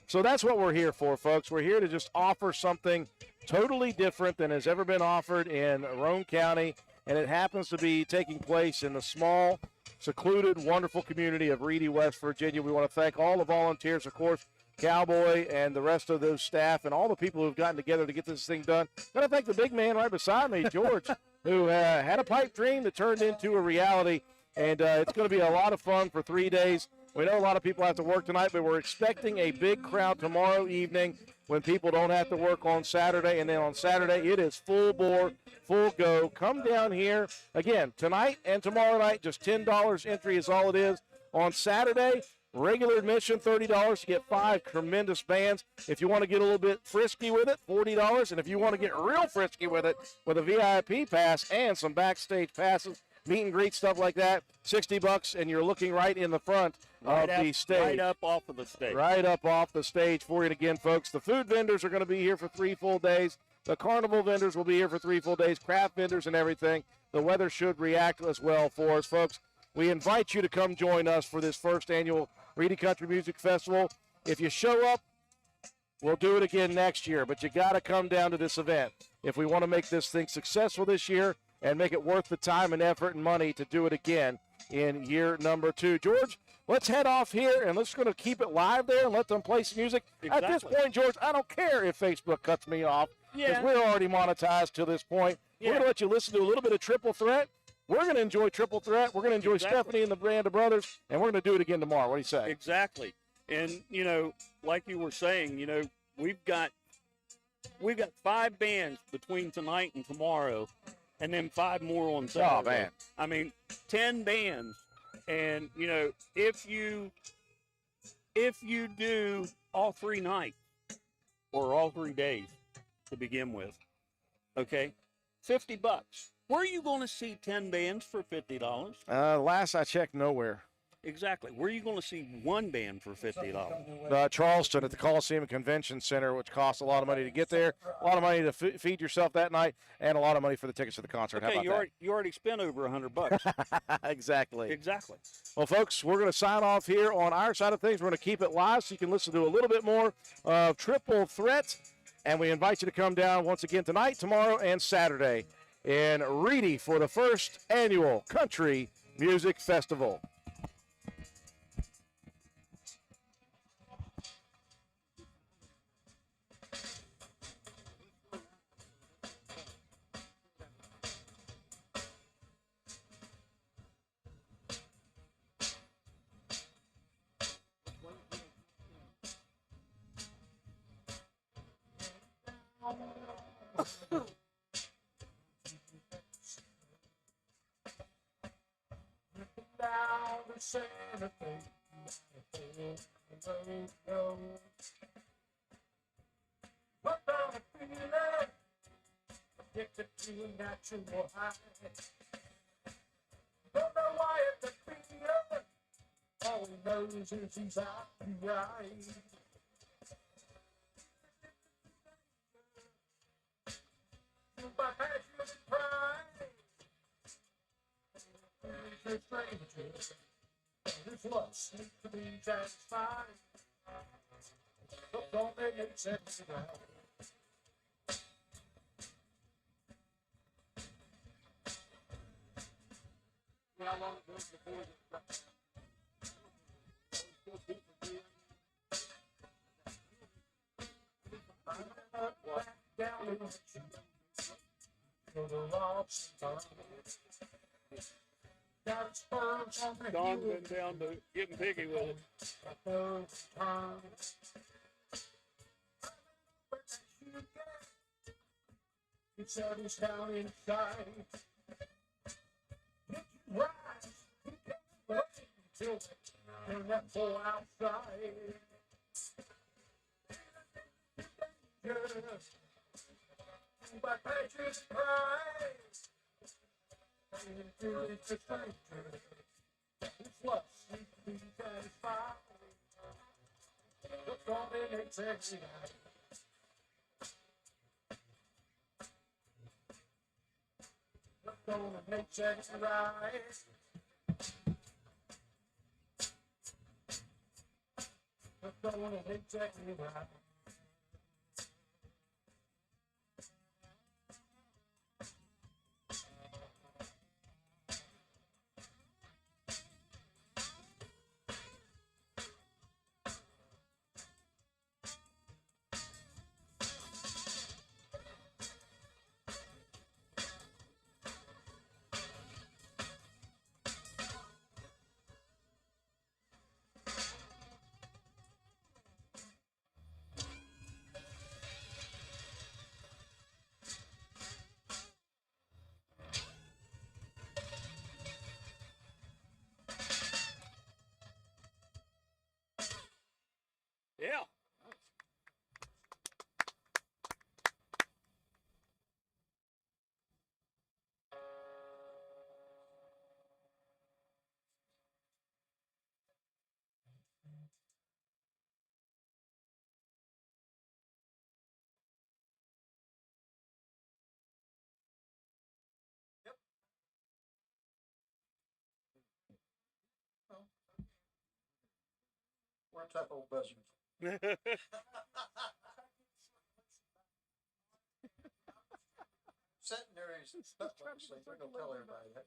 S1: So that's what we're here for, folks. We're here to just offer something totally different than has ever been offered in Roane County, and it happens to be taking place in the small, secluded, wonderful community of Reedy, West Virginia. We want to thank all the volunteers, of course, Cowboy and the rest of those staff and all the people who've gotten together to get this thing done. Got to thank the big man right beside me, George, who had a pipe dream that turned into a reality. And it's going to be a lot of fun for 3 days. We know a lot of people have to work tonight, but we're expecting a big crowd tomorrow evening when people don't have to work on Saturday. And then on Saturday, it is full bore, full go. Come down here. Again, tonight and tomorrow night, just $10 entry is all it is. On Saturday, regular admission, $30 to get 5 tremendous bands. If you want to get a little bit frisky with it, $40. And if you want to get real frisky with it, with a VIP pass and some backstage passes, meet and greet stuff like that, $60, and you're looking right in the front of the stage.
S2: Right up off of the stage.
S1: Right up off the stage for you. And again, folks, the food vendors are going to be here for 3 full days. The carnival vendors will be here for 3 full days, craft vendors and everything. The weather should react as well for us, folks. We invite you to come join us for this first annual Reedy Country Music Festival. If you show up, we'll do it again next year, but you got to come down to this event if we want to make this thing successful this year and make it worth the time and effort and money to do it again in year number 2. George, let's head off here, and let's going to keep it live there and let them play some music.
S2: Exactly.
S1: At this point, George, I don't care if Facebook cuts me off because we're already monetized to this point. We're going to let you listen to a little bit of Triple Threat. We're going to enjoy Triple Threat. We're going to enjoy Stephanie and the Band of Brothers, and we're going to do it again tomorrow. What do you say?
S2: Exactly. And, you know, like you were saying, you know, we've got 5 bands between tonight and tomorrow, and then 5 more on Saturday.
S1: Oh, man.
S2: I mean, 10 bands, and you know, if you do all 3 nights or all 3 days to begin with, okay, $50. Where are you going to see 10 bands for $50?
S1: Last I checked, nowhere.
S2: Exactly. Where are you going to see 1 band for $50?
S1: Charleston at the Coliseum Convention Center, which costs a lot of money to get there, a lot of money to feed yourself that night, and a lot of money for the tickets to the concert.
S2: Okay,
S1: How about
S2: you already spent over $100.
S1: that? Exactly.
S2: Exactly.
S1: Well, folks, we're going to sign off here on our side of things. We're going to keep it live so you can listen to a little bit more of Triple Threat, and we invite you to come down once again tonight, tomorrow, and Saturday in Reedy for the first annual Country Music Festival.
S9: Addicted to a natural high. Don't know why it's a feeling. All he knows is he's out to ride. My passion and pride. He's a stranger. His lust needs to be satisfied. But don't make it sexy right. How long it goes before
S2: Don's been down to getting piggy with it.
S9: He settles down inside. Rise, he can't wait till they're that full outside. Yes, but nature's pride. It's a stranger. His lust needs to be satisfied. Look on in its sexy eyes. Look on in its sexy eyes. Look on in its sexy eyes.
S2: Yeah.
S9: We're tough old buzzers. Secondaries, that's what I'm saying. We're gonna tell everybody that.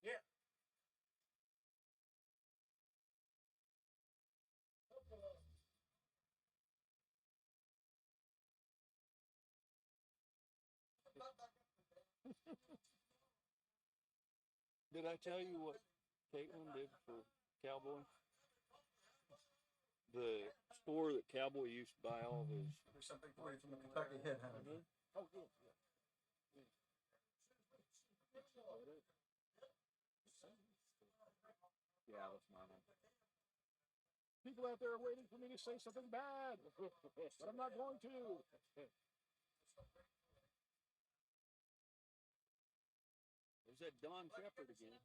S9: Yeah.
S2: Did I tell you what Caitlin did for Cowboy? the store that Cowboy used to buy all of his.
S9: There's something for you from the Kentucky Headhunter.
S2: Oh, good. Yeah, that's mine.
S9: People out there are waiting for me to say something bad, but I'm not going to.
S2: There's that Don Shepard again.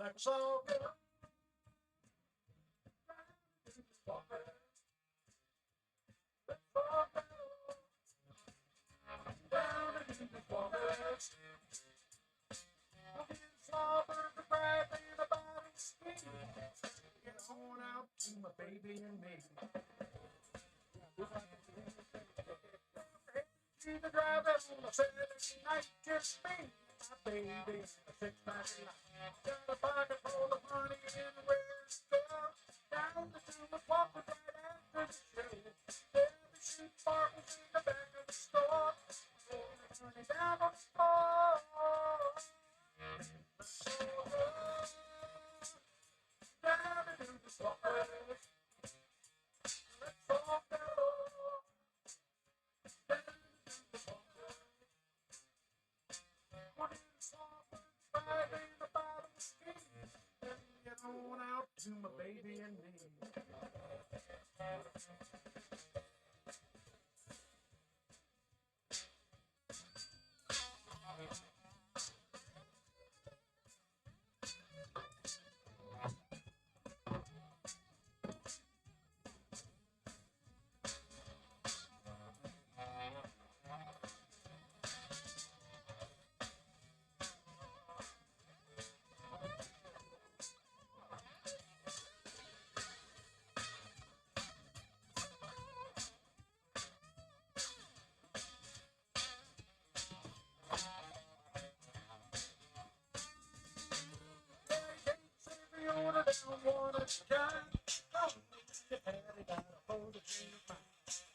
S9: Let's all go. Get on out to my baby and me. To the driver on a Saturday night, just me, my baby, a 6-pack light. Got a pocket full of money and where to go. Down to the walker right after the show. There the shoot Spartans in the back of the store. Money down on the floor. Let's all go down to the walker. Let's all go. Get on out to my baby and me.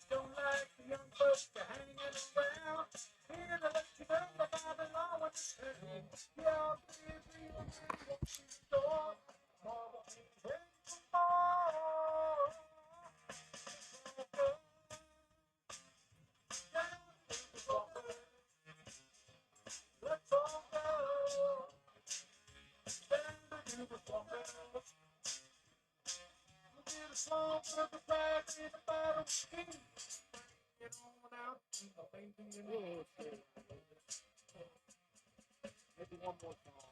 S9: Don't like the young folks to hanging around. Here to let you know about the law when it's happening. Yeah, baby, I'm ready to see the door. Marble things ready for more. Let's all go. Down to the walkers. Get a small purple flag in the bottom skin. Get on out to the baby and me. Maybe one more song.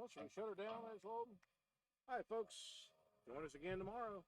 S1: Well, should we shut her down, Lance Walton? All right, folks. Join us again tomorrow.